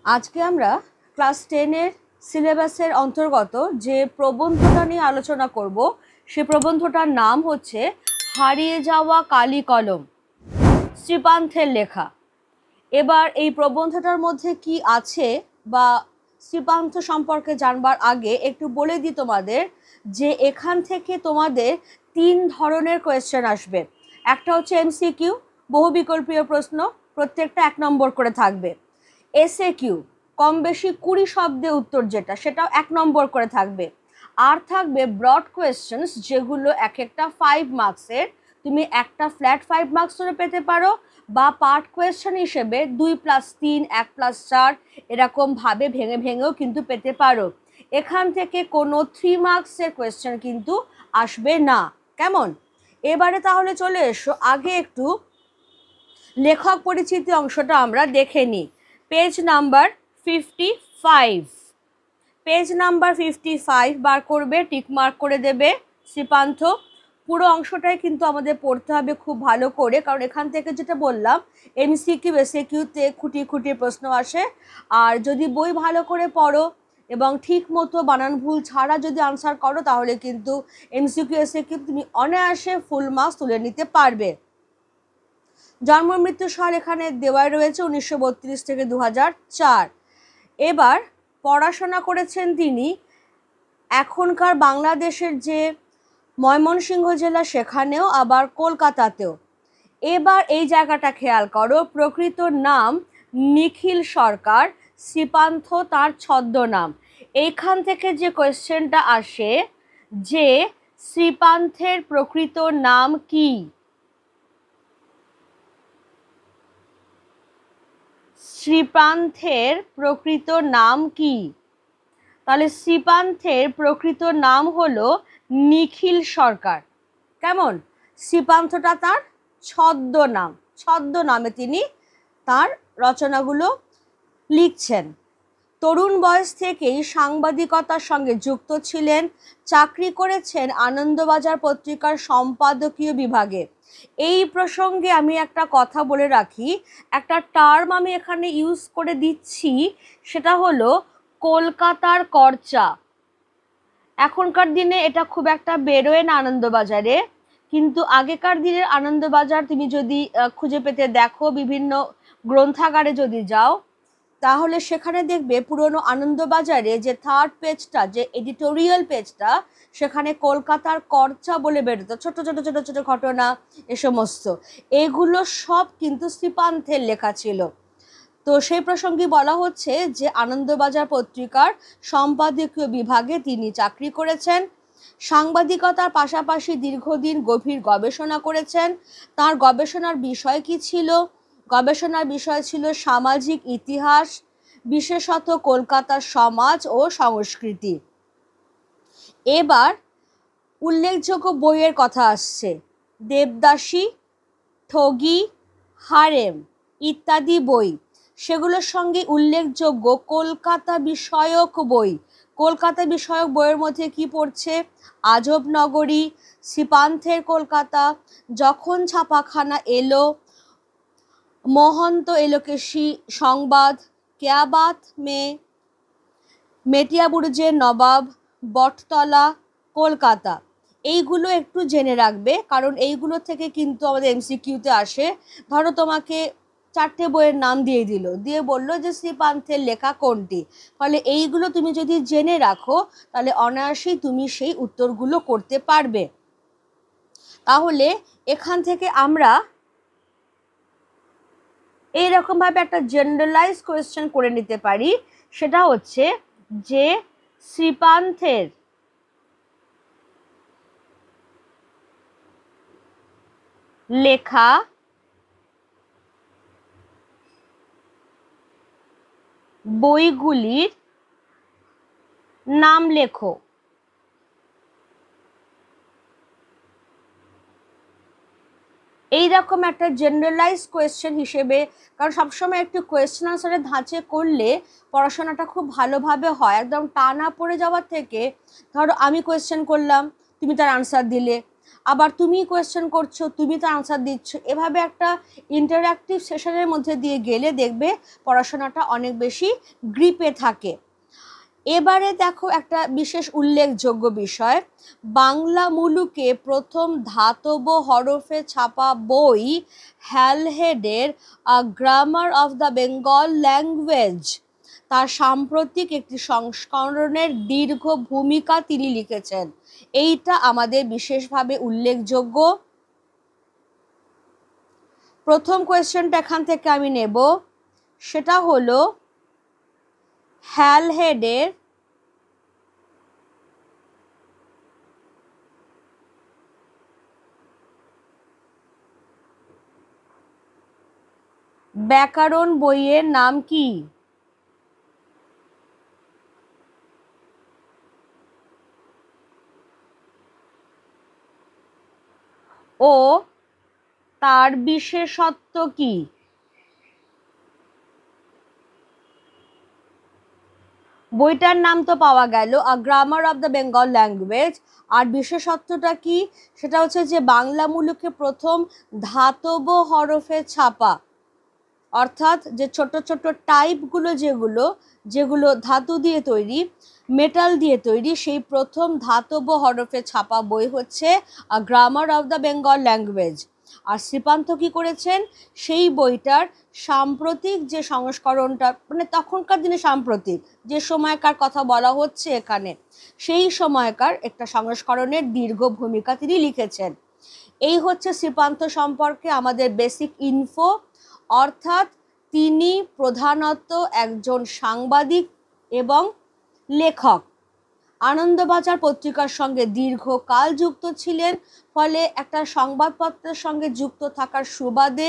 আজকে আমরা ক্লাস 10-এর সিলেবাসের অন্তর্গত যে প্রবন্ধটা নিয়ে আলোচনা করব সে প্রবন্ধটার নাম হচ্ছে হারিয়ে যাওয়া কালি কলম, শ্রীপান্থের লেখা। এবার এই প্রবন্ধটার মধ্যে কি আছে বা শ্রীপান্থ সম্পর্কে জানবার আগে একটু বলে দিই তোমাদের যে এখান থেকে তোমাদের 3 ধরনের কোয়েশ্চেন আসবে। একটা হচ্ছে এমসিকিউ, বহুবিকল্পীয় প্রশ্ন, প্রত্যেকটা 1 নম্বর করে থাকবে। এসএকিউ, কম বেশি 20 শব্দে উত্তর যেটা, সেটাও 1 নম্বর করে থাকবে। আর থাকবে ব্রড কোয়েশ্চেন্স, যেগুলো এক একটা 5 মার্কসের। তুমি একটা ফ্ল্যাট 5 মার্কস ধরে পেতে পারো বা পার্ট কোয়েশ্চেন হিসেবে 2+3, 1+4 এরকমভাবে ভেঙে ভেঙেও কিন্তু পেতে পারো। এখান থেকে কোনো 3 মার্কসের কোয়েশ্চেন কিন্তু আসবে না। কেমন? এবারে তাহলে চলে এসো, আগে একটু লেখক পরিচিতি অংশটা আমরা দেখে নিই। পেজ নাম্বার 55, পেজ নাম্বার 55 বার করবে, টিকমার্ক করে দেবে শ্রীপান্থ। পুরো অংশটাই কিন্তু আমাদের পড়তে হবে খুব ভালো করে, কারণ এখান থেকে যেটা বললাম এমসিকিউ এসএকিউতে খুঁটি খুঁটি প্রশ্ন আসে। আর যদি বই ভালো করে পড়ো এবং ঠিক মতো বানান ভুল ছাড়া যদি আনসার করো তাহলে কিন্তু এমসিকিউ এসএকিউ তুমি অনায়াসে ফুল মার্কস তুলে নিতে পারবে। জন্ম মৃত্যু সাল এখানে দেওয়া রয়েছে 1932 থেকে 2004। এবার পড়াশোনা করেছেন তিনি এখনকার বাংলাদেশের যে ময়মনসিংহ জেলা সেখানেও, আবার কলকাতাতেও। এবার এই জায়গাটা খেয়াল করো, প্রকৃত নাম নিখিল সরকার, শ্রীপান্থ তার ছদ্মনাম। এইখান থেকে যে কোয়েশ্চেনটা আসে যে শ্রীপান্থের প্রকৃত নাম কি, শ্রীপান্থের প্রকৃত নাম কি? তাহলে শ্রীপান্থের প্রকৃত নাম হলো নিখিল সরকার। কেমন? শ্রীপান্থটা তার ছদ্মনাম, ছদ্মনামে তিনি তার রচনাগুলো লিখছেন। তরুণ বয়স থেকেই সাংবাদিকতার সঙ্গে যুক্ত ছিলেন, চাকরি করেছেন আনন্দবাজার পত্রিকার সম্পাদকীয় বিভাগে। এই প্রসঙ্গে আমি একটা কথা বলে রাখি, একটা টার্ম আমি এখানে ইউজ করে দিচ্ছি, সেটা হলো কলকাতার কর্চা। এখনকার দিনে এটা খুব একটা বেরোয় না আনন্দবাজারে, কিন্তু আগেকার দিনের আনন্দবাজার তুমি যদি খুঁজে পেতে দেখো, বিভিন্ন গ্রন্থাগারে যদি যাও তাহলে সেখানে দেখবে পুরনো আনন্দবাজারে যে 3rd পেজটা, যে এডিটোরিয়াল পেজটা, সেখানে কলকাতার কর্চা বলে বেরোতো, ছোট ছোট ছোট ছোট ঘটনা এ সমস্ত। এগুলো সব কিন্তু শ্রীপান্থের লেখা ছিল। তো সেই প্রসঙ্গে বলা হচ্ছে যে আনন্দবাজার পত্রিকার সম্পাদকীয় বিভাগে তিনি চাকরি করেছেন। সাংবাদিকতার পাশাপাশি দীর্ঘদিন গভীর গবেষণা করেছেন। তার গবেষণার বিষয় কি ছিল? গবেষণার বিষয় ছিল সামাজিক ইতিহাস, বিশেষত কলকাতার সমাজ ও সংস্কৃতি। এবার উল্লেখযোগ্য বইয়ের কথা আসছে, দেবদাসী, ঠগী, হারেম ইত্যাদি বই। সেগুলোর সঙ্গে উল্লেখযোগ্য কলকাতা বিষয়ক বই। কলকাতা বিষয়ক বইয়ের মধ্যে কি পড়ছে? আজব নগরী, শ্রীপান্থের কলকাতা, যখন ছাপাখানা এলো, মহন্ত এলোকেশী সংবাদ, ক্যা বাত মে, মেটিয়াবুরুজের নবাব, বটতলা, কলকাতা। এইগুলো একটু জেনে রাখবে, কারণ এইগুলো থেকে কিন্তু আমাদের এমসিকিউতে আসে। ধরো তোমাকে 4টে বইয়ের নাম দিয়ে দিল, দিয়ে বললো যে শ্রীপান্থের লেখা কোনটি, ফলে এইগুলো তুমি যদি জেনে রাখো তাহলে অনায়াসেই তুমি সেই উত্তরগুলো করতে পারবে। তাহলে এখান থেকে আমরা এইরকমভাবে একটা জেনারেলাইজ কোয়েশ্চেন করে নিতে পারি, সেটা হচ্ছে যে শ্রীপান্থের লেখা বইগুলির নাম লেখো। এইরকম একটা জেনারেলাইজ কোয়েশ্চেন হিসেবে, কারণ সবসময় একটু কোয়েশ্চেন আনসারের ধাঁচে করলে পড়াশোনাটা খুব ভালোভাবে হয়, একদম টানা পড়ে যাওয়ার থেকে ধরো আমি কোয়েশ্চেন করলাম, তুমি তার আনসার দিলে, আবার তুমি কোয়েশ্চেন করছো, তুমি তো আনসার দিচ্ছ। এভাবে একটা ইন্টারঅ্যাক্টিভ সেশনের মধ্যে দিয়ে গেলে দেখবে পড়াশোনাটা অনেক বেশি গ্রিপে থাকে। এবারে দেখো একটা বিশেষ উল্লেখযোগ্য বিষয়, বাংলা মুলুকে প্রথম ধাতব হরফে ছাপা বই হ্যালহেডের grammar of the Bengal language, তার সাম্প্রতিক একটি সংস্করণের দীর্ঘ ভূমিকা তিনি লিখেছেন। এইটা আমাদের বিশেষভাবে উল্লেখযোগ্য। প্রথম কোয়েশ্চেনটা এখান থেকে আমি নেব, সেটা হলো হ্যালহেডের ব্যাকরণ বইয়ের নাম কি? ও তার বিশেষত্ব কি? বইটার নাম তো পাওয়া গেল, a grammar of the Bengal language. আর বিশেষত্বটা কি? সেটা হচ্ছে যে বাংলা মুলুকে প্রথম ধাতব হরফে ছাপা, অর্থাৎ যে ছোট ছোট টাইপগুলো যেগুলো ধাতু দিয়ে তৈরি, মেটাল দিয়ে তৈরি, সেই প্রথম ধাতব হরফে ছাপা বই হচ্ছে a grammar of the Bengal language. আর শ্রীপান্থ কি করেছেন, সেই বইটার সাম্প্রতিক যে সংস্করণটা, মানে তখনকার দিনে সাম্প্রতিক যে সময়কার কথা বলা হচ্ছে এখানে, সেই সময়কার একটা সংস্করণের দীর্ঘ ভূমিকা তিনি লিখেছেন। এই হচ্ছে শ্রীপান্থ সম্পর্কে আমাদের বেসিক ইনফো। অর্থাৎ তিনি প্রধানত একজন সাংবাদিক এবং লেখক। আনন্দবাজার পত্রিকার সঙ্গে দীর্ঘকাল যুক্ত ছিলেন, ফলে একটা সংবাদপত্রের সঙ্গে যুক্ত থাকার সুবাদে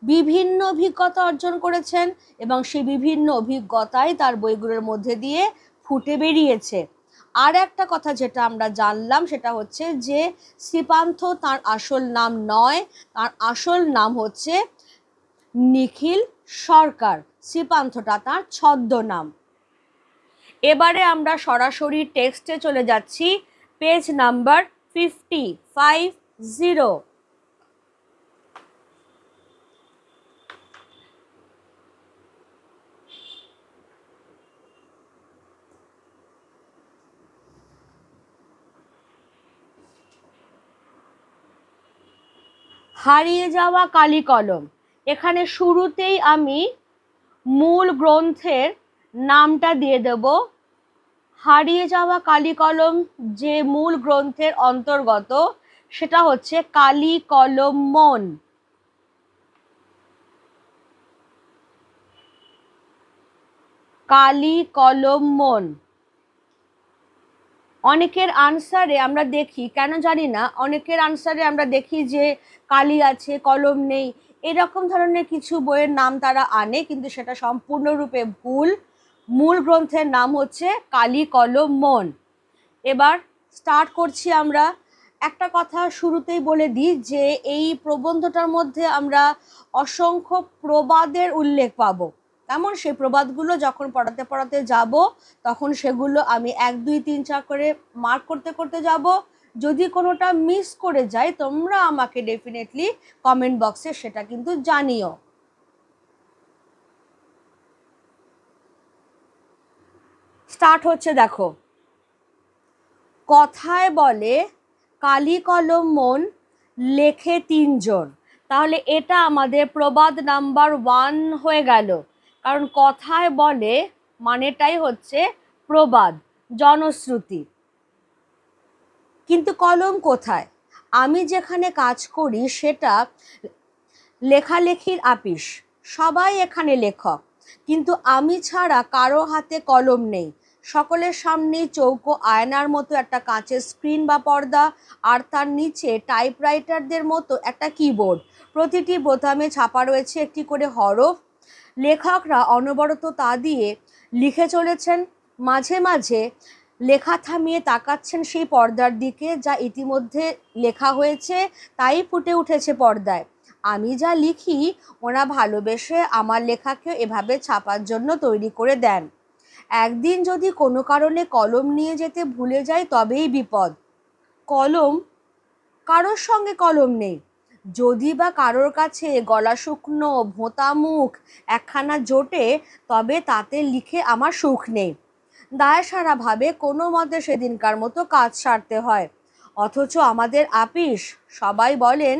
বিভিন্ন অভিজ্ঞতা অর্জন করেছেন এবং সেই বিভিন্ন অভিজ্ঞতাই তার বইগুলোর মধ্যে দিয়ে ফুটে বেরিয়েছে। আর একটা কথা যেটা আমরা জানলাম সেটা হচ্ছে যে শ্রীপান্থ তার আসল নাম নয়, তার আসল নাম হচ্ছে নিখিল সরকার। শ্রীপান্থটা তার ছদ্মনাম। এবারে আমরা সরাসরি টেক্সটে চলে যাচ্ছি, পেজ নাম্বার 550। হারিয়ে যাওয়া কালি কলম। এখানে শুরুতেই আমি মূল গ্রন্থের নামটা দিয়ে দেব। হারিয়ে যাওয়া কালি কলম যে মূল গ্রন্থের অন্তর্গত সেটা হচ্ছে কালি কলম মন। কালি কলম মন। অনেকের আনসারে আমরা দেখি, কেন জানি না, অনেকের আনসারে আমরা দেখি যে কালি আছে কলম নেই, এরকম ধরনের কিছু বইয়ের নাম তারা আনে, কিন্তু সেটা সম্পূর্ণরূপে ভুল। মূল গ্রন্থের নাম হচ্ছে কালি কলম মন। এবার স্টার্ট করছি আমরা। একটা কথা শুরুতেই বলে দিই যে এই প্রবন্ধটার মধ্যে আমরা অসংখ্য প্রবাদের উল্লেখ পাবো। তেমন সেই প্রবাদগুলো যখন পড়াতে পড়াতে যাব তখন সেগুলো আমি 1 2 3 4 করে মার্ক করতে করতে যাব। যদি কোনোটা মিস করে যাই তোমরা আমাকে ডেফিনেটলি কমেন্ট বক্সে সেটা কিন্তু জানিও। স্টার্ট হচ্ছে, দেখো, কথায় বলে কালি কলম মন লেখে 3 জন। তাহলে এটা আমাদের প্রবাদ নাম্বার 1 হয়ে গেল, কারণ কথায় বলে মানেটাই হচ্ছে প্রবাদ, জনশ্রুতি। কিন্তু কলম কোথায়? আমি যেখানে কাজ করি সেটা লেখালেখির আপিস, সবাই এখানে লেখক, কিন্তু আমি ছাড়া কারো হাতে কলম নেই। সকলের সামনেই চৌকো আয়নার মতো একটা কাঁচের স্ক্রিন বা পর্দা, আর তার নিচে টাইপরাইটারদের মতো একটা কিবোর্ড। প্রতিটি বোতামে ছাপা রয়েছে একটি করে হরফ। লেখকরা অনবরত তা দিয়ে লিখে চলেছেন। মাঝে মাঝে লেখা থামিয়ে তাকাচ্ছেন সেই পর্দার দিকে, যা ইতিমধ্যে লেখা হয়েছে তাই ফুটে উঠেছে পর্দায়। আমি যা লিখি ওরা ভালোবেসে আমার লেখাকে এভাবে ছাপার জন্য তৈরি করে দেন। একদিন যদি কোনো কারণে কলম নিয়ে যেতে ভুলে যাই তবেই বিপদ। কলম কারোর সঙ্গে কলম নেই। যদি বা কারোর কাছে গলা শুকনো ভোঁতা মুখ একখানা জোটে, তবে তাতে লিখে আমার সুখ নেই। দায় সারাভাবে কোনো মতে সেদিনকার মতো কাজ সারতে হয়। অথচ আমাদের আপিস, সবাই বলেন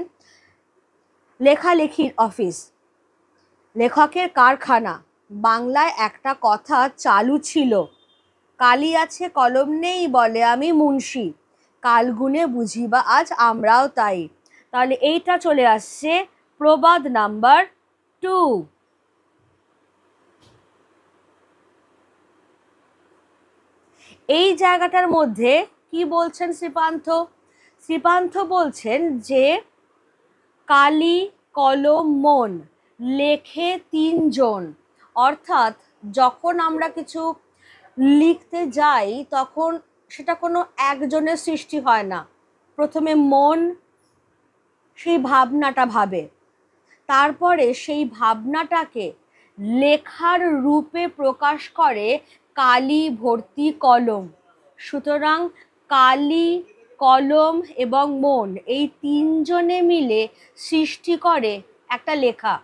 লেখালেখির অফিস, লেখকের কারখানা। বাংলায় একটা কথা চালু ছিল, কালি আছে কলম নেই বলে আমি মুন্সি, কাল গুনে বুঝি বা আজ আমরাও তাই। তাহলে এইটা চলে আসছে প্রবাদ নাম্বার 2। এই জায়গাটার মধ্যে কি বলছেন শ্রীপান্থ? শ্রীপান্থ বলছেন যে কালি কলম মন লেখে তিনজন। অর্থাৎ যখন আমরা কিছু লিখতে যাই তখন সেটা কোনো একজনের সৃষ্টি হয় না। প্রথমে মন সেই ভাবনাটা ভাবে, তারপরে সেই ভাবনাটাকে লেখার রূপে প্রকাশ করে কালি ভর্তি কলম। সুতরাং কালি, কলম এবং মন এই তিনজনে মিলে সৃষ্টি করে একটা লেখা।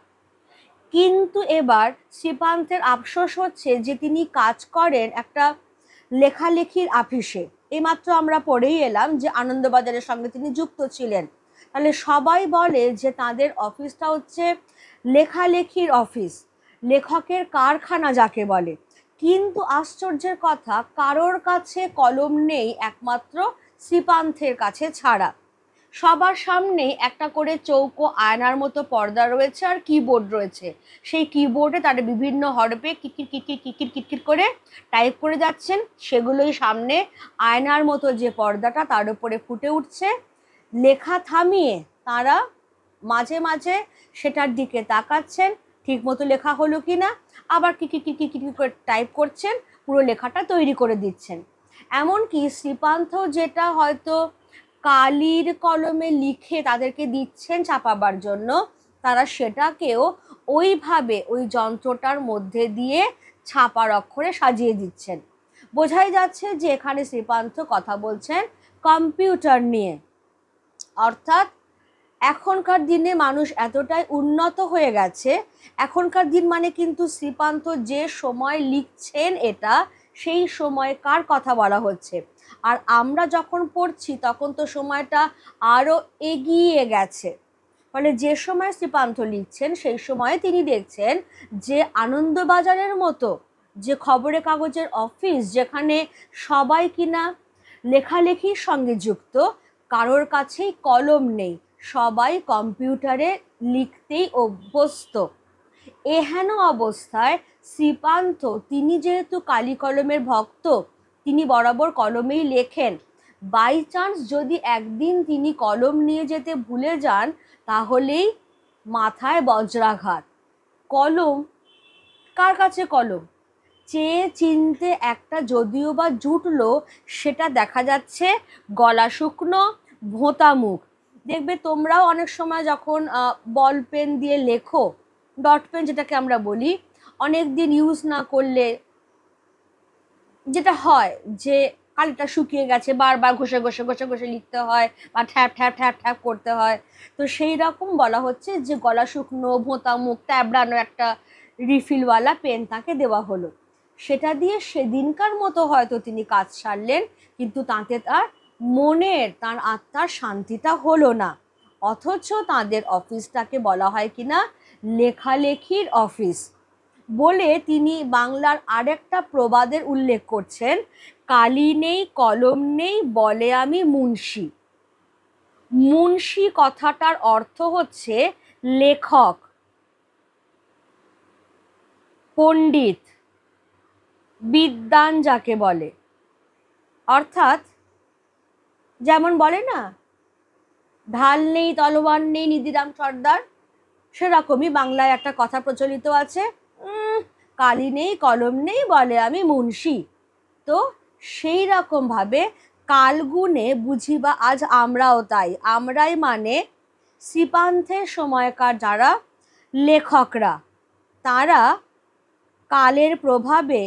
কিন্তু এবার শ্রীপান্তের আফসোস হচ্ছে যে তিনি কাজ করেন একটা লেখালেখির আপিসে। এইমাত্র আমরা পড়েই এলাম যে আনন্দবাজারের সঙ্গে তিনি যুক্ত ছিলেন। তাহলে সবাই বলে যে তাদের অফিসটা হচ্ছে লেখালেখির অফিস, লেখকের কারখানা যাকে বলে। কিন্তু আশ্চর্যের কথা, কারোর কাছে কলম নেই একমাত্র শ্রীপান্থের কাছে ছাড়া। সবার সামনেই একটা করে চৌকো আয়নার মতো পর্দা রয়েছে আর কিবোর্ড রয়েছে। সেই কিবোর্ডে তারা বিভিন্ন হরফে কিকির কিকির কিকির কিকির করে টাইপ করে যাচ্ছেন। সেগুলোই সামনে আয়নার মতো যে পর্দাটা তার উপরে ফুটে উঠছে। লেখা থামিয়ে তারা মাঝে মাঝে সেটার দিকে তাকাচ্ছেন, ঠিক মতো লেখা হলো কি না, আবার কিকির কিকির কিকির করে টাইপ করছেন, পুরো লেখাটা তৈরি করে দিচ্ছেন। এমনকি শ্রীপান্থ যেটা হয়তো কালির কলমে লিখে তাদেরকে দিচ্ছেন ছাপাবার জন্য, তারা সেটাকেও ওইভাবে ওই যন্ত্রটার মধ্যে দিয়ে ছাপার অক্ষরে সাজিয়ে দিচ্ছেন। বোঝাই যাচ্ছে যে এখানে শ্রীপান্থ কথা বলছেন কম্পিউটার নিয়ে। অর্থাৎ এখনকার দিনে মানুষ এতটাই উন্নত হয়ে গেছে, এখনকার দিন মানে কিন্তু শ্রীপান্থ যে সময় লিখছেন এটা সেই সময়কার কথা বলা হচ্ছে। আর আমরা যখন পড়ছি তখন তো সময়টা আরও এগিয়ে গেছে। ফলে যে সময় শ্রীপান্থ লিখছেন সেই সময়ে তিনি দেখছেন যে আনন্দবাজারের মতো যে খবরের কাগজের অফিস, যেখানে সবাই কিনা লেখালেখির সঙ্গে যুক্ত, কারোর কাছেই কলম নেই, সবাই কম্পিউটারে লিখতেই অভ্যস্ত। এহেন অবস্থায় শ্রীপান্থ তিনি যেহেতু কালি কলমের ভক্ত, তিনি বরাবর কলমেই লেখেন। বাই চান্স যদি একদিন তিনি কলম নিয়ে যেতে ভুলে যান, তাহলেই মাথায় বজ্রাঘাত। কলম, কার কাছে কলম? চেয়ে চিনতে একটা যদিও বা জুটলো, সেটা দেখা যাচ্ছে গলা শুকনো ভোঁতা মুখ। দেখবে তোমরাও অনেক সময় যখন বল পেন দিয়ে লেখো, ডট পেন যেটাকে আমরা বলি, অনেক দিন ইউজ না করলে যেটা হয় যে কালিটা শুকিয়ে গেছে, বারবার ঘষে ঘষে ঘষে ঘষে লিখতে হয় বা ঠ্যাপ ঠ্যাপ ঠ্যাপ ঠ্যাপ করতে হয়। তো সেই রকম বলা হচ্ছে যে গলা শুকনো ভোঁতা মুখ ট্যাবড়ানো একটা রিফিলওয়ালা পেন তাকে দেওয়া হলো। সেটা দিয়ে সেদিনকার মতো হয়তো তিনি কাজ সারলেন, কিন্তু তাতে তার মনের, তার আত্মার শান্তিটা হলো না। অথচ তাদের অফিসটাকে বলা হয় কিনা লেখালেখির অফিস বলে তিনি বাংলার আরেকটা প্রবাদের উল্লেখ করছেন, কালি নেই কলম নেই বলে আমি মুন্সি। মুন্সি কথাটার অর্থ হচ্ছে লেখক, পণ্ডিত, বিদ্বান যাকে বলে। অর্থাৎ যেমন বলে না, ঢাল নেই তলোয়ার নেই নিধিরাম সর্দার, সেরকমই বাংলায় একটা কথা প্রচলিত আছে, কালি নেই কলম নেই বলে আমি মুন্সি। তো সেই রকমভাবে কালগুনে বুঝি বা আজ আমরাও তাই। আমরাই মানে শ্রীপান্থের সময়কার যারা লেখকরা, তারা কালের প্রভাবে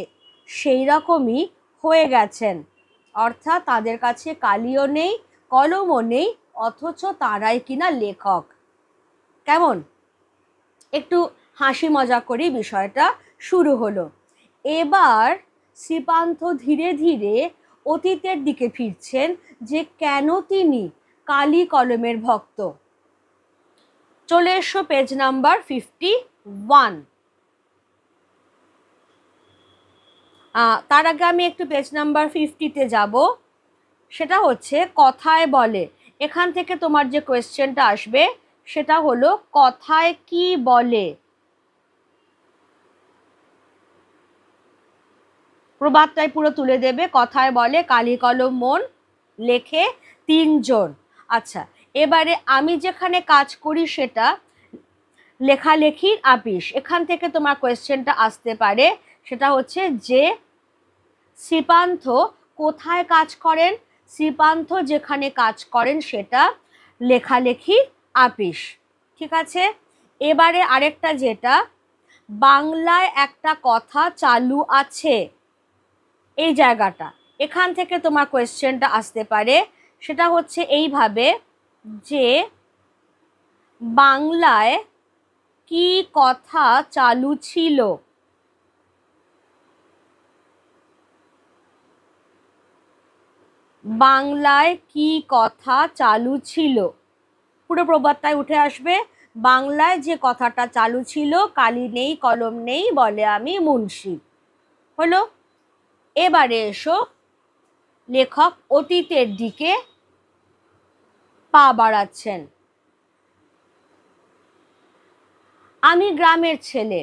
সেই রকমই হয়ে গেছেন। অর্থাৎ তাদের কাছে কালিও নেই কলমও নেই, অথচ তারাই কিনা লেখক। কেমন? একটু হাসি মজা করি, বিষয়টা শুরু হলো। এবার শ্রীপান্থ ধীরে ধীরে অতীতের দিকে ফিরছেন, যে কেন তিনি কালি কলমের ভক্ত। চলে এসো পেজ নাম্বার 51। তার আগে আমি একটু পেজ নাম্বার 50-তে যাব। সেটা হচ্ছে কথায় বলে। এখান থেকে তোমার যে কোয়েশ্চেনটা আসবে সেটা হলো কথায় কি বলে। প্রবাদটাই পুরো তুলে দেবে। কথায় বলে কালি কলম মন লেখে তিনজন। আচ্ছা, এবারে আমি যেখানে কাজ করি সেটা লেখালেখির আপিস। এখান থেকে তোমার কোয়েশ্চেনটা আসতে পারে, সেটা হচ্ছে যে শ্রীপান্থ কোথায় কাজ করেন। শ্রীপান্থ যেখানে কাজ করেন সেটা লেখালেখির আপিস। ঠিক আছে, এবারে আরেকটা, যেটা বাংলায় একটা কথা চালু আছে, এই জায়গাটা, এখান থেকে তোমার কোয়েশ্চেনটা আসতে পারে। সেটা হচ্ছে এইভাবে, যে বাংলায় কি কথা চালু ছিল। বাংলায় কি কথা চালু ছিল, পুরো প্রবাদটাই উঠে আসবে। বাংলায় যে কথাটা চালু ছিল, কালি নেই কলম নেই বলে আমি মুন্সি। হলো। এবারে এসো, লেখক অতীতের দিকে পা বাড়াচ্ছেন। আমি গ্রামের ছেলে।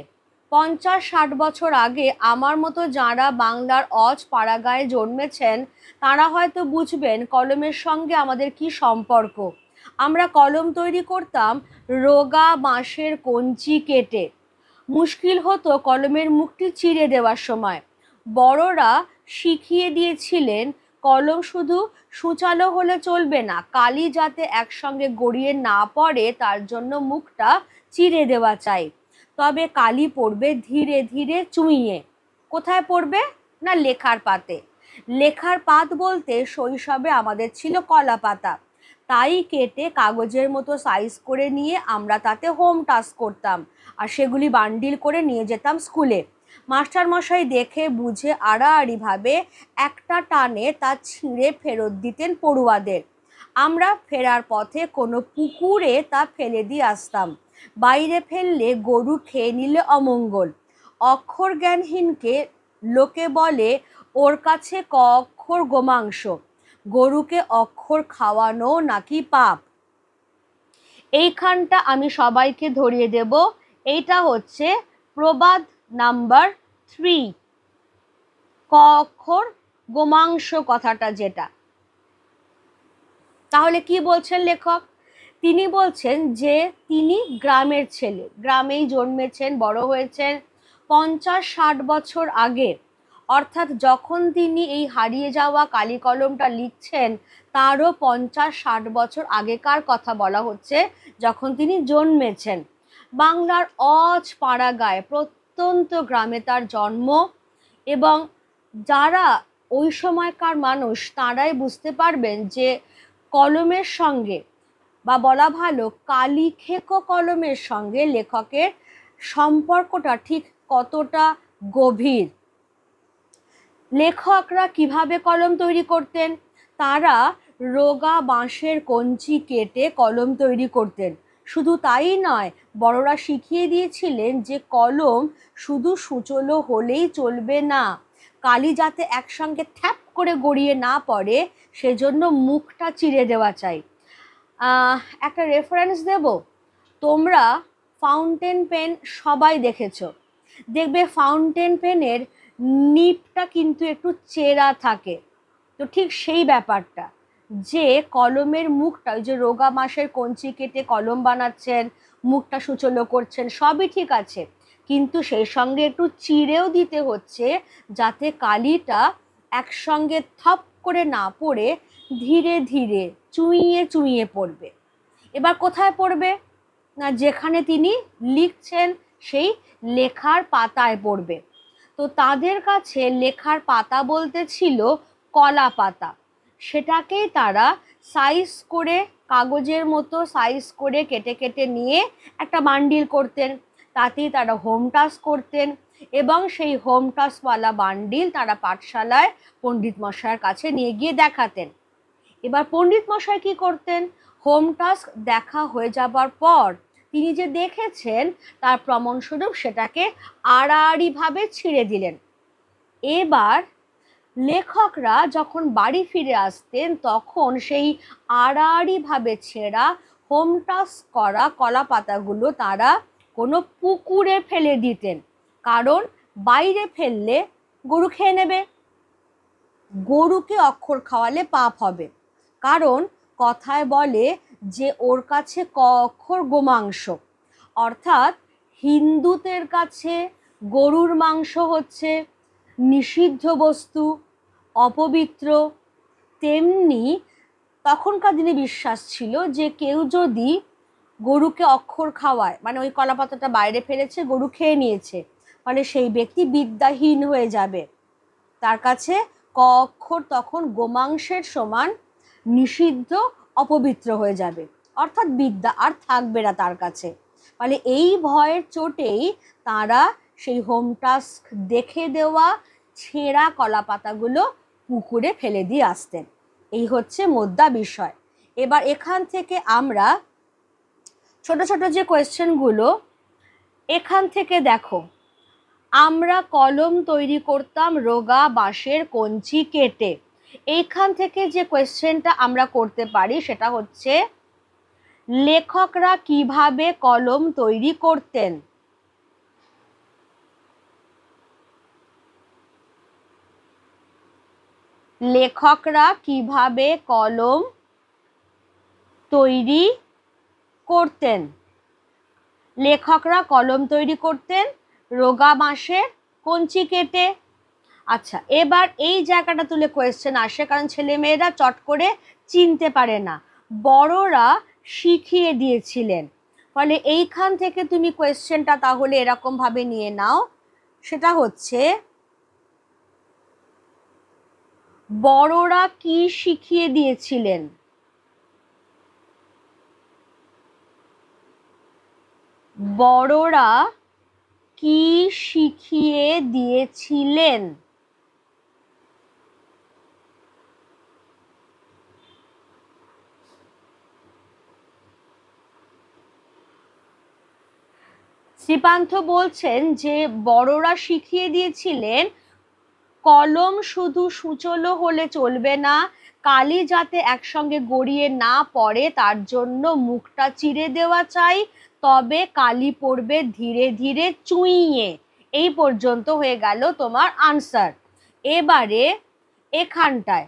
50-60 বছর আগে আমার মতো যাঁরা বাংলার অজ পাড়াগাঁয়ে জন্মেছেন তাঁরা হয়তো বুঝবেন কলমের সঙ্গে আমাদের কি সম্পর্ক। আমরা কলম তৈরি করতাম রোগা বাঁশের কঞ্চি কেটে। মুশকিল হতো কলমের মুখটি চিরে দেওয়ার সময়। বড়রা শিখিয়ে দিয়েছিলেন কলম শুধু সূচালো হলে চলবে না, কালি যাতে একসঙ্গে গড়িয়ে না পড়ে তার জন্য মুখটা চিরে দেওয়া চাই। তবে কালি পড়বে ধীরে ধীরে চুইয়ে। কোথায় পড়বে? না, লেখার পাতে। লেখার পাত বলতে শৈশবে আমাদের ছিল কলা পাতা, তাই কেটে কাগজের মতো সাইজ করে নিয়ে আমরা তাতে হোম টাস্ক করতাম, আর সেগুলি বান্ডিল করে নিয়ে যেতাম স্কুলে। মাস্টারমশাই দেখে বুঝে আড়াআড়িভাবে একটা টানে তা ছিঁড়ে ফেরত দিতেন পড়ুয়াদের। আমরা ফেরার পথে কোনো পুকুরে তা ফেলে দিয়ে আসতাম। বাইরে ফেললে গরু খেয়ে নিলে অমঙ্গল। অক্ষর জ্ঞানহীনকে লোকে বলে ওর কাছে ক অক্ষর গোমাংস। গরুকে অক্ষর খাওয়ানো নাকি পাপ। এইখানটা আমি সবাইকে ধরিয়ে দেব। এইটা হচ্ছে প্রবাদ নাম্বার 3, ক অক্ষর গোমাংস কথাটা যেটা। তাহলে কি বলছেন লেখক? তিনি বলছেন যে তিনি গ্রামের ছেলে, গ্রামেই জন্মেছেন, বড় হয়েছেন। 50-60 বছর আগে, অর্থাৎ যখন তিনি এই হারিয়ে যাওয়া কালি কলমটা লিখছেন তারও 50-60 বছর আগেকার কথা বলা হচ্ছে, যখন তিনি জন্মেছেন। বাংলার অজ পাড়াগাঁয়ে প্রত্যন্ত গ্রামে তার জন্ম, এবং যারা ওই সময়কার মানুষ তারাই বুঝতে পারবেন যে কলমের সঙ্গে, বা বলা ভালো কালিখেকো কলমের সঙ্গে লেখকের সম্পর্কটা ঠিক কতটা গভীর। লেখকরা কিভাবে কলম তৈরি করতেন? তারা রোগা বাঁশের কঞ্চি কেটে কলম তৈরি করতেন। শুধু তাই নয়, বড়রা শিখিয়ে দিয়েছিলেন যে কলম শুধু সূচলো হলেই চলবে না, কালি যাতে একসঙ্গে থ্যাপ করে গড়িয়ে না পড়ে সেজন্য মুখটা চিরে দেওয়া চাই। একটা রেফারেন্স দেব, তোমরা ফাউন্টেন পেন সবাই দেখেছো, দেখবে ফাউন্টেন পেনের নিপটা কিন্তু একটু চেরা থাকে। তো ঠিক সেই ব্যাপারটা, যে কলমের মুখটা, ওই যে রোগা বাঁশের কঞ্চি কেটে কলম বানাচ্ছেন, মুখটা সুচলো করছেন, সবই ঠিক আছে, কিন্তু সেই সঙ্গে একটু চিরেও দিতে হচ্ছে যাতে কালিটা একসঙ্গে থপ করে না পড়ে ধীরে ধীরে চুইয়ে চুইয়ে পড়বে। এবার কোথায় পড়বে? না, যেখানে তিনি লিখছেন সেই লেখার পাতায় পড়বে। তো তাদের কাছে লেখার পাতা বলতে ছিল কলা পাতা, সেটাকেই তারা সাইজ করে কাগজের মতো সাইজ করে কেটে কেটে নিয়ে একটা বান্ডিল করতেন, তাতেই তারা হোম টাস্ক করতেন এবং সেই হোম টাস্কওয়ালা বান্ডিল তারা পাঠশালায় পণ্ডিত মশাইয়ের কাছে নিয়ে গিয়ে দেখাতেন। এবার পণ্ডিত মশাই কি করতেন, হোম টাস্ক দেখা হয়ে যাবার পর তিনি যে দেখেছেন তার প্রমাণস্বরূপ সেটাকে আড়াআড়িভাবে ছিঁড়ে দিলেন। এবার লেখকরা যখন বাড়ি ফিরে আসতেন তখন সেই আড়াআড়িভাবে ছেঁড়া হোম টাস্ক করা কলা পাতাগুলো তারা কোনো পুকুরে ফেলে দিতেন, কারণ বাইরে ফেললে গরু খেয়ে নেবে, গরুকে অক্ষর খাওয়ালে পাপ হবে। কারণ কথায় বলে যে ওর কাছে ক অক্ষর গোমাংস, অর্থাৎ হিন্দুদের কাছে গরুর মাংস হচ্ছে নিষিদ্ধ বস্তু, অপবিত্র। তেমনি তখনকার দিনে বিশ্বাস ছিল যে কেউ যদি গরুকে অক্ষর খাওয়ায়, মানে ওই কলা পাতাটা বাইরে ফেলেছে, গরু খেয়ে নিয়েছে, ফলে সেই ব্যক্তি বিদ্যাহীন হয়ে যাবে, তার কাছে ক অক্ষর তখন গোমাংসের সমান নিষিদ্ধ, অপবিত্র হয়ে যাবে, অর্থাৎ বিদ্যা আর থাকবে না তার কাছে। ফলে এই ভয়ের চোটেই তারা সেই হোম টাস্ক দেখে দেওয়া ছেঁড়া কলা পাতাগুলো পুকুরে ফেলে দিয়ে আসতেন। এই হচ্ছে মোদ্দা বিষয়। এবার এখান থেকে আমরা ছোট ছোট যে কোয়েশ্চেনগুলো, এখান থেকে দেখো, আমরা কলম তৈরি করতাম রোগা বাঁশের কঞ্চি কেটে। এইখান থেকে যে কোয়েশ্চেনটা আমরা করতে পারি সেটা হচ্ছে, লেখকরা কিভাবে কলম তৈরি করতেন? লেখকরা কিভাবে কলম তৈরি করতেন? লেখকরা কলম তৈরি করতেন রোগা বাঁশের কঞ্চি কেটে। আচ্ছা, এবার এই জায়গাটা তুলে কোয়েশ্চেন আসে, কারণ ছেলেমেয়েরা চট করে চিনতে পারে না, বড়রা শিখিয়ে দিয়েছিলেন। ফলে এইখান থেকে তুমি কোয়েশ্চেনটা তাহলে এরকমভাবে নিয়ে নাও, সেটা হচ্ছে, বড়রা কি শিখিয়ে দিয়েছিলেন? বড়রা কি শিখিয়ে দিয়েছিলেন? শ্রীপান্থ বলছেন যে বড়রা শিখিয়ে দিয়েছিলেন কলম শুধু সূচলো হলে চলবে না, কালি যাতে একসঙ্গে গড়িয়ে না পড়ে তার জন্য মুখটা চিরে দেওয়া চাই, তবে কালি পড়বে ধীরে ধীরে চুইয়ে। এই পর্যন্ত হয়ে গেল তোমার আনসার। এবারে এখানটায়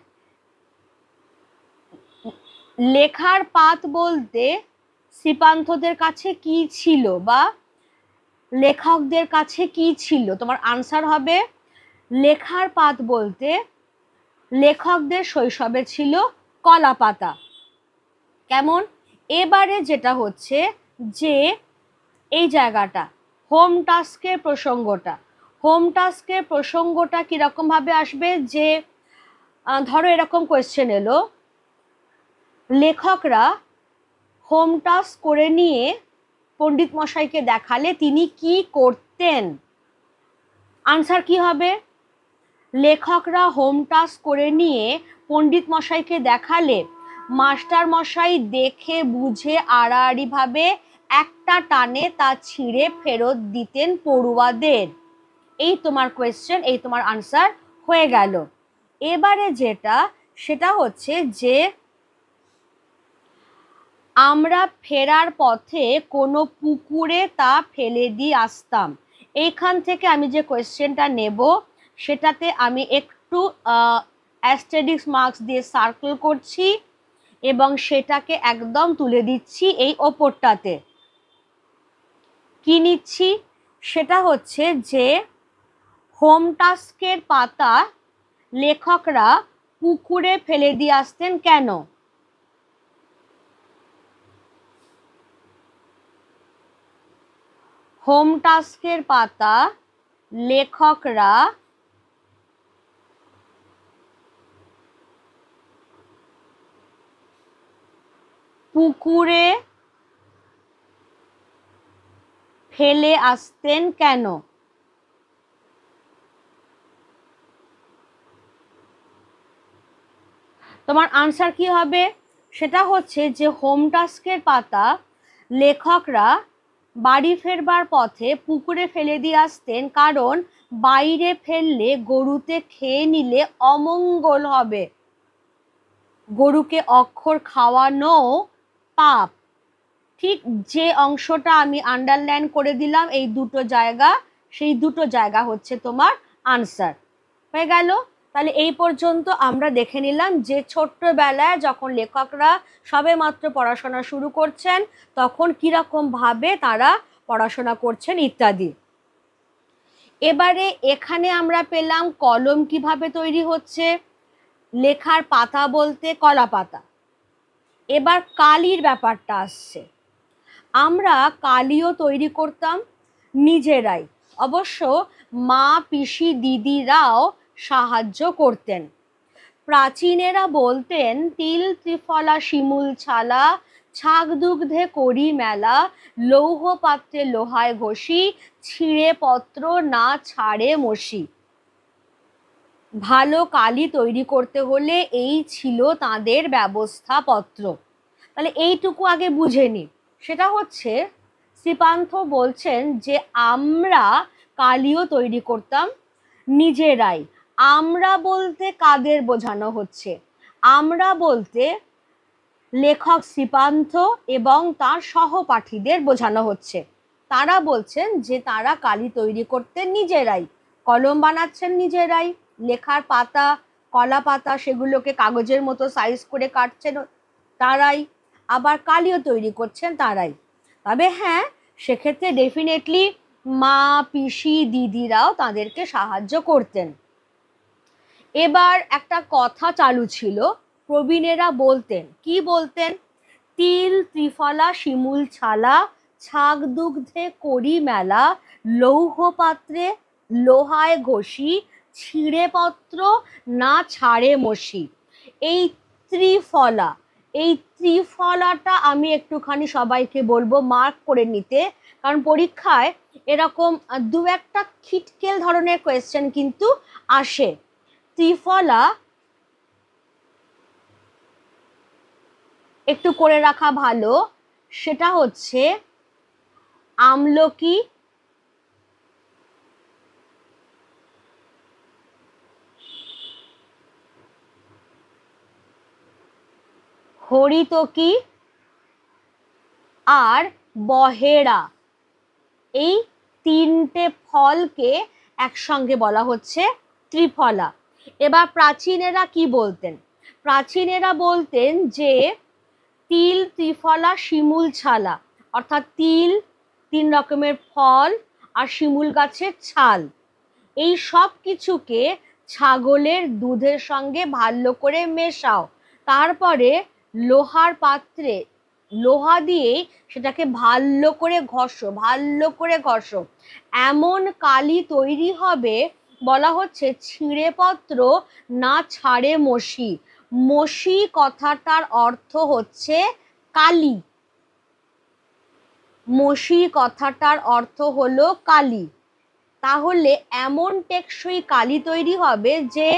লেখার পাত বলতে শ্রীপান্থদের কাছে কি ছিল বা লেখকদের কাছে কি ছিল? তোমার আনসার হবে, লেখার পাত বলতে লেখকদের শৈশবে ছিল কলা পাতা। কেমন? এবারে যেটা হচ্ছে যে এই জায়গাটা হোম টাস্কের প্রসঙ্গটা, হোম টাস্কের প্রসঙ্গটা কিরকম ভাবে আসবে, যে ধরো এরকম কোয়েশ্চেন এলো, লেখকরা হোম টাস্ক করে নিয়ে পণ্ডিত মশাইকে দেখালে তিনি কি করতেন? আনসার কি হবে? লেখকরা হোম টাস্ক করে নিয়ে পণ্ডিত মশাইকে দেখালে মাস্টার মশাই দেখে বুঝে আড়াআড়িভাবে একটা টানে তা ছিঁড়ে ফেরত দিতেন পড়ুয়াদের। এই তোমার কোয়েশ্চেন, এই তোমার আনসার হয়ে গেল। এবারে যেটা সেটা হচ্ছে যে আমরা ফেরার পথে কোনো পুকুরে তা ফেলে দিয়ে আসতাম। এইখান থেকে আমি যে কোয়েশ্চেনটা নেব সেটাতে আমি একটু অ্যাস্টেরিস্ক মার্কস দিয়ে সার্কেল করছি এবং সেটাকে একদম তুলে দিচ্ছি এই ওপরটাতে। কি নিচ্ছি? সেটা হচ্ছে যে হোম টাস্কের পাতা লেখকরা পুকুরে ফেলে দিয়ে আসতেন কেন? হোম টাস্কের পাতা লেখকরা পুকুরে ফেলে আসতেন কেন? তোমার আনসার কি হবে? সেটা হচ্ছে যে হোম টাস্কের পাতা লেখকরা বাড়ি ফেরবার পথে পুকুরে ফেলে দিয়ে আসতেন, কারণ বাইরে ফেললে গরুতে খেয়ে নিলে অমঙ্গল হবে। গরুকে অক্ষর খাওয়ানো পাপ। ঠিক যে অংশটা আমি আন্ডারলাইন করে দিলাম এই দুটো জায়গা, সেই দুটো জায়গা হচ্ছে তোমার আনসার। হয়ে গেল। তাহলে এই পর্যন্ত আমরা দেখে নিলাম যে ছোট্টবেলায় যখন লেখকরা সবেমাত্র পড়াশোনা শুরু করছেন তখন কিরকম ভাবে তারা পড়াশোনা করছেন ইত্যাদি। এবারে এখানে আমরা পেলাম কলম কিভাবে তৈরি হচ্ছে, লেখার পাতা বলতে কলা পাতা। এবার কালির ব্যাপারটা আসছে। আমরা কালিও তৈরি করতাম নিজেরাই, অবশ্য মা পিসি দিদিরাও সাহায্য করতেন। প্রাচীনেরা বলতেন তিল ত্রিফলা শিমুল ছালা, ছাগ দুগ্ধে করি মেলা, লৌহ পাত্রে লোহায় ঘষি, ছিঁড়ে পত্র না ছাড়ে মসি। ভালো কালি তৈরি করতে হলে এই ছিল তাদের ব্যবস্থাপত্র। তাহলে এইটুকু আগে বুঝে নি। সেটা হচ্ছে শ্রীপান্থ বলছেন যে আমরা কালিও তৈরি করতাম নিজেরাই। আমরা বলতে কাদের বোঝানো হচ্ছে? আমরা বলতে লেখক শ্রীপান্থ এবং তার সহপাঠীদের বোঝানো হচ্ছে। তারা বলছেন যে তারা কালি তৈরি করতেন নিজেরাই, কলম বানাচ্ছেন নিজেরাই, লেখার পাতা কলা পাতা সেগুলোকে কাগজের মতো সাইজ করে কাটছেন তারাই, আবার কালিও তৈরি করছেন তারাই। তবে হ্যাঁ, সেক্ষেত্রে ডেফিনেটলি মা পিসি দিদিরাও তাদেরকে সাহায্য করতেন। এবার একটা কথা চালু ছিল, প্রবীণেরা বলতেন, কি বলতেন? তিল ত্রিফলা শিমুল ছালা, ছাগ দুগ্ধে করি মেলা, লৌহ পাত্রে লোহায় ঘষি, ছিঁড়ে পত্র না ছাড়ে মসি। এই ত্রিফলা, এই ত্রিফলাটা আমি একটুখানি সবাইকে বলবো মার্ক করে নিতে, কারণ পরীক্ষায় এরকম দু একটা খিটকেল ধরনের কোয়েশ্চেন কিন্তু আসে। ত্রিফলা একটু করে রাখা ভালো। সেটা হচ্ছে আমলকি, হরিতকি আর বহেড়া। এই তিনটে ফলকে একসঙ্গে বলা হচ্ছে ত্রিফলা। এবার প্রাচীনেরা কি বলতেন? প্রাচীনেরা বলতেন যে তিল ত্রিফলা শিমুল ছালা, অর্থাৎ তিল তিন রকমের ফল আর শিমুল গাছের ছাল, এই সব কিছুকে ছাগলের দুধের সঙ্গে ভালো করে মেশাও, তারপরে লোহার পাত্রে লোহা দিয়েই সেটাকে ভালো করে ঘষো, ভালো করে ঘষো, এমন কালি তৈরি হবে। বলা হচ্ছে ছিঁড়ে পত্র না ছাড়ে মসি। মসি কথাটার অর্থ হচ্ছে কালি। মসি কথাটার অর্থ হলো কালি। তাহলে এমন টেকসই কালি তৈরি হবে যে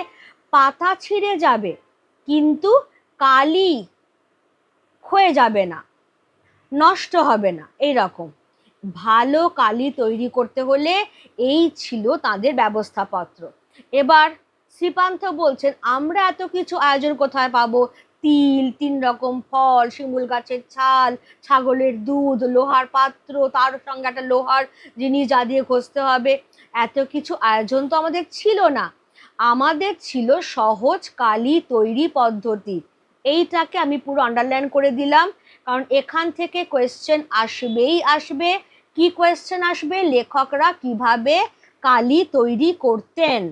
পাতা ছিঁড়ে যাবে কিন্তু কালি ক্ষয়ে যাবে না, নষ্ট হবে না। এই রকম ভালো কালি তৈরি করতে হলে এই ছিল তাদের ব্যবস্থাপত্র। এবার শ্রীপান্থ বলছেন আমরা এত কিছু আয়োজন কোথায় পাবো? তিল, তিন রকম ফল, শিমুল গাছের ছাল, ছাগলের দুধ, লোহার পাত্র, তার সঙ্গে একটা লোহার জিনিস যা দিয়ে ঘষতে হবে, এত কিছু আয়োজন তো আমাদের ছিল না। আমাদের ছিল সহজ কালি তৈরি পদ্ধতি। এইটাকে আমি পুরো আন্ডারলাইন করে দিলাম, কারণ এখান থেকে কোয়েশ্চেন আসবেই আসবে। কি কোয়েশ্চেন আসবে? লেখকরা কিভাবে কালি তৈরি করতেন।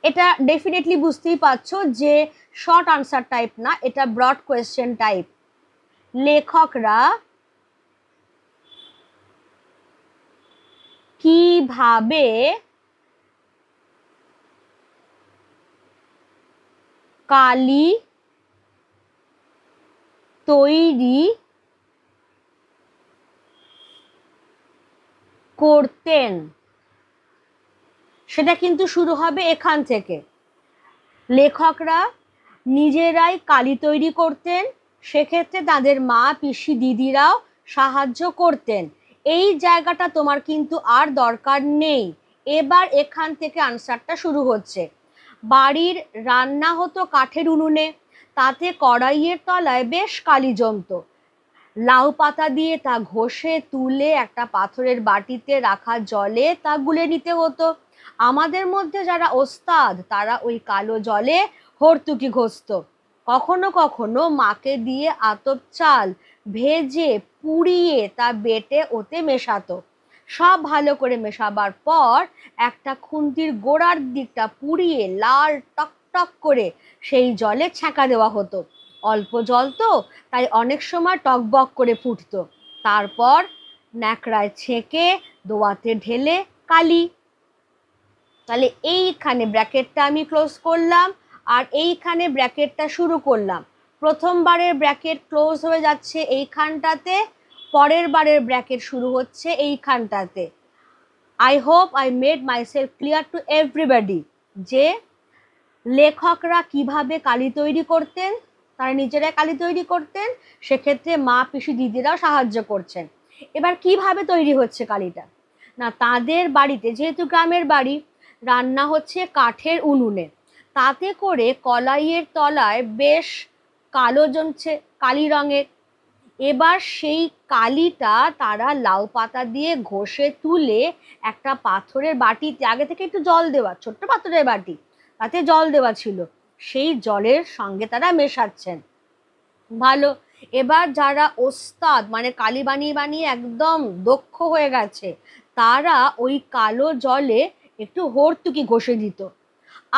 এটা ডেফিনেটলি বুঝতেই পারছো যে শর্ট আনসার টাইপ না, এটা ব্রড কোয়েশ্চেন টাইপ। লেখকরা কিভাবে কালি তৈরি করতেন, সেটা কিন্তু শুরু হবে এখান থেকে। লেখকরা নিজেরাই কালি তৈরি করতেন, সেক্ষেত্রে তাদের মা, পিসি, দিদিরাও সাহায্য করতেন। এই জায়গাটা তোমার কিন্তু আর দরকার নেই। এবার এখান থেকে আনসারটা শুরু হচ্ছে। বাড়ির রান্না হতো কাঠের উনুনে, তাতে কড়াইয়ের তলায় বেশ কালি জমতো। লাউ পাতা দিয়ে তা ঘষে তুলে একটা পাথরের বাটিতে রাখা জলে তা গুলে নিতে হতো। আমাদের মধ্যে যারা ওস্তাদ তারা ওই কালো জলে হর্তুকি ঘষত। কখনো কখনো মাকে দিয়ে আতপ চাল ভেজে পুড়িয়ে তা বেটে ওতে মেশাতো। সব ভালো করে মেশাবার পর একটা খুন্তির গোড়ার দিকটা পুড়িয়ে লাল টকটক করে সেই জলে ছ্যাঁকা দেওয়া হতো। অল্প জল তো, তাই অনেক সময় টকবক করে ফুটতো। তারপর ন্যাকড়ায় ছেঁকে দোয়াতে ঢেলে কালি। তাহলে এইখানে ব্র্যাকেটটা আমি ক্লোজ করলাম, আর এইখানে ব্র্যাকেটটা শুরু করলাম। প্রথমবারের ব্র্যাকেট ক্লোজ হয়ে যাচ্ছে এইখানটাতে, পরের বারের ব্র্যাকেট শুরু হচ্ছে এইখানটাতে। I hope I made myself clear to everybody যে লেখকরা কিভাবে কালি তৈরি করতেন। তারা নিজেরাই কালি তৈরি করতেন, সেক্ষেত্রে মা, পিসি, দিদিরাও সাহায্য করছেন। এবার কিভাবে তৈরি হচ্ছে কালিটা? না, তাদের বাড়িতে, যেহেতু গ্রামের বাড়ি, রান্না হচ্ছে কাঠের উনুনে, তাতে করে কলাইয়ের তলায় বেশ কালো জমছে, কালি রঙের। এবার সেই কালিটা তারা লাউ পাতা দিয়ে ঘষে তুলে একটা পাথরের বাটিতে, আগে থেকে একটু জল দেওয়া, ছোট্ট পাথরের বাটি, তাতে জল দেওয়া ছিল, সেই জলের সঙ্গে তারা মেশাচ্ছেন। ভালো। এবার যারা ওস্তাদ, মানে কালি বানিয়ে বানিয়ে একদম দক্ষ হয়ে গেছে, তারা ওই কালো জলে একটু হর্তুকি ঘষে দিত।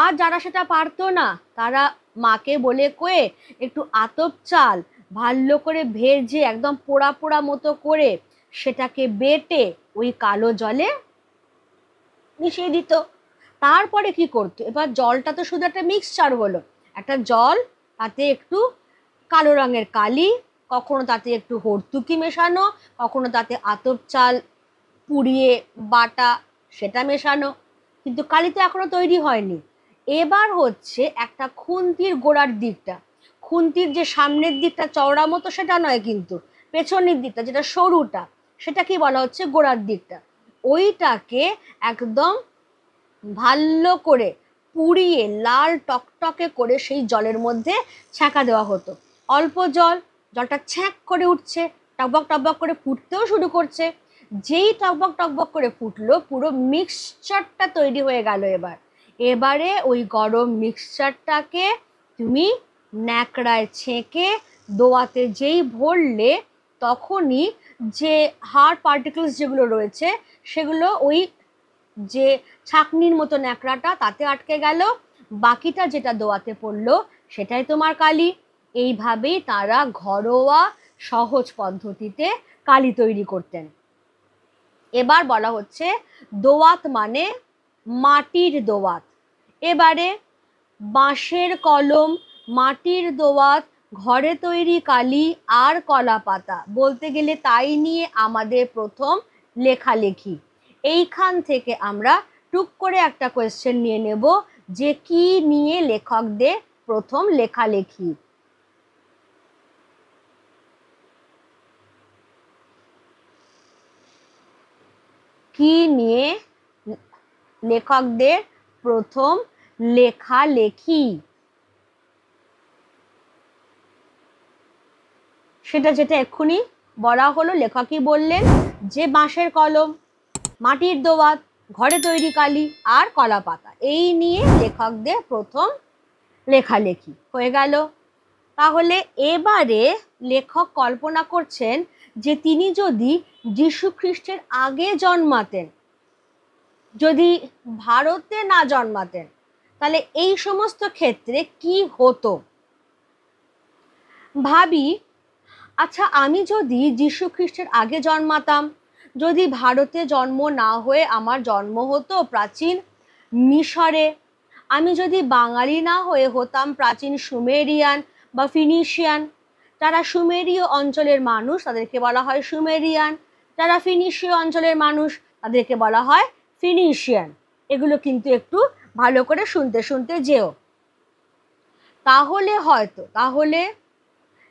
আর যারা সেটা পারতো না, তারা মাকে বলে কয়ে একটু আতপ চাল ভালো করে ভেজে একদম পোড়া পোড়া মতো করে সেটাকে বেটে ওই কালো জলে মিশিয়ে দিত। তারপরে কি করতো, এবার জলটা তো শুধু একটা মিক্সচার হলো, একটা জল, তাতে একটু কালো রঙের কালি, কখনো তাতে একটু হর্তুকি মেশানো, কখনো তাতে আতপ চাল পুড়িয়ে বাটা সেটা মেশানো, কিন্তু কালি তো এখনো তৈরি হয়নি। এবার হচ্ছে একটা খুন্তির গোড়ার দিকটা, খুন্তির যে সামনের দিকটা চওড়া মতো সেটা নয়, কিন্তু পেছনের দিকটা যেটা সরুটা, সেটা কি বলা হচ্ছে গোড়ার দিকটা, ওইটাকে একদম ভালো করে পুড়িয়ে লাল টকটকে করে সেই জলের মধ্যে ছ্যাঁকা দেওয়া হতো। অল্প জল, জলটা ছ্যাঁক করে উঠছে, টকবক টকবক করে ফুটতেও শুরু করছে। যেই টকবক টকবক করে ফুটলো, পুরো মিক্সচারটা তৈরি হয়ে গেল। এবারে ওই গরম মিক্সচারটাকে তুমি ন্যাকড়ায় ছেঁকে দোয়াতে যেই ভরলে, তখনই যে হার্ড পার্টিকেলস যেগুলো রয়েছে সেগুলো ওই যে ছাঁকনির মতো ন্যাকড়াটা তাতে আটকে গেল, বাকিটা যেটা দোয়াতে পড়লো সেটাই তোমার কালি। এইভাবেই তারা ঘরোয়া সহজ পদ্ধতিতে কালি তৈরি করতেন। এবার বলা হচ্ছে দোয়াত মানে মাটির দোয়াত। এবারে বাঁশের কলম, মাটির দোয়াত, ঘরে তৈরি কালি আর কলা পাতা, বলতে গেলে তাই নিয়ে আমাদের প্রথম লেখালেখি। এইখান থেকে আমরা টুক করে একটা কোয়েশ্চেন নিয়ে নেব যে কি নিয়ে লেখকদের প্রথম লেখালেখি। কি নিয়ে লেখকদের প্রথম লেখালেখি? সেটা যেটা এক্ষুনি বলা হলো, লেখকই বললেন যে বাঁশের কলম, মাটির দোয়াত, ঘরে তৈরি কালি আর কলা পাতা, এই নিয়ে লেখকদের প্রথম লেখালেখি হয়ে গেল। তাহলে এবারে লেখক কল্পনা করছেন যে তিনি যদি যীশু খ্রিস্টের আগে জন্মাতেন, যদি ভারতে না জন্মাতেন, তাহলে এই সমস্ত ক্ষেত্রে কি হতো। ভাবি, আচ্ছা, আমি যদি যীশু খ্রিস্টের আগে জন্মাতাম, যদি ভারতে জন্ম না হয়ে আমার জন্ম হতো প্রাচীন মিশরে, আমি যদি বাঙালি না হয়ে হতাম প্রাচীন সুমেরিয়ান বা ফিনিশিয়ান, যারা সুমেরীয় অঞ্চলের মানুষ তাদেরকে বলা হয় সুমেরিয়ান, যারা ফিনিশীয় অঞ্চলের মানুষ তাদেরকে বলা হয় ফিনিশিয়ান। এগুলো কিন্তু একটু ভালো করে শুনতে শুনতে যেও। তাহলে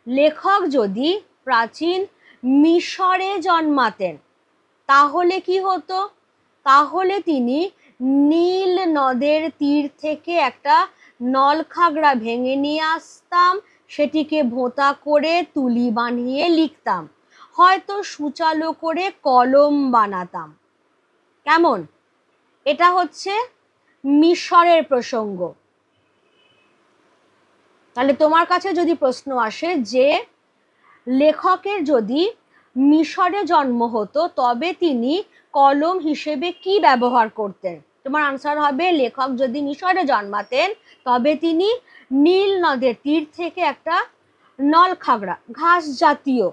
লেখক যদি প্রাচীন মিশরে জন্মাতেন তাহলে কি হতো? তাহলে তিনি নীল নদের তীর থেকে একটা নলখাগড়া ভেঙে নিয়ে আসতাম, সেটিকে ভোঁতা করে তুলি বানিয়ে লিখতাম, হয়তো সূচালো করে কলম বানাতাম। কেমন? এটা হচ্ছে মিশরের প্রসঙ্গ। তাহলে তোমার কাছে যদি প্রশ্ন আসে যে লেখকের যদি মিশরে জন্ম হতো তবে তিনি কলম হিসেবে কি ব্যবহার করতেন, তোমার আনসার হবে লেখক যদি মিশরে জন্মাতেন তবে তিনি নীল নদের তীর থেকে একটা নলখাগড়া, ঘাস জাতীয়,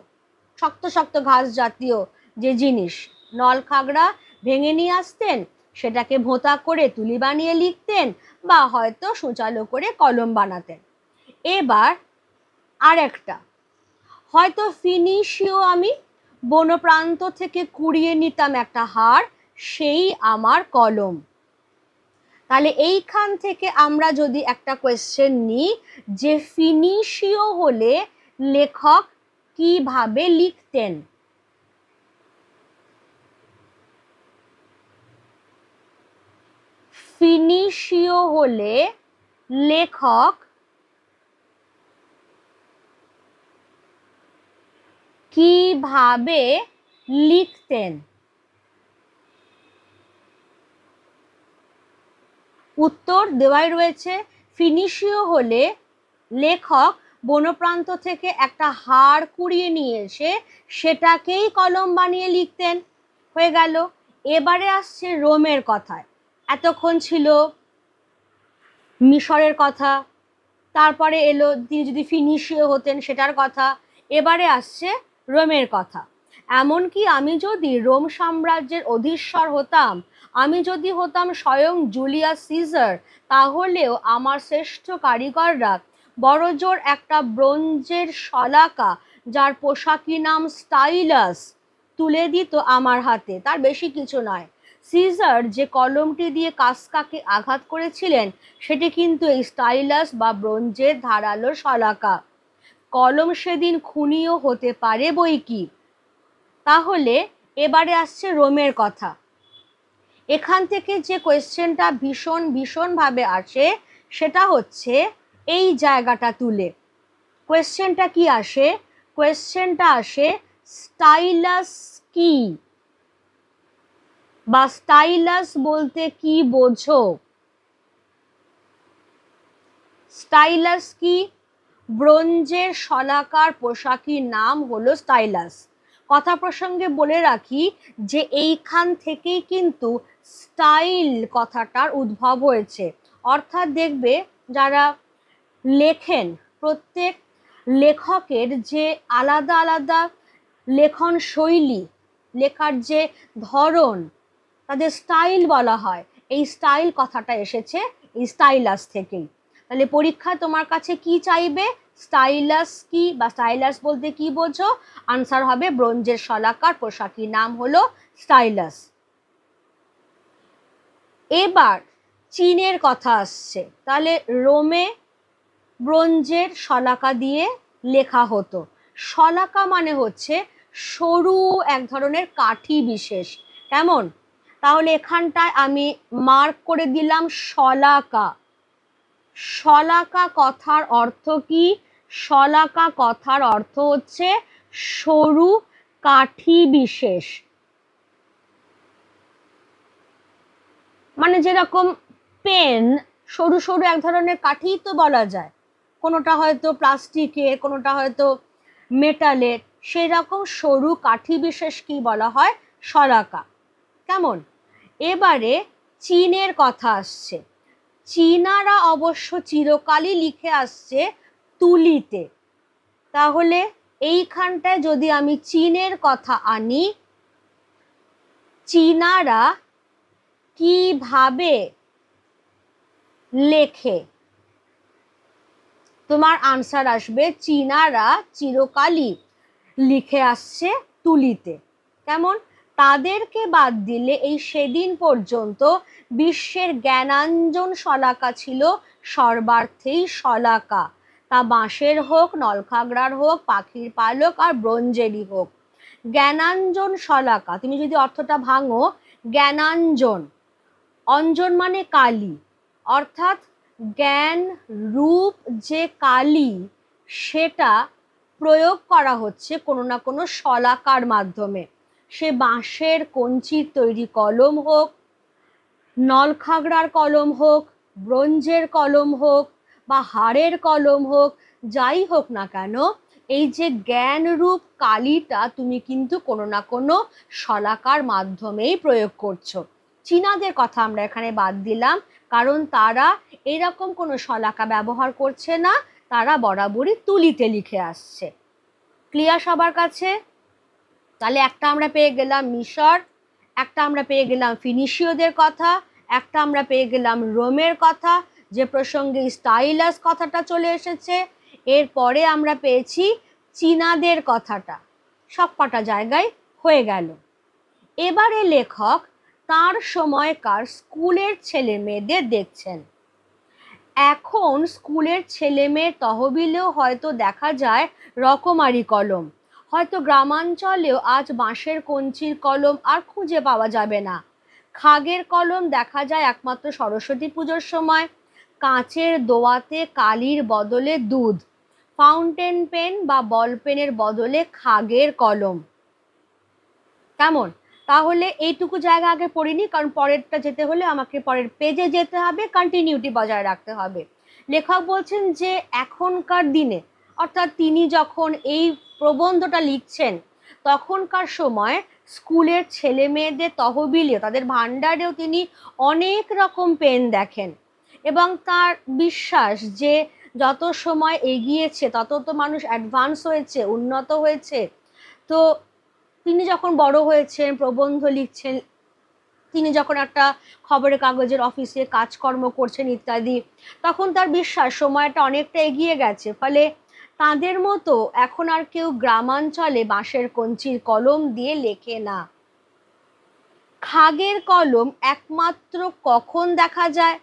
শক্ত শক্ত ঘাস জাতীয় যে জিনিস, নলখাগড়া ভেঙে নিয়ে আসতেন, সেটাকে ভোঁতা করে তুলি বানিয়ে লিখতেন, বা হয়তো সূচালো করে কলম বানাতেন। এবার আরেকটা, হয়তো ফিনিশীয় আমি বনপ্রান্ত থেকে কুড়িয়ে নিতাম একটা হাড়, সেই আমার কলম। তাহলে এইখান থেকে আমরা যদি একটা কোয়েশ্চেন নিই যে ফিনিশীয় হলে লেখক কিভাবে লিখতেন, ফিনিশীয় হলে লেখক কিভাবে লিখতেন? উত্তর দেওয়াই রয়েছে, ফিনিশীয় হলে লেখক বনপ্রান্ত থেকে একটা হাড় কুড়িয়ে নিয়ে এসে সেটাকেই কলম বানিয়ে লিখতেন। হয়ে গেল। এবারে আসছে রোমের কথায়। এতক্ষণ ছিল মিশরের কথা, তারপরে এলো তিনি যদি ফিনিশীয় হতেন সেটার কথা, এবারে আসছে রোমের কথা। এমনকি আমি যদি রোম সাম্রাজ্যের অধীশ্বর হতাম, আমি যদি হতাম স্বয়ং জুলিয়াস সিজার, তাহলেও আমার শ্রেষ্ঠ কারিগররা বড়জোর একটা ব্রোঞ্জের শলাকা যার পোশাকি নাম স্টাইলাস তুলে দিত আমার হাতে, তার বেশি কিছু নয়। সিজার যে কলমটি দিয়ে কাসকাকে আঘাত করেছিলেন সেটি কিন্তু এই স্টাইলাস বা ব্রোঞ্জের ধারালো শলাকা। কলম সেদিন খুনিও হতে পারে বই কি। তাহলে এবারে আসছে রোমের কথা। এখান থেকে যে কোয়েশ্চেনটা ভীষণভাবে আসে সেটা হচ্ছে এই জায়গাটা তুলে। কোয়েশ্চেনটা কি আসে? কোয়েশ্চেনটা আসে স্টাইলাস কি, বা স্টাইলাস বলতে কি বোঝো? স্টাইলাস কি? ব্রোঞ্জের শলাকার পোশাকির নাম হলো স্টাইলাস। কথা প্রসঙ্গে বলে রাখি যে এইখান থেকেই কিন্তু স্টাইল কথাটার উদ্ভব হয়েছে। অর্থাৎ দেখবে যারা লেখেন, প্রত্যেক লেখকের যে আলাদা আলাদা লেখন শৈলী, লেখার যে ধরন, তাদের স্টাইল বলা হয়। এই স্টাইল কথাটা এসেছে এই স্টাইলাস থেকেই। তাহলে পরীক্ষায় তোমার কাছে কি চাইবে? স্টাইলাস কি বা স্টাইলাস বলতে কি বোঝো? আনসার হবে ব্রোঞ্জের শলাকার পোশাকি নাম হলো স্টাইলাস। এবার চীনের কথা আসছে। তাহলে রোমে ব্রোঞ্জের শলাকা দিয়ে লেখা হতো। শলাকা মানে হচ্ছে সরু এক ধরনের কাঠি বিশেষ। কেমন? তাহলে এখানটায় আমি মার্ক করে দিলাম শলাকা। শলাকা কথার অর্থ কি? শলাকা কথার অর্থ হচ্ছে সরু কাঠি বিশেষ। মানে যেরকম পেন সরু সরু এক ধরনের কাঠি তো বলা যায়, কোনোটা হয়তো প্লাস্টিকের, কোনোটা হয়তো মেটালের, সেরকম সরু কাঠি বিশেষ কি বলা হয়? শলাকা। কেমন? এবারে চীনের কথা আসছে। চীনারা অবশ্য চিরকালই লিখে আসছে তুলিতে। তাহলে এইখানটায় যদি আমি চীনের কথা আনি, চীনারা কিভাবে লেখে? তোমার আনসার আসবে চীনারা চিরকালই লিখে আসছে তুলিতে। কেমন? তাদেরকে বাদ দিলে এই সেদিন পর্যন্ত বিশ্বের জ্ঞানাঞ্জন শলাকা ছিল সর্বার্থেই শলাকা, তা বাঁশের হোক, নলখাগড়ার হোক, পাখির পালক আর ব্রোঞ্জেরই হোক। জ্ঞানাঞ্জন শলাকা, তুমি যদি অর্থটা ভাঙো, জ্ঞানাঞ্জন, অঞ্জন মানে কালি, অর্থাৎ জ্ঞান রূপ যে কালি সেটা প্রয়োগ করা হচ্ছে কোনো না কোনো শলাকার মাধ্যমে। সে বাঁশের কঞ্চির তৈরি কলম হোক, নলখাগড়ার কলম হোক, ব্রোঞ্জের কলম হোক বা হাড়ের কলম হোক, যাই হোক না কেন, এই যে জ্ঞান রূপ কালিটা তুমি কিন্তু কোনো না কোনো শলাকার মাধ্যমেই প্রয়োগ করছো। চীনাদের কথা আমরা এখানে বাদ দিলাম, কারণ তারা এরকম কোনো শলাকা ব্যবহার করছে না, তারা বরাবরই তুলিতে লিখে আসছে। ক্লিয়ার সবার কাছে? তাহলে একটা আমরা পেয়ে গেলাম মিশর, একটা আমরা পেয়ে গেলাম ফিনিশীয়দের কথা, একটা আমরা পেয়ে গেলাম রোমের কথা, যে প্রসঙ্গে স্টাইলাস কথাটা চলে এসেছে। এরপরে আমরা পেয়েছি চীনাদের কথাটা। সব কটা জায়গায় হয়ে গেল। এবারে লেখক তার সময়কার স্কুলের ছেলে মেয়েদের দেখছেন। এখন স্কুলের ছেলে মেয়ের তহবিলেও হয়তো দেখা যায় রকমারি কলম। হয়তো গ্রামাঞ্চলেও আজ বাঁশের কঞ্চির কলম আর খুঁজে পাওয়া যাবে না। খাগের কলম দেখা যায় একমাত্র সরস্বতী পুজোর সময়। কাঁচের দোয়াতে কালির বদলে দুধ, ফাউন্টেন পেন বা বল পেনের বদলে খাগের কলম। কেমন? তাহলে এইটুকু জায়গা আগে পড়িনি, কারণ পরেরটা যেতে হলে আমাকে পরের পেজে যেতে হবে, কন্টিনিউটি বজায় রাখতে হবে। লেখক বলছেন যে এখনকার দিনে, অর্থাৎ তিনি যখন এই প্রবন্ধটা লিখছেন তখনকার সময় স্কুলের ছেলে মেয়েদের তহবিলে, তাদের ভাণ্ডারেও তিনি অনেক রকম পেন দেখেন, এবং তার বিশ্বাস যে যত সময় এগিয়েছে তত তো মানুষ অ্যাডভান্স হয়েছে, উন্নত হয়েছে। তো তিনি যখন বড় হয়েছেন, প্রবন্ধ লিখছেন, তিনি যখন একটা খবরের কাগজের অফিসে কাজকর্ম করছেন ইত্যাদি, তখন তার বিশ্বাস সময়টা অনেকটা এগিয়ে গেছে। ফলে তাদের মতো এখন আর কেউ গ্রামাঞ্চলে বাঁশের কঞ্চির কলম দিয়ে লেখে না। খাগের কলম একমাত্র কখন দেখা যায়?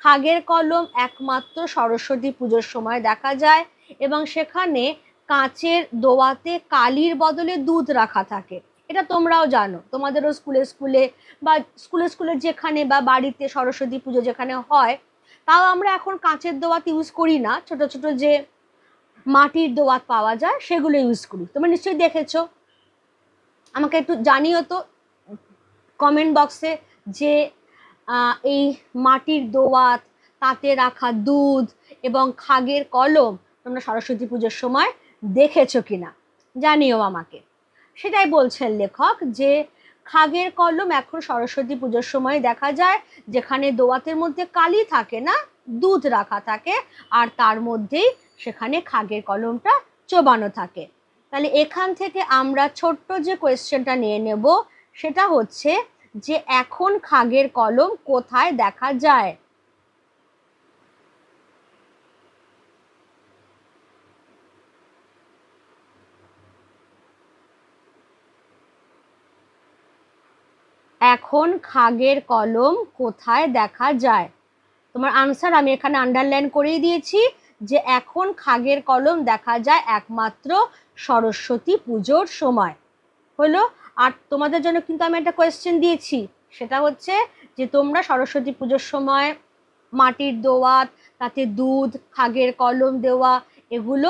খাগের কলম একমাত্র সরস্বতী পুজোর সময় দেখা যায়, এবং সেখানে কাঁচের দোয়াতে কালির বদলে দুধ রাখা থাকে। এটা তোমরাও জানো, তোমাদেরও স্কুলে বা স্কুলে যেখানে বা বাড়িতে সরস্বতী পুজো যেখানে হয়, তাও আমরা এখন কাঁচের দোয়াত ইউজ করি না, ছোট ছোট যে মাটির দোয়াত পাওয়া যায় সেগুলো ইউজ করি। তোমরা নিশ্চয়ই দেখেছো। আমাকে একটু জানিও তো কমেন্ট বক্সে যে এই মাটির দোয়াত, তাতে রাখা দুধ এবং খাগের কলম তোমরা সরস্বতী পুজোর সময় দেখেছো কিনা, জানিও আমাকে। সেটাই বলছেন লেখক যে খাগের কলম এখন সরস্বতী পুজোর সময় দেখা যায়, যেখানে দোয়াতের মধ্যে কালি থাকে না, দুধ রাখা থাকে, আর তার মধ্যেই সেখানে খাগের কলমটা চোবানো থাকে। তাহলে এখান থেকে আমরা ছোট্ট যে কোয়েশ্চেনটা নিয়ে নেব, সেটা হচ্ছে যে এখন খাগের কলম কোথায় দেখা যায়? এখন খাগের কলম কোথায় দেখা যায়? তোমার আনসার আমি এখানে আন্ডারলাইন করেই দিয়েছি যে এখন খাগের কলম দেখা যায় একমাত্র সরস্বতী পুজোর সময়। হলো। আর তোমাদের জন্য কিন্তু আমি একটা কোয়েশ্চেন দিয়েছি, সেটা হচ্ছে যে তোমরা সরস্বতী পুজোর সময় মাটির দোয়াত, তাতে দুধ, খাগের কলম দেওয়া, এগুলো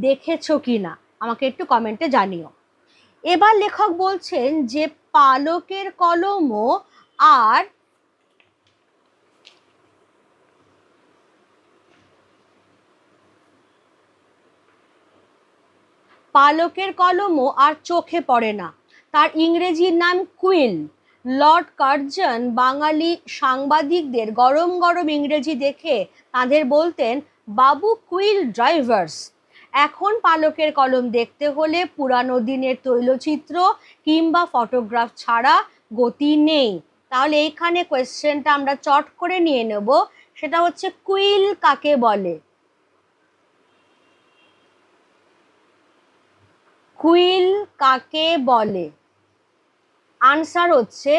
দেখেছো কিনা আমাকে একটু কমেন্টে জানিও। এবার লেখক বলছেন যে পালকের কলমও আর পালকের কলমও আর চোখে পড়ে না। তার ইংরেজির নাম কুইল। লর্ড কার্জন বাঙালি সাংবাদিকদের গরম গরম ইংরেজি দেখে তাদের বলতেন, বাবু কুইল ড্রাইভার্স। এখন পালকের কলম দেখতে হলে পুরানো দিনের তৈলচিত্র কিংবা ফটোগ্রাফ ছাড়া গতি নেই। তাহলে এইখানে কোয়েশ্চেনটা আমরা চট করে নিয়ে নেব, সেটা হচ্ছে কুইল কাকে বলে? কুইল কাকে বলে? আনসার হচ্ছে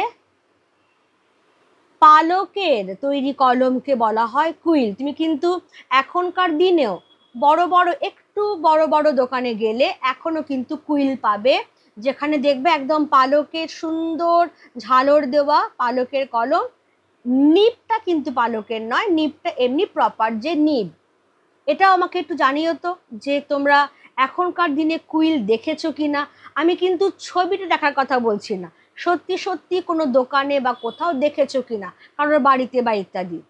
পালকের তৈরি কলমকে বলা হয় কুইল। তুমি কিন্তু এখনকার দিনেও একটু বড় বড় দোকানে গেলে এখনো কিন্তু কুইল পাবে, যেখানে দেখবে একদম পালকের সুন্দর ঝালর দেওয়া পালকের কলম। নিবটা কিন্তু পালকের নয়, নিবটা এমনি প্রপার যে নিব। এটাও আমাকে একটু জানিও তো যে তোমরা এখনকার দিনে কুইল দেখেছো কিনা। আমি কিন্তু ছবিটা দেখার কথা বলছি না, সত্যি সত্যি কোনো দোকানে বা কোথাও দেখেছো কিনা কারোর বাড়িতে বা ইত্যাদি।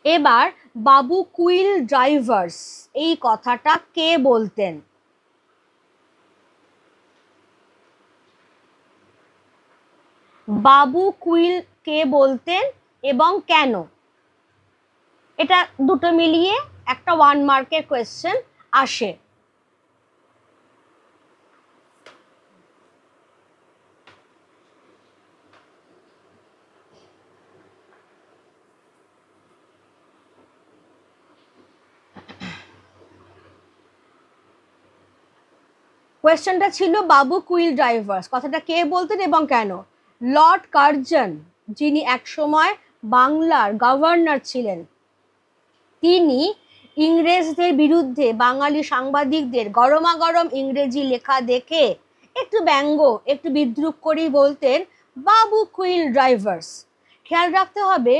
এবার বাবু কুইল ড্রাইভার্স এই কথাটা কে বলতেন? বাবু কুইল কে বলতেন এবং কেন? এটা দুটো মিলিয়ে একটা 1 মার্কের কোয়েশ্চেন আসে। কোয়েশ্চেনটা ছিল বাবু কুইল ড্রাইভার্স কথাটা কে বলতেন এবং কেন। লর্ড কার্জন, যিনি একসময় বাংলার গভর্নর ছিলেন, তিনি ইংরেজদের বিরুদ্ধে বাঙালি সাংবাদিকদের গরমাগরম ইংরেজি লেখা দেখে একটু ব্যঙ্গ একটু বিদ্রুপ করেই বলতেন বাবু কুইল ড্রাইভার্স। খেয়াল রাখতে হবে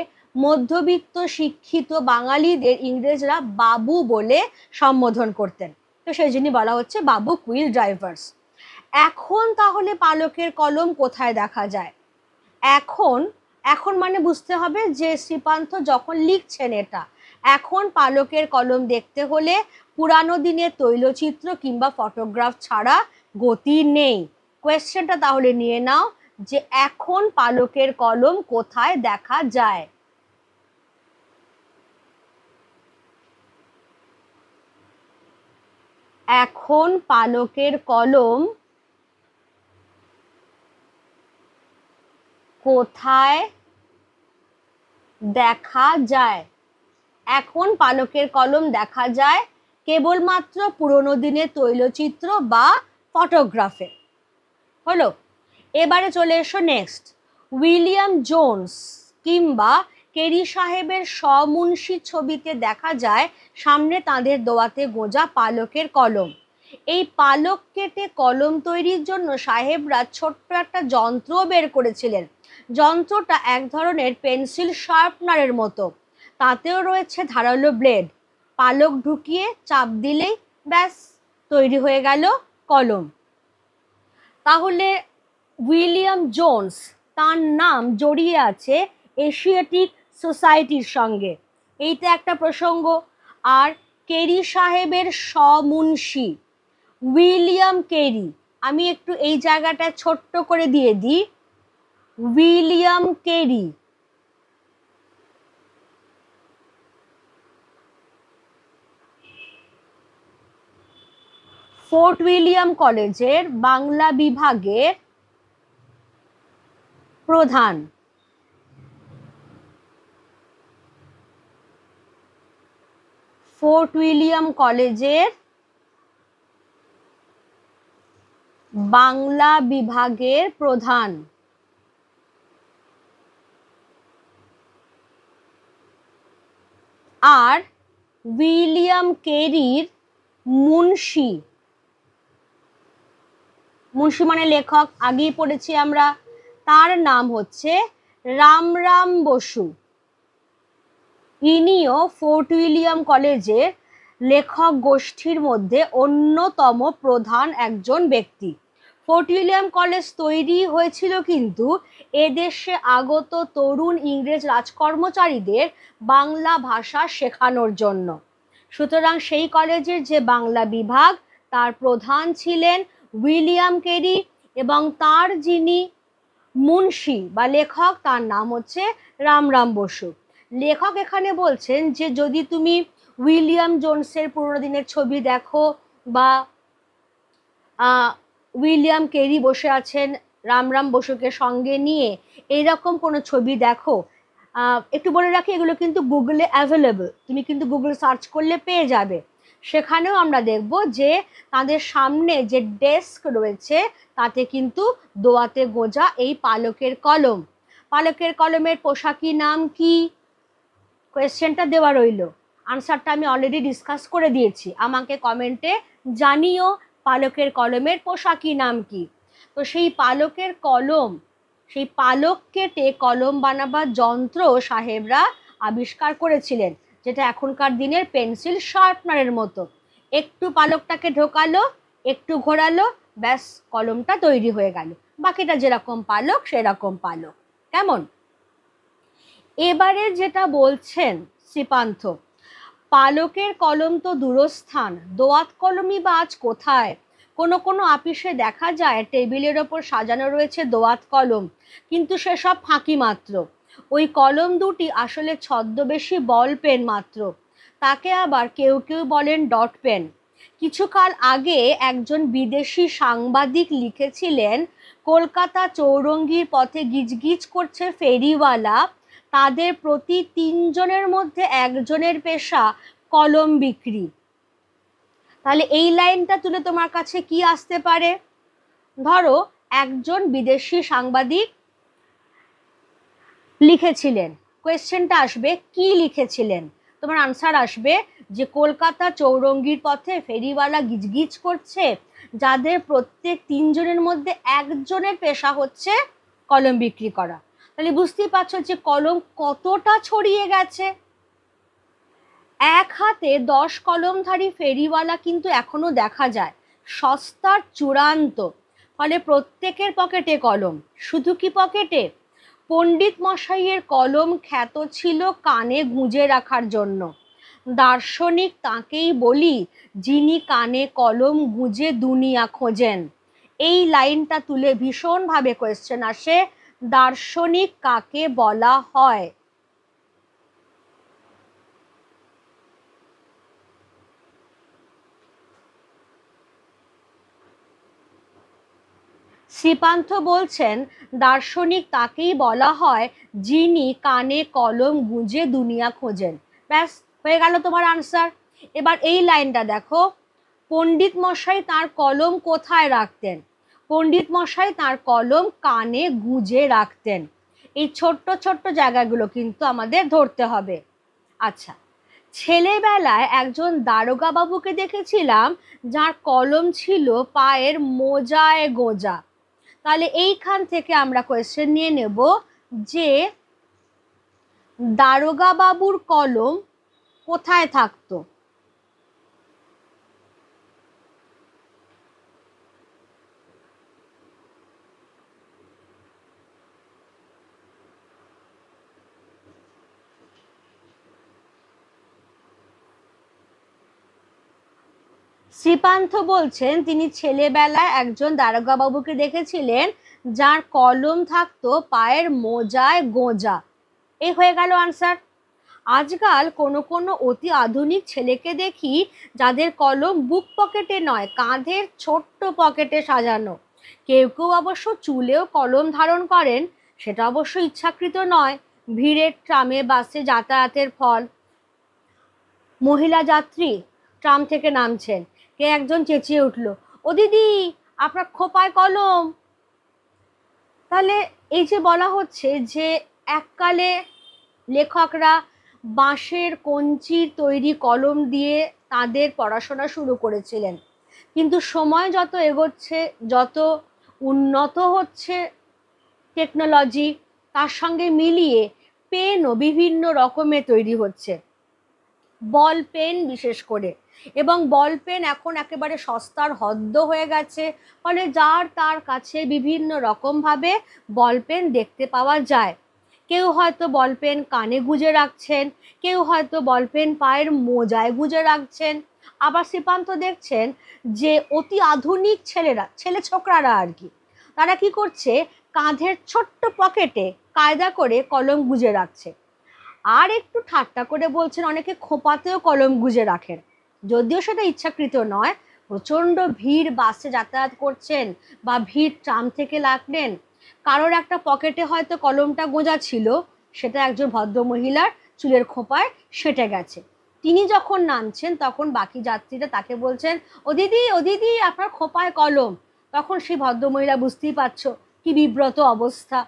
মধ্যবিত্ত শিক্ষিত বাঙালিদের ইংরেজরা বাবু বলে সম্বোধন করতেন, তো সেই জন্য বলা হচ্ছে বাবু কুইল ড্রাইভার্স। এখন তাহলে পালকের কলম কোথায় দেখা যায়? এখন এখন মানে বুঝতে হবে যে শ্রীপান্থ যখন লিখছেন এটা, এখন পালকের কলম দেখতে হলে পুরানো দিনের তৈলচিত্র কিংবা ফটোগ্রাফ ছাড়া গতি নেই। কোয়েশ্চেনটা তাহলে নিয়ে নাও যে এখন পালকের কলম কোথায় দেখা যায়? এখন পালকের কলম কোথায় দেখা যায়? এখন পালকের কলম দেখা যায় কেবলমাত্র পুরনো দিনের তৈলচিত্র বা ফটোগ্রাফে। হলো, এবারে চলে এসো নেক্সট। উইলিয়াম জোন্স কিংবা কেরি সাহেবের সমুন্সি ছবিতে দেখা যায় সামনে তাদের দোয়াতে গোঁজা পালকের কলম। এই পালক কেটে কলম তৈরির জন্য সাহেবরা ছোট্ট একটা যন্ত্র বের করেছিলেন। যন্ত্রটা এক ধরনের পেন্সিল শার্পনারের মতো, তাতেও রয়েছে ধারালো ব্লেড। পালক ঢুকিয়ে চাপ দিলেই ব্যাস তৈরি হয়ে গেল কলম। তাহলে উইলিয়াম জোন্স, তার নাম জড়িয়ে আছে এশিয়াটিক সোসাইটির সঙ্গে, এইটা একটা প্রসঙ্গ। আর কেরি সাহেবের সমুন্সি উইলিয়াম কেরি, আমি একটু এই জায়গাটা ছোট্ট করে দিয়ে দিই। উইলিয়াম কেরি ফোর্ট উইলিয়াম কলেজের বাংলা বিভাগের প্রধান। ফোর্ট উইলিয়াম কলেজের বাংলা বিভাগের প্রধান। আর উইলিয়াম কেরির মুন্সি, মুন্সি মানে লেখক, আগেই পড়েছি আমরা, তার নাম হচ্ছে রামরাম বসু। ইনিও ফোর্ট উইলিয়াম কলেজের লেখক গোষ্ঠীর মধ্যে অন্যতম প্রধান একজন ব্যক্তি। ফোর্ট উইলিয়াম কলেজ তৈরি হয়েছিল কিন্তু এদেশে আগত তরুণ ইংরেজ রাজকর্মচারীদের বাংলা ভাষা শেখানোর জন্য। সুতরাং সেই কলেজের যে বাংলা বিভাগ তার প্রধান ছিলেন উইলিয়াম কেরি এবং তার যিনি মুন্সি বা লেখক তার নাম হচ্ছে রামরাম বসু। লেখক এখানে বলছেন যে যদি তুমি উইলিয়াম জোনসের পুরোনো দিনের ছবি দেখো বা উইলিয়াম কেরি বসে আছেন রামরাম বসুকে সঙ্গে নিয়ে এইরকম কোনো ছবি দেখো, একটু বলে রাখি এগুলো কিন্তু গুগলে অ্যাভেলেবল, তুমি কিন্তু গুগল সার্চ করলে পেয়ে যাবে। সেখানেও আমরা দেখব যে তাদের সামনে যে ডেস্ক রয়েছে তাতে কিন্তু দোয়াতে গোজা এই পালকের কলম। পালকের কলমের পোশাকি নাম কি? কোয়েশ্চেনটা দেওয়া রইল, আনসারটা আমি অলরেডি ডিসকাস করে দিয়েছি। আমাকে কমেন্টে জানিও পালকের কলমের পোশাকি নাম কি। তো সেই পালকের কলম, সেই পালক কেটে কলম বানাবার যন্ত্র সাহেবরা আবিষ্কার করেছিলেন, যেটা এখনকার দিনের পেন্সিল শার্পনারের মতো। একটু পালকটাকে ঢোকালো, একটু ঘোরালো, ব্যাস কলমটা তৈরি হয়ে গেল। বাকিটা যেরকম পালক সেরকম পালক। কেমন? এবারে যেটা বলছেন শ্রীপান্থ, পালকের কলম তো দূরস্থান, দোয়াত কলমই বা আজ কোথায়? কোনো কোনো আপিসে দেখা যায় টেবিলের ওপর সাজানো রয়েছে দোয়াত কলম, কিন্তু সেসব ফাঁকি মাত্র। ওই কলম দুটি আসলে ছদ্মবেশী বল পেন মাত্র, তাকে আবার কেউ কেউ বলেন ডট পেন। কিছুকাল আগে একজন বিদেশি সাংবাদিক লিখেছিলেন, কলকাতা চৌরঙ্গির পথে গিজগিজ করছে ফেরিওয়ালা, তাদের প্রতি ৩ জনের মধ্যে একজনের পেশা কলম বিক্রি। তাহলে এই লাইনটা তুলে তোমার কাছে কি আসতে পারে? ধরো একজন বিদেশি সাংবাদিক লিখেছিলেন, কোয়েশ্চেনটা আসবে কি লিখেছিলেন, তোমার আনসার আসবে যে কলকাতা চৌরঙ্গির পথে ফেরিওয়ালা গিজগিজ করছে, যাদের প্রত্যেক ৩ জনের মধ্যে একজনের পেশা হচ্ছে কলম বিক্রি করা। তাহলে বুঝতেই পারছো যে কলম কতটা ছড়িয়ে গেছে। এক হাতে 10 কলমধারী ফেরিওয়ালা কিন্তু এখনো দেখা যায়, সস্তার চূড়ান্ত। ফলে প্রত্যেকের পকেটে কলম। শুধু কি পকেটে? পণ্ডিত মশাইয়ের কলম খ্যাত ছিল কানে গুঁজে রাখার জন্য। দার্শনিক তাকেই বলি, যিনি কানে কলম গুঁজে দুনিয়া খোঁজেন। এই লাইনটা তুলে ভীষণভাবে কোয়েশ্চেন আসে, দার্শনিক কাকে বলা হয়? শ্রীপান্থ বলছেন দার্শনিক তাকেই বলা হয় যিনি কানে কলম গুঁজে দুনিয়া খোঁজেন। ব্যাস হয়ে গেল তোমার আনসার। এবার এই লাইনটা দেখো, পণ্ডিত মশাই তার কলম কোথায় রাখতেন? পণ্ডিত মশাই তার কলম কানে গুঁজে রাখতেন। এই ছোট্ট ছোট্ট জায়গাগুলো কিন্তু আমাদের ধরতে হবে। আচ্ছা, ছেলেবেলায় একজন দারোগা বাবুকে দেখেছিলাম যার কলম ছিল পায়ের মোজায় গোঁজা। তাহলে এইখান থেকে আমরা কোয়েশ্চেন নিয়ে নেব যে দারোগা বাবুর কলম কোথায় থাকতো? শ্রীপান্থ বলছেন তিনি ছেলেবেলায় একজন দারোগা বাবুকে দেখেছিলেন যার কলম থাকতো পায়ের মোজায় গোঁজা। এই হয়ে গেল আনসার। আজকাল কোনো কোনো অতি আধুনিক ছেলেকে দেখি যাদের কলম বুক পকেটে নয়, কাঁধের ছোট্ট পকেটে সাজানো। কেউ কেউ অবশ্য চুলেও কলম ধারণ করেন, সেটা অবশ্য ইচ্ছাকৃত নয়, ভিড়ের ট্রামে বাসে যাতায়াতের ফল। মহিলা যাত্রী ট্রাম থেকে নামছেন, কে একজন চেঁচিয়ে উঠল, ও দিদি আপনার খোপায় কলম। তাহলে এই যে বলা হচ্ছে যে এককালে লেখকরা বাঁশের কঞ্চির তৈরি কলম দিয়ে তাদের পড়াশোনা শুরু করেছিলেন, কিন্তু সময় যত এগোচ্ছে, যত উন্নত হচ্ছে টেকনোলজি, তার সঙ্গে মিলিয়ে পেনও বিভিন্ন রকমের তৈরি হচ্ছে, বল পেন বিশেষ করে। এবং বল পেন এখন একেবারে সস্তার হদ্দ হয়ে গেছে, ফলে যার তার কাছে বিভিন্ন রকমভাবে বল পেন দেখতে পাওয়া যায়। কেউ হয়তো বল পেন কানে গুঁজে রাখছেন, কেউ হয়তো বল পেন পায়ের মোজায় গুঁজে রাখছেন। আবার শ্রীপান্ত দেখছেন যে অতি আধুনিক ছেলেরা, ছেলে ছোকরারা আর কি, তারা কি করছে, কাঁধের ছোট্ট পকেটে কায়দা করে কলম গুঁজে রাখছে। আর একটু ঠাট্টা করে বলছেন অনেকে খোঁপাতেও কলম গুঁজে রাখেন, যদিও সেটা ইচ্ছাকৃত নয়। প্রচণ্ড ভিড় বাসে যাতায়াত করছেন বা ভিড় ট্রাম থেকে লাগলেন, কারোর একটা পকেটে হয়তো কলমটা গোঁজা ছিল, সেটা একজন ভদ্রমহিলার চুলের খোঁপায় সেঁটে গেছে। তিনি যখন নামছেন তখন বাকি যাত্রীরা তাকে বলছেন, ও দিদি, ও দিদি, আপনার খোঁপায় কলম। তখন সেই ভদ্রমহিলা, বুঝতেই পারছো কি বিব্রত অবস্থা।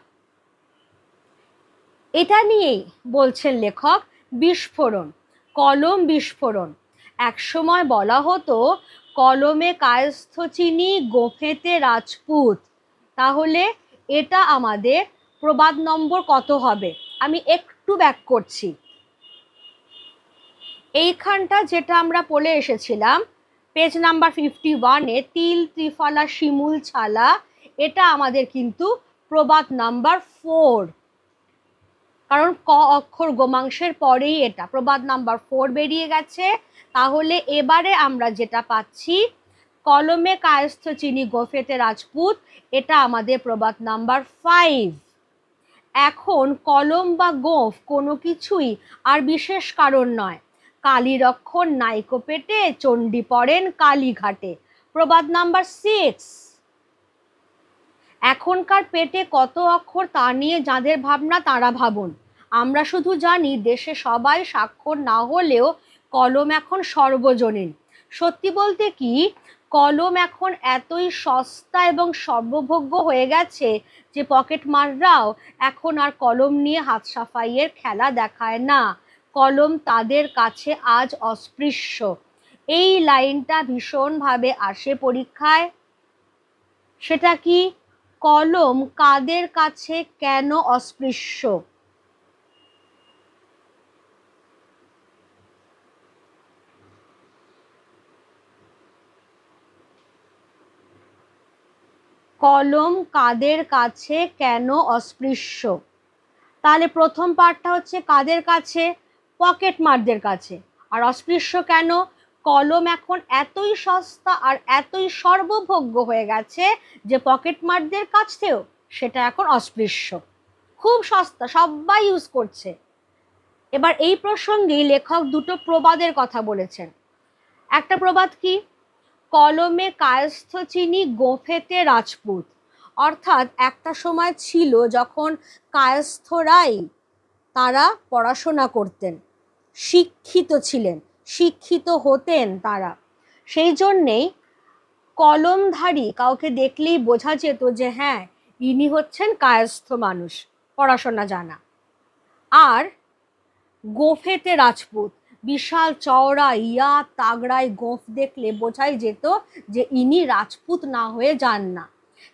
এটা নিয়েই বলছেন লেখক বিস্ফোরণ, কলম বিস্ফোরণ। একসময় বলা হতো কলমে কায়স্থ চিনি, গোঁফেতে রাজপুত। তাহলে এটা আমাদের প্রবাদ নম্বর কত হবে? আমি একটু ব্যাক করছি। এইখানটা যেটা আমরা পড়ে এসেছিলাম পেজ নাম্বার 51-এ, তিল ত্রিফলা শিমুল ছালা, এটা আমাদের কিন্তু প্রবাদ নাম্বার 4, কারণ ক অক্ষর গোমাংসের পরেই এটা প্রবাদ নাম্বার 4 বেরিয়ে গেছে। তাহলে এবারে আমরা যেটা পাচ্ছি, কলমে কায়স্থ চিনি, গোঁফেতে রাজপুত, এটা আমাদের প্রবাদ নাম্বার 5। এখন কলম বা গোঁফ কোনো কিছুই আর বিশেষ কারণ নয়। কালীর অক্ষর নাইকো পেটে, চণ্ডী পড়েন কালীঘাটে, প্রবাদ নাম্বার 6। এখনকার পেটে কত অক্ষর তা নিয়ে যাদের ভাবনা তারা ভাবুন। আমরা শুধু জানি দেশে সবাই স্বাক্ষর না হলেও কলম এখন সর্বজনীন। সত্যি বলতে কি, কলম এখন এতই সস্তা এবং সর্বভোগ্য হয়ে গেছে যে পকেটমাররাও এখন আর কলম নিয়ে হাত সাফাইয়ের খেলা দেখায় না। কলম তাদের কাছে আজ অস্পৃশ্য। এই লাইনটা ভীষণভাবে আসে পরীক্ষায়। সেটা কি? কলম কাদের কাছে কেন অস্পৃশ্য? কলম কাদের কাছে কেন অস্পৃশ্য? তাহলে প্রথম পার্টটা হচ্ছে কাদের কাছে? পকেটমারদের কাছে। আর অস্পৃশ্য কেন? কলম এখন এতই সস্তা আর এতই সর্বভোগ্য হয়ে গেছে যে পকেটমারদের কাছেও সেটা এখন অস্পৃশ্য। খুব সস্তা, সবাই ইউজ করছে। এবার এই প্রসঙ্গেই লেখক দুটো প্রবাদের কথা বলেছেন। একটা প্রবাদ কি? কলমে কায়স্থ চিনি, গোঁফেতে রাজপুত। অর্থাৎ একটা সময় ছিল যখন কায়স্থরাই তারা পড়াশোনা করতেন, শিক্ষিত ছিলেন, শিক্ষিত হতেন তারা। সেই জন্যেই কলমধারী কাউকে দেখলেই বোঝা যেত যে হ্যাঁ, ইনি হচ্ছেন কায়স্থ মানুষ, পড়াশোনা জানা। আর গোঁফেতে রাজপুত, বিশাল চওড়া ইয়া তাগড়ায় গোঁফ দেখলে বোঝাই যেত যে ইনি রাজপুত না হয়ে যান না।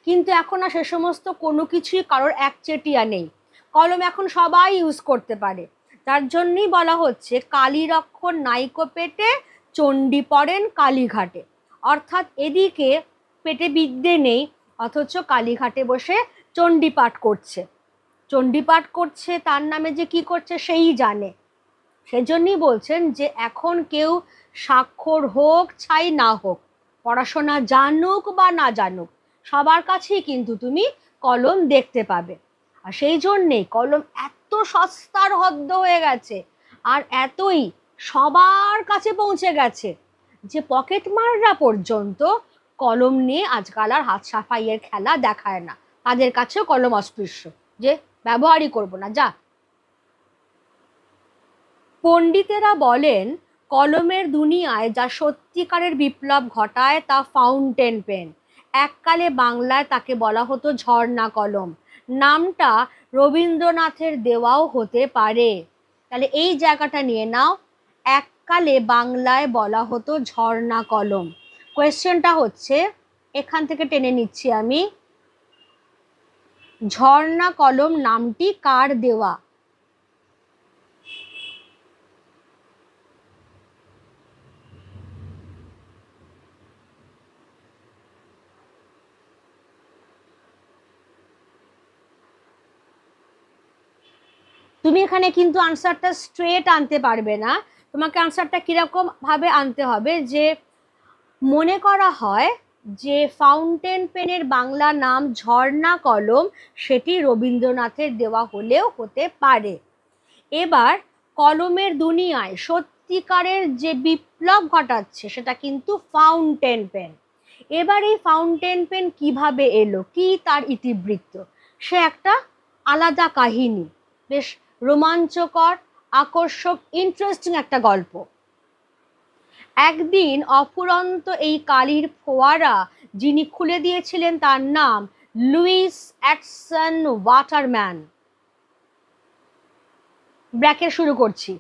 কিন্তু এখন আর সে সমস্ত কোনো কিছুই কারোর একচেটিয়া নেই। কলম এখন সবাই ইউজ করতে পারে। তার জন্যই বলা হচ্ছে কালীর অক্ষর নাইকো পেটে, চণ্ডী পড়েন কালীঘাটে। অর্থাৎ এদিকে পেটে বিদ্যে নেই, অথচ কালীঘাটে বসে চণ্ডী পাঠ করছে। চণ্ডী পাঠ করছে, তার নামে যে কি করছে সেই জানে। সেজন্যই বলছেন যে এখন কেউ স্বাক্ষর হোক ছাই না হোক, পড়াশোনা জানুক বা না জানুক, সবার কাছেই কিন্তু তুমি কলম দেখতে পাবে। আর সেই জন্যেই কলম এত সস্তার হদ্দ হয়ে গেছে আর এতই সবার কাছে পৌঁছে গেছে যে পকেটমাররা পর্যন্ত কলম নিয়ে আজকাল আর হাত সাফাইয়ের খেলা দেখায় না। তাদের কাছেও কলম অস্পৃশ্য, যে ব্যবহারই করবো না, যা। পণ্ডিতেরা বলেন কলমের দুনিয়ায় যা সত্যিকারের বিপ্লব ঘটায় তা ফাউন্টেন পেন। এককালে বাংলায় তাকে বলা হতো ঝর্ণা কলম। নামটা রবীন্দ্রনাথের দেওয়াও হতে পারে। তাহলে এই জায়গাটা নিয়ে নাও, এককালে বাংলায় বলা হতো ঝর্ণা কলম। কোয়েশ্চেনটা হচ্ছে, এখান থেকে টেনে নিচ্ছি আমি, ঝর্ণা কলম নামটি কার দেওয়া? তুমি এখানে কিন্তু আনসারটা স্ট্রেট আনতে পারবে না। তোমাকে আনসারটা কিরকম ভাবে আনতে হবে, যে মনে করা হয় যে ফাউন্টেন পেনের বাংলা নাম ঝর্ণা কলম, সেটি রবীন্দ্রনাথের দেওয়া হলেও হতে পারে। এবার কলমের দুনিয়ায় সত্যিকারের যে বিপ্লব ঘটাচ্ছে সেটা কিন্তু ফাউন্টেন পেন। এবার এই ফাউন্টেন পেন কিভাবে এলো, কি তার ইতিবৃত্ত, সে একটা আলাদা কাহিনী। বেশ রোমাঞ্চকর, আকর্ষক, ইন্টারেস্টিং একটা গল্প। একদিন অফুরন্ত এই কালির ফোয়ারা যিনি খুলে দিয়েছিলেন তার নাম লুইস অ্যাটসন ওয়াটারম্যান। ব্র্যাকেট শুরু করছি।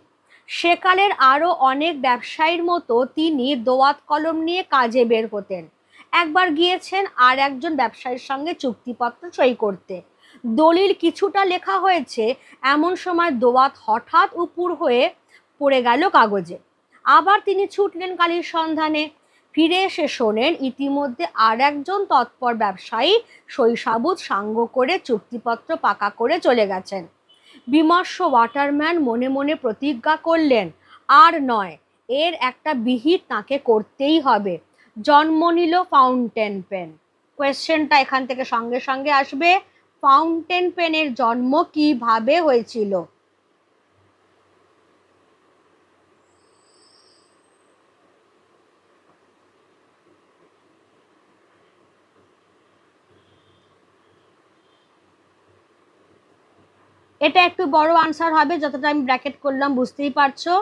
সেকালের আরও অনেক ব্যবসায়ীর মতো তিনি দোয়াত কলম নিয়ে কাজে বের হতেন। একবার গিয়েছেন আর একজন ব্যবসায়ীর সঙ্গে চুক্তিপত্র সই করতে। দলিল কিছুটা লেখা হয়েছে, এমন সময় দোয়াত হঠাৎ উপুর হয়ে পড়ে গেল কাগজে। আবার তিনি ছুটলেন কালির সন্ধানে। ফিরে এসে শোনেন ইতিমধ্যে আর একজন তৎপর ব্যবসায়ী সই-সাবুত সাঙ্গ করে চুক্তিপত্র পাকা করে চলে গেছেন। বিমর্ষ ওয়াটারম্যান মনে মনে প্রতিজ্ঞা করলেন, আর নয়, এর একটা বিহিত তাকে করতেই হবে। জন্ম নিল ফাউন্টেন পেন। কোয়েশ্চেনটা এখান থেকে সঙ্গে সঙ্গে আসবে, ফাউন্টেন পেনের জন্ম কিভাবে হয়েছিল? এটা একটু বড় আনসার হবে, যতটা আমি ব্র্যাকেট করলাম বুঝতেই পারছো।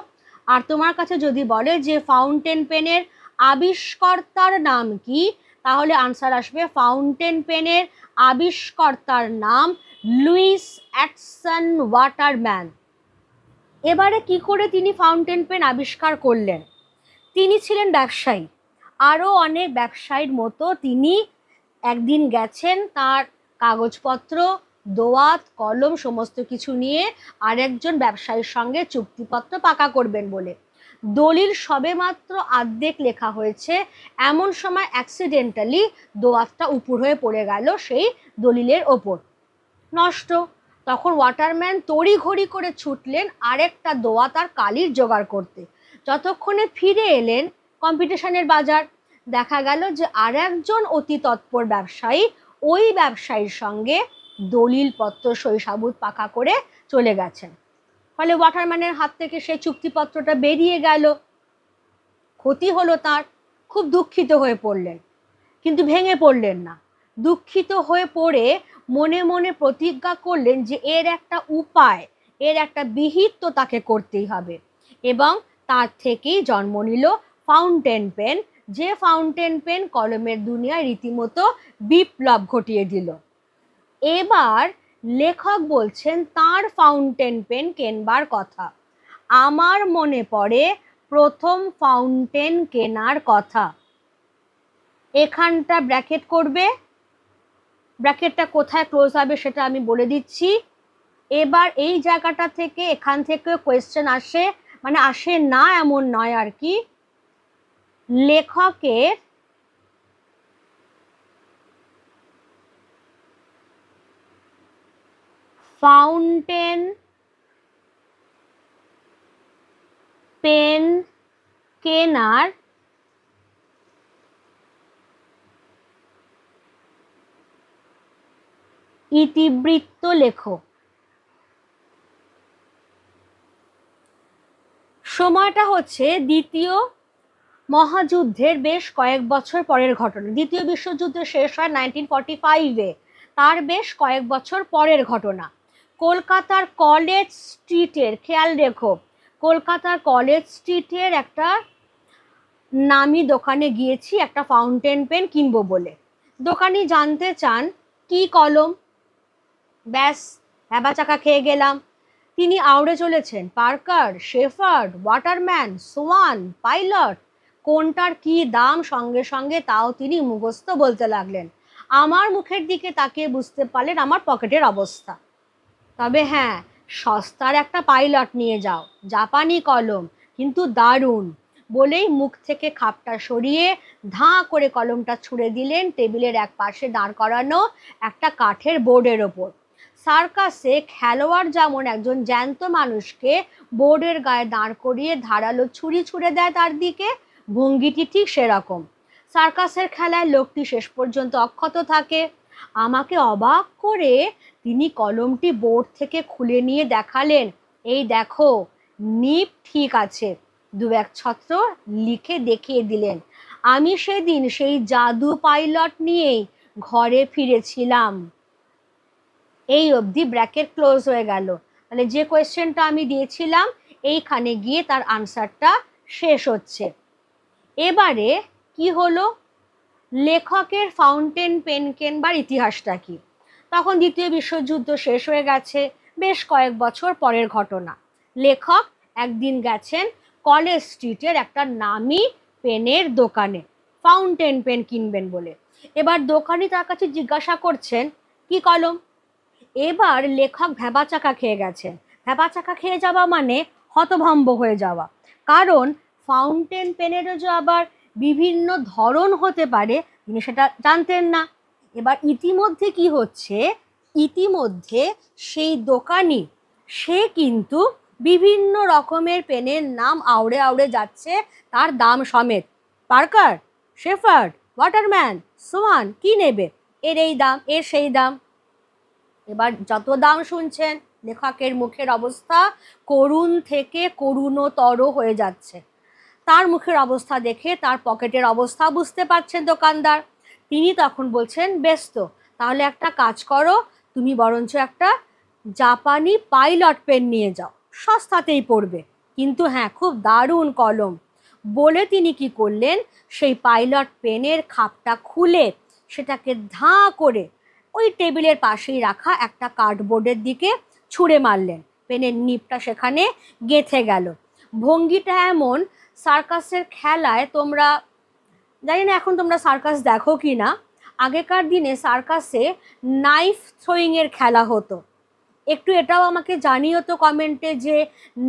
আর তোমার কাছে যদি বলে যে ফাউন্টেন পেনের আবিষ্কর্তার নাম কি, তাহলে আনসার আসবে ফাউন্টেন পেনের আবিষ্কর্তার নাম লুইস অ্যাটসন ওয়াটারম্যান। এবারে কি করে তিনি ফাউন্টেন পেন আবিষ্কার করলেন? তিনি ছিলেন ব্যবসায়ী। আরও অনেক ব্যবসায়ীর মতো তিনি একদিন গেছেন তার কাগজপত্র, দোয়াত, কলম সমস্ত কিছু নিয়ে আরেকজন ব্যবসায়ীর সঙ্গে চুক্তিপত্র পাকা করবেন বলে। দলিল সবেমাত্র অর্ধেক লেখা হয়েছে, এমন সময় অ্যাক্সিডেন্টালি দোয়াতটা উপুর হয়ে পড়ে গেল সেই দলিলের ওপর, নষ্ট। তখন ওয়াটারম্যান তড়িঘড়ি করে ছুটলেন আরেকটা দোয়াত আর কালির জোগাড় করতে। যতক্ষণে ফিরে এলেন কম্পিটিশনের বাজার, দেখা গেল যে আর একজন অতি তৎপর ব্যবসায়ী ওই ব্যবসায়ীর সঙ্গে দলিলপত্র সই-সাবুত পাকা করে চলে গেছেন। ফলে ওয়াটারম্যানের হাত থেকে সেই চুক্তিপত্রটা বেরিয়ে গেল, ক্ষতি হলো তার। খুব দুঃখিত হয়ে পড়লেন, কিন্তু ভেঙে পড়লেন না। দুঃখিত হয়ে পড়ে মনে মনে প্রতিজ্ঞা করলেন যে এর একটা উপায়, এর একটা বিহিত তো তাকে করতেই হবে। এবং তার থেকেই জন্ম নিল ফাউন্টেন পেন, যে ফাউন্টেন পেন কলমের দুনিয়ায় রীতিমতো বিপ্লব ঘটিয়ে দিল। এবার লেখক বলছেন তার ফাউন্টেন পেন কেনবার কথা। আমার মনে পড়ে প্রথম ফাউন্টেন কেনার কথা। এখানটা ব্র্যাকেট করবে, ব্র্যাকেটটা কোথায় ক্লোজ হবে সেটা আমি বলে দিচ্ছি। এবার এই জায়গাটা থেকে এখান থেকে কোয়েশ্চেন আসে, মানে আসে না এমন নয় আর কি। লেখকের ফাউন্টেন পেন কেনার ইতিবৃত্ত লেখো। সময়টা হচ্ছে দ্বিতীয় মহাযুদ্ধের বেশ কয়েক বছর পরের ঘটনা। দ্বিতীয় বিশ্বযুদ্ধ শেষ হয় 1945-এ, তার বেশ কয়েক বছর পরের ঘটনা। কলকাতার কলেজ স্ট্রিটের, খেয়াল রেখো, কলকাতার কলেজ স্ট্রিটের একটা নামি দোকানে গিয়েছি একটা ফাউন্টেন পেন কিনবো বলে। দোকানি জানতে চান কি কলম। ব্যাস, হ্যাবাচাকা খেয়ে গেলাম। তিনি আওড়ে চলেছেন Parker, Sheaffer, Waterman, Swan, Pilot, কোনটার কি দাম সঙ্গে সঙ্গে তাও তিনি মুখস্থ বলতে লাগলেন। আমার মুখের দিকে তাকিয়ে বুঝতে পারলেন আমার পকেটের অবস্থা। তবে হ্যাঁ, সস্তার একটা পাইলট নিয়ে যাও, জাপানি কলম, কিন্তু দারুণ বলেই মুখ থেকে খাপটা সরিয়ে ধাঁ করে কলমটা ছুঁড়ে দিলেন টেবিলের এক পাশে দাঁড় করানো একটা কাঠের বোর্ডের ওপর। সার্কাসে খেলোয়াড় যেমন একজন জ্যান্ত মানুষকে বোর্ডের গায়ে দাঁড় করিয়ে ধারালো ছুরি ছুঁড়ে দেয় তার দিকে, ভঙ্গিটি ঠিক সেরকম। সার্কাসের খেলায় লোকটি শেষ পর্যন্ত অক্ষত থাকে। আমাকে অবাক করে তিনি কলমটি বোর্ড থেকে খুলে নিয়ে দেখালেন, এই দেখো, নিব ঠিক আছে, দু এক ছত্র লিখে দেখিয়ে দিলেন। আমি সেদিন সেই জাদু পাইলট নিয়েই ঘরে ফিরেছিলাম। এই অবধি ব্র্যাকেট ক্লোজ হয়ে গেল। তাহলে যে কোয়েশ্চেনটা আমি দিয়েছিলাম এইখানে গিয়ে তার আনসারটা শেষ হচ্ছে। এবারে কি হলো, লেখকের ফাউন্টেন পেন কেনবার ইতিহাসটা কি? তখন দ্বিতীয় বিশ্বযুদ্ধ শেষ হয়ে গেছে, বেশ কয়েক বছর পরের ঘটনা। লেখক একদিন গেছেন কলেজ স্ট্রিটের একটা নামি পেনের দোকানে ফাউন্টেন পেন কিনবেন বলে। এবার দোকানি তার কাছে জিজ্ঞাসা করছেন কি কলম। এবার লেখক ভ্যাবাচাকা খেয়ে গেছেন। ভ্যাবাচাকা খেয়ে যাওয়া মানে হতভম্ব হয়ে যাওয়া, কারণ ফাউন্টেন পেনেরও যে আবার বিভিন্ন ধরন হতে পারে তিনি সেটা জানতেন না। এবার ইতিমধ্যে কি হচ্ছে, ইতিমধ্যে সেই দোকানি সে কিন্তু বিভিন্ন রকমের পেনের নাম আউড়ে আউড়ে যাচ্ছে, তার দাম সমেত। পার্কার, শেফার্ড, ওয়াটারম্যান, সোয়ান, কি নেবে, এর এই দাম, এর সেই দাম। এবার যত দাম শুনছেন লেখকের মুখের অবস্থা করুণ থেকে করুণতর হয়ে যাচ্ছে। তার মুখের অবস্থা দেখে তার পকেটের অবস্থা বুঝতে পারছেন দোকানদার। তিনি তখন বলছেন, বেশ তো, তাহলে একটা কাজ করো, তুমি বরঞ্চ একটা জাপানি পাইলট পেন নিয়ে যাও, সস্তাতেই পড়বে, কিন্তু হ্যাঁ খুব দারুণ কলম। বলে তিনি কি করলেন, সেই পাইলট পেনের খাপটা খুলে সেটাকে ধাঁ করে ওই টেবিলের পাশেই রাখা একটা কার্ডবোর্ডের দিকে ছুঁড়ে মারলেন। পেনের নিপটা সেখানে গেঁথে গেল। ভঙ্গিটা এমন, সার্কাসের খেলায় তোমরা, জানি না এখন তোমরা সার্কাস দেখো কি না, আগেকার দিনে সার্কাসে নাইফ থ্রোয়িংয়ের খেলা হতো। একটু এটাও আমাকে জানিও তো কমেন্টে যে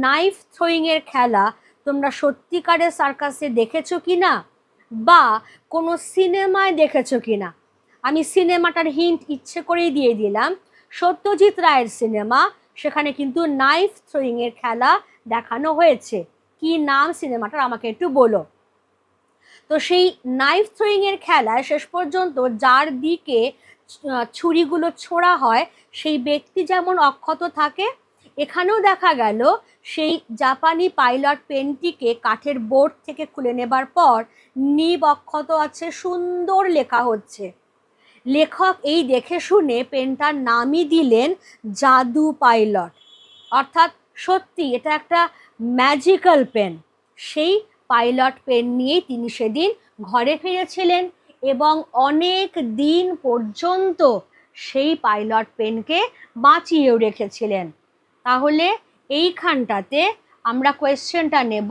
নাইফ থ্রোয়িংয়ের খেলা তোমরা সত্যিকারের সার্কাসে দেখেছো কি না, বা কোনো সিনেমায় দেখেছো কি না। আমি সিনেমাটার হিন্ট ইচ্ছে করেই দিয়ে দিলাম, সত্যজিৎ রায়ের সিনেমা, সেখানে কিন্তু নাইফ থ্রোয়িংয়ের খেলা দেখানো হয়েছে। কি নাম সিনেমাটার আমাকে একটু বলো। তো সেই নাইফ থ্রোয়িংয়ের খেলায় শেষ পর্যন্ত যার দিকে ছুরিগুলো ছোড়া হয় সেই ব্যক্তি যেমন অক্ষত থাকে, এখানেও দেখা গেল সেই জাপানি পাইলট পেনটিকে কাঠের বোর্ড থেকে খুলে নেবার পর নিব অক্ষত আছে, সুন্দর লেখা হচ্ছে। লেখক এই দেখে শুনে পেনটার নামই দিলেন জাদু পাইলট, অর্থাৎ সত্যি এটা একটা ম্যাজিক্যাল পেন। সেই পাইলট পেন নিয়েই তিনি সেদিন ঘরে ফিরেছিলেন এবং অনেক দিন পর্যন্ত সেই পাইলট পেনকে বাঁচিয়েও রেখেছিলেন। তাহলে এইখানটাতে আমরা কোয়েশ্চেনটা নেব,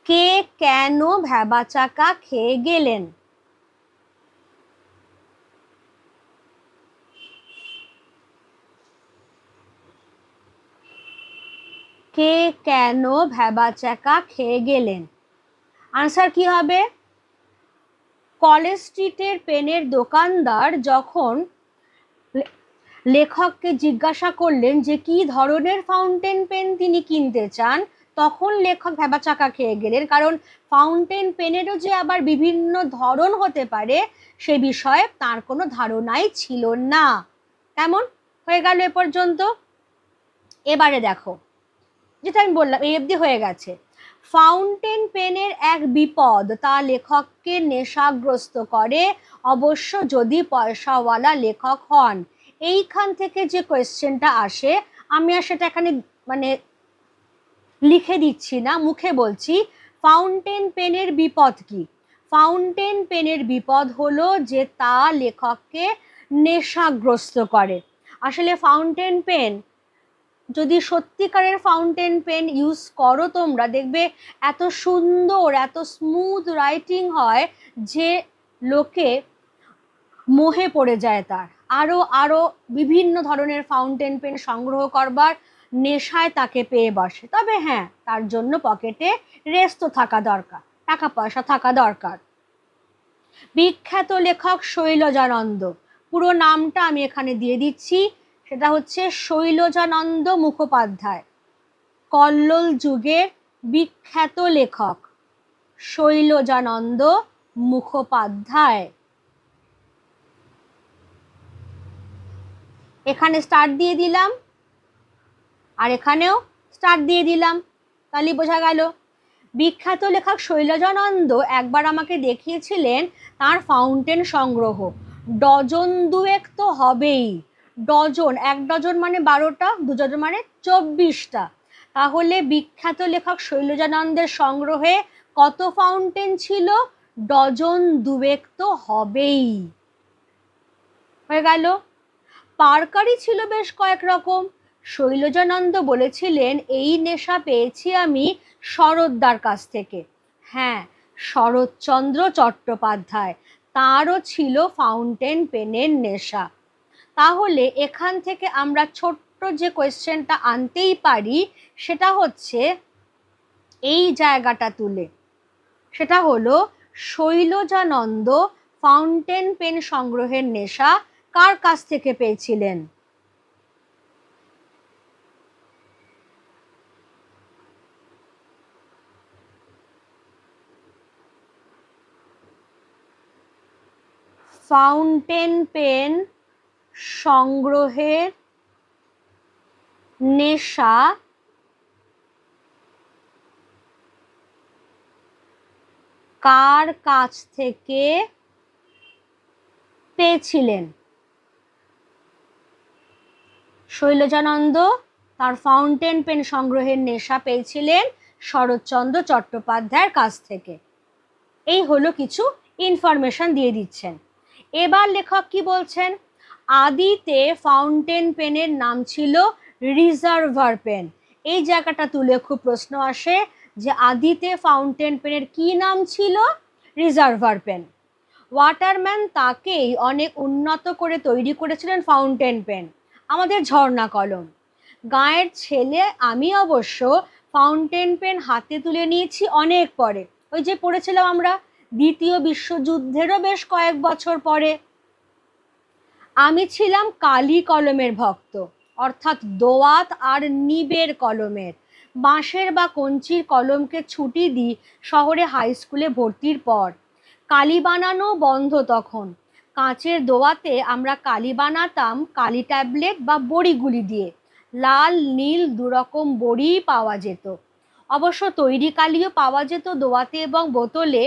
কে কেন ভ্যাবাচাকা খেয়ে গেলেন? কে কেন ভ্যাবাচাকা খেয়ে গেলেন? আনসার কি হবে? কলেজ স্ট্রিটের পেনের দোকানদার যখন লেখককে জিজ্ঞাসা করলেন যে কি ধরনের ফাউন্টেন পেন তিনি কিনতে চান, তখন লেখক ভ্যাবাচাকা খেয়ে গেলেন, কারণ ফাউন্টেন পেনেরও যে আবার বিভিন্ন ধরন হতে পারে সে বিষয়ে তার কোনো ধারণাই ছিল না। কেমন হয়ে গেল এ পর্যন্ত? এবারে দেখো, যেটা আমি বললাম এই অবধি হয়ে গেছে। ফাউন্টেন পেনের এক বিপদ, তা লেখককে নেশাগ্রস্ত করে, অবশ্য যদি পয়সাওয়ালা লেখক হন। এইখান থেকে যে কোয়েশ্চেনটা আসে, আমি আর সেটা এখানে মানে লিখে দিচ্ছি না, মুখে বলছি। ফাউন্টেন পেনের বিপদ কি? ফাউন্টেন পেনের বিপদ হলো যে তা লেখককে নেশাগ্রস্ত করে। আসলে ফাউন্টেন পেন, যদি সত্যিকারের ফাউন্টেন পেন ইউজ করো তোমরা, দেখবে এত সুন্দর এত স্মুথ রাইটিং হয় যে লোকে মোহে পড়ে যায় তার। আরও আরও বিভিন্ন ধরনের ফাউন্টেন পেন সংগ্রহ করবার নেশায় তাকে পেয়ে বসে। তবে হ্যাঁ, তার জন্য পকেটে রেস্ট থাকা দরকার, টাকা পয়সা থাকা দরকার। বিখ্যাত লেখক শৈলজানন্দ, পুরো নামটা আমি এখানে দিয়ে দিচ্ছি, সেটা হচ্ছে শৈলজানন্দ মুখোপাধ্যায়। কল্লোল যুগের বিখ্যাত লেখক শৈলজানন্দ মুখোপাধ্যায়। এখানে স্টার্ট দিয়ে দিলাম আর এখানেও স্টার্ট দিয়ে দিলাম, তাহলে বোঝা গেল। বিখ্যাত লেখক শৈলজানন্দ একবার আমাকে দেখিয়েছিলেন তার ফাউন্টেন সংগ্রহ, ডজন দুয়েক তো হবেই। ডজন, এক ডজন মানে 12টা, 2 ডজন মানে 24টা। তাহলে বিখ্যাত লেখক শৈলজানন্দের সংগ্রহে কত ফাউন্টেন ছিল? ডজন দুয়েক তো হবেই। হয়ে গেল। পারকারি ছিল বেশ কয়েক রকম। শৈলজানন্দ বলেছিলেন এই নেশা পেয়েছি আমি শরৎদার কাছ থেকে। হ্যাঁ, শরৎচন্দ্র চট্টোপাধ্যায়, তারও ছিল ফাউন্টেন পেনের নেশা। তাহলে এখান থেকে আমরা ছোট্ট যে কোয়েশ্চেনটা আনতেই পারি সেটা হচ্ছে এই জায়গাটা তুলে, সেটা হলো শৈলজানন্দ ফাউন্টেন পেন সংগ্রহের নেশা কার কাছ থেকে পেয়েছিলেন? ফাউন্টেন পেন সংগ্রহের নেশা কার কাছ থেকে পেয়েছিলেন? শৈলজানন্দ তার ফাউন্টেন পেন সংগ্রহের নেশা পেয়েছিলেন শরৎচন্দ্র চট্টোপাধ্যায়ের কাছ থেকে। এই হলো কিছু ইনফরমেশন দিয়ে দিচ্ছেন। এবার লেখক কি বলছেন? আদিতে ফাউন্টেন পেনের নাম ছিল রিজার্ভার পেন। এই জায়গাটা তুলে খুব প্রশ্ন আসে যে আদিতে ফাউন্টেন পেনের কি নাম ছিল? Reservoir pen. ওয়াটারম্যান তাকেই অনেক উন্নত করে তৈরি করেছিলেন ফাউন্টেন পেন, আমাদের ঝর্ণা কলম। গাঁয়ের ছেলে আমি অবশ্য ফাউন্টেন পেন হাতে তুলে নিয়েছি অনেক পরে, ওই যে পড়েছিলাম আমরা দ্বিতীয় বিশ্বযুদ্ধেরও বেশ কয়েক বছর পরে। আমি ছিলাম কালি কলমের ভক্ত, অর্থাৎ দোয়াত আর নিবের কলমের। বাঁশের বা কঞ্চির কলমকে ছুটি দিই শহরে হাই স্কুলে ভর্তির পর। কালি বানানো বন্ধ তখন। কাঁচের দোয়াতে আমরা কালি বানাতাম কালি ট্যাবলেট বা বড়িগুলি দিয়ে। লাল নীল দুরকম বড়ি পাওয়া যেত। অবশ্য তৈরি কালিও পাওয়া যেত দোয়াতে এবং বোতলে।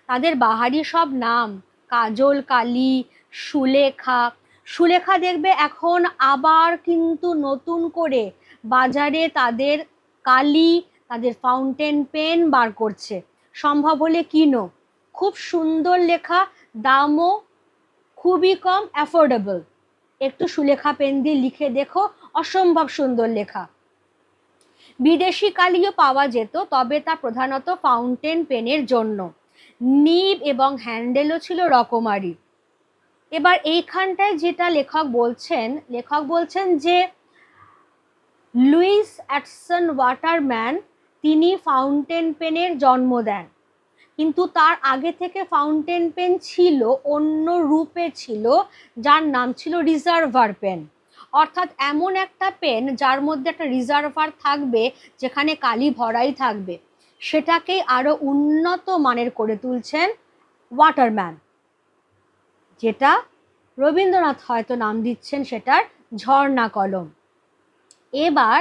তাদের বাহারি সব নাম, কাজল কালি, সুলেখা। সুলেখা দেখবে এখন আবার কিন্তু নতুন করে বাজারে তাদের কালি, তাদের ফাউন্টেন পেন বার করছে। সম্ভব হলে কিনো, খুব সুন্দর লেখা, দামও খুবই কম, অ্যাফোর্ডেবল। একটু সুলেখা পেন দিয়ে লিখে দেখো, অসম্ভব সুন্দর লেখা। বিদেশি কালিও পাওয়া যেত, তবে তা প্রধানত ফাউন্টেন পেনের জন্য। নিব এবং হ্যান্ডেলও ছিল রকমারি। এবার এইখানটায় যেটা লেখক বলছেন যে লুইস অ্যাটসন ওয়াটারম্যান তিনি ফাউন্টেন পেনের জন্ম দেন, কিন্তু তার আগে থেকে ফাউন্টেন পেন ছিল, অন্য রূপে ছিল, যার নাম ছিল রিজার্ভার পেন। অর্থাৎ এমন একটা পেন যার মধ্যে একটা রিজার্ভার থাকবে, যেখানে কালি ভরাই থাকবে। সেটাকেই আরো উন্নত মানের করে তুলছেন ওয়াটারম্যান, যেটা রবীন্দ্রনাথ হয়তো নাম দিচ্ছেন সেটার ঝর্ণা কলম। এবার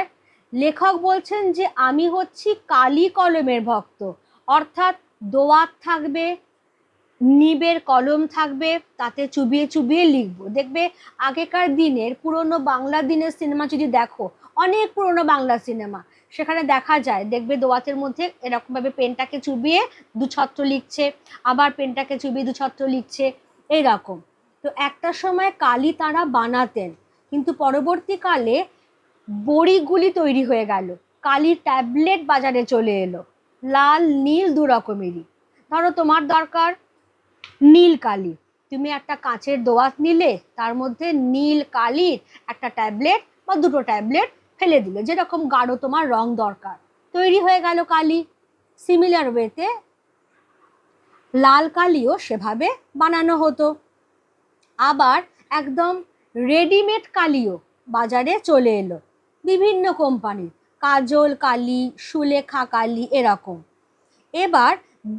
লেখক বলছেন যে আমি হচ্ছি কালি কলমের ভক্ত, অর্থাৎ দোয়াত থাকবে, নিবের কলম থাকবে, তাতে চুবিয়ে চুবিয়ে লিখবো। দেখবে আগেকার দিনের পুরনো বাংলা দিনের সিনেমা যদি দেখো, অনেক পুরনো বাংলা সিনেমা, সেখানে দেখা যায় দেখবে দোয়াতের মধ্যে এরকমভাবে পেনটাকে চুবিয়ে দু ছত্র লিখছে, আবার পেনটাকে চুবিয়ে দু ছত্র লিখছে, এইরকম। তো একটা সময় কালি তারা বানাতেন, কিন্তু পরবর্তীকালে বড়িগুলি তৈরি হয়ে গেল, কালি ট্যাবলেট বাজারে চলে এলো, লাল নীল দু রকমেরই। ধরো তোমার দরকার নীল কালি, তুমি একটা কাঁচের দোয়াত নিলে, তার মধ্যে নীল কালির একটা ট্যাবলেট বা দুটো ট্যাবলেট ফেলে দিলে, যেরকম গাঢ় তোমার রং দরকার, তৈরি হয়ে গেল কালি। সিমিলার ওয়েতে লাল কালিও সেভাবে বানানো হতো। আবার একদম রেডিমেড কালিও বাজারে চলে এলো, বিভিন্ন কোম্পানির, কাজল কালি, সুলেখা কালি, এরকম। এবার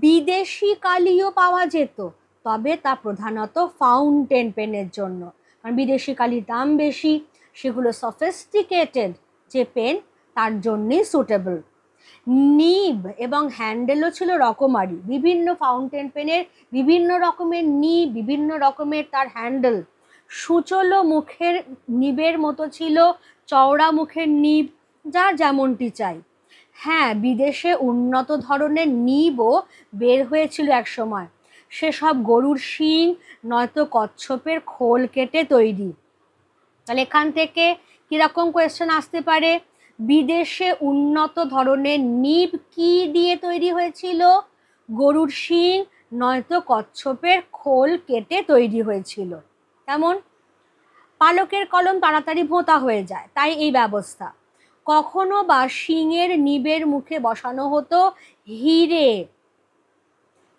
বিদেশি কালিও পাওয়া যেত, তবে তা প্রধানত ফাউন্টেন পেনের জন্য, কারণ বিদেশি কালির দাম বেশি, সেগুলো সফিস্টিকেটেড যে পেন, তার জন্যই সুটেবল। নিব এবং হ্যান্ডেলও ছিল রকমারি, বিভিন্ন ফাউন্টেন পেনের বিভিন্ন রকমের নিব, বিভিন্ন রকমের তার হ্যান্ডেল। সুচলো মুখের নিবের মতো ছিল, চওড়া মুখের নিব, যার যেমনটি চাই। হ্যাঁ, বিদেশে উন্নত ধরনের নিবও বের হয়েছিল এক সময়। সেসব গরুর শিং নয়তো কচ্ছপের খোল কেটে তৈরি। তাহলে এখান থেকে কিরকম কোয়েশ্চেন আসতে পারে? বিদেশে উন্নত ধরনের নিব কি দিয়ে তৈরি হয়েছিল? গরুর শিং নয়তো কচ্ছপের খোল কেটে তৈরি হয়েছিল। কেমন? পালকের কলম তাড়াতাড়ি ভোঁতা হয়ে যায়, তাই এই ব্যবস্থা। কখনো বা শিংয়ের নিবের মুখে বসানো হতো হিরে,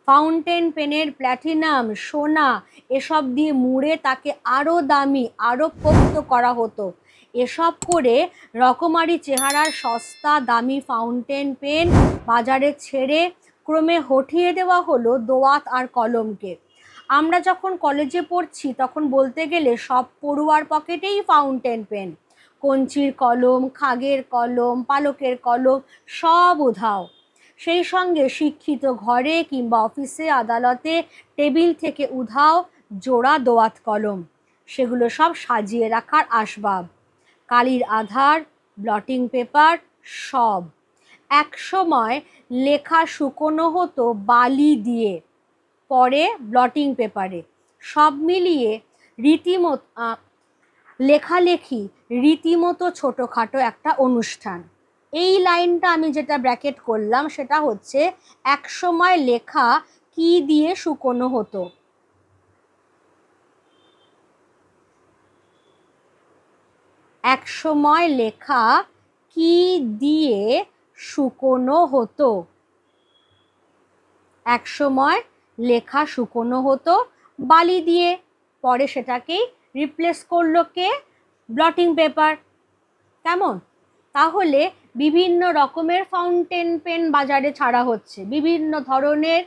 ফাউন্টেন পেনের প্ল্যাটিনাম, সোনা এসব দিয়ে মুড়ে তাকে আরও দামি, আরও পোক্ত করা হতো। এসব করে রকমারি চেহারার সস্তা দামি ফাউন্টেন পেন বাজারে ছেড়ে ক্রমে হঠিয়ে দেওয়া হলো দোয়াত আর কলমকে। আমরা যখন কলেজে পড়ছি তখন বলতে গেলে সব পড়ুয়ার পকেটেই ফাউন্টেন পেন, কঞ্চির কলম, খাগের কলম, পালকের কলম সব উধাও। সেই সঙ্গে শিক্ষিত ঘরে কিংবা অফিসে আদালতে টেবিল থেকে উধাও জোড়া দোয়াত কলম। সেগুলো সব সাজিয়ে রাখার আসবাব, কালির আধার, ব্লটিং পেপার সব। এক সময় লেখা শুকোনো হতো বালি দিয়ে, পরে ব্লটিং পেপারে। সব মিলিয়ে রীতিমতো লেখালেখি রীতিমতো ছোটোখাটো একটা অনুষ্ঠান। এই লাইনটা আমি যেটা ব্র্যাকেট করলাম সেটা হচ্ছে এক সময় লেখা কি দিয়ে শুকোনো হতো। এক সময় লেখা কি দিয়ে শুকোনো হতো। এক সময় লেখা শুকোনো হতো বালি দিয়ে, পরে সেটাকেই রিপ্লেস করলো কে? Bloating paper. কেমন? তাহলে বিভিন্ন রকমের ফাউন্টেন পেন বাজারে ছাড়া হচ্ছে, বিভিন্ন ধরনের,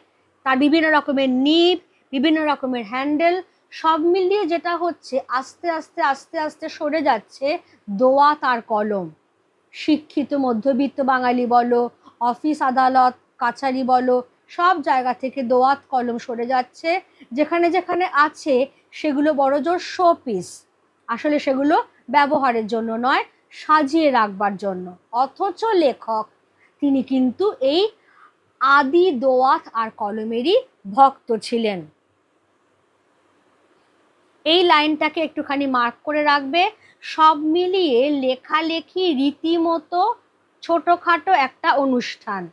তার বিভিন্ন রকমের নিব, বিভিন্ন রকমের হ্যান্ডেল, সব মিলিয়ে যেটা হচ্ছে আস্তে আস্তে আস্তে আস্তে সরে যাচ্ছে দোয়াত আর কলম। শিক্ষিত মধ্যবিত্ত বাঙালি বলো, অফিস আদালত কাছারি বলো, সব জায়গা থেকে দোয়াত কলম সরে যাচ্ছে। যেখানে যেখানে আছে সেগুলো বড়জোর শো পিস, আসলে সেগুলো ব্যবহারের জন্য নয়, সাজিয়ে রাখবার জন্য। অথচ লেখক তিনি কিন্তু এই আদি দোয়াত আর কলমেরই ভক্ত ছিলেন। এই লাইনটাকে একটুখানি মার্ক করে রাখবে। সব মিলিয়ে লেখালেখি রীতিমতো ছোটোখাটো একটা অনুষ্ঠান।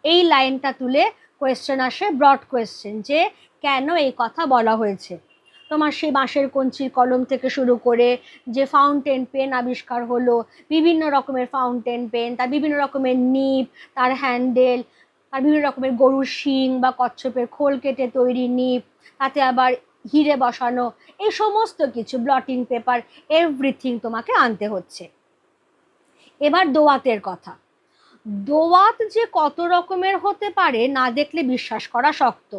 এই লাইনটা তুলে কোয়েশ্চেন আসে, ব্রড কোয়েশ্চেন, যে কেন এই কথা বলা হয়েছে। তোমার সেই বাঁশের কঞ্চির কলম থেকে শুরু করে যে ফাউন্টেন পেন আবিষ্কার হলো, বিভিন্ন রকমের ফাউন্টেন পেন, তার বিভিন্ন রকমের নিব, তার হ্যান্ডেল, তার বিভিন্ন রকমের গরুর শিং বা কচ্ছপের খোল কেটে তৈরি নিব, তাতে আবার হিরে বসানো, এই সমস্ত কিছু, ব্লটিং পেপার, এভরিথিং তোমাকে আনতে হচ্ছে। এবার দোয়াতের কথা। দোয়াত যে কত রকমের হতে পারে না দেখলে বিশ্বাস করা শক্ত।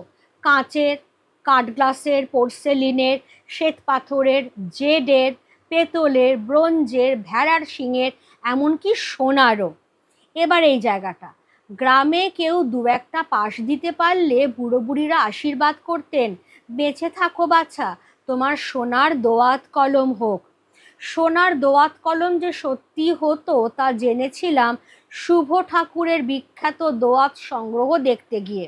কাঁচের, কাঠ গ্লাসের, পোর্সেলিনের, শ্বেত পাথরের, জেডের, পেতলের, ব্রোঞ্জের, ভেড়ার শিঙের, এমনকি সোনারও। এবার এই জায়গাটা, গ্রামে কেউ দু একটা পাশ দিতে পারলে বুড়ো বুড়িরা আশীর্বাদ করতেন, বেঁচে থাকো বাছা, তোমার সোনার দোয়াত কলম হোক। সোনার দোয়াত কলম যে সত্যি হতো তা জেনেছিলাম শুভ ঠাকুরের বিখ্যাত দোয়াত সংগ্রহ দেখতে গিয়ে।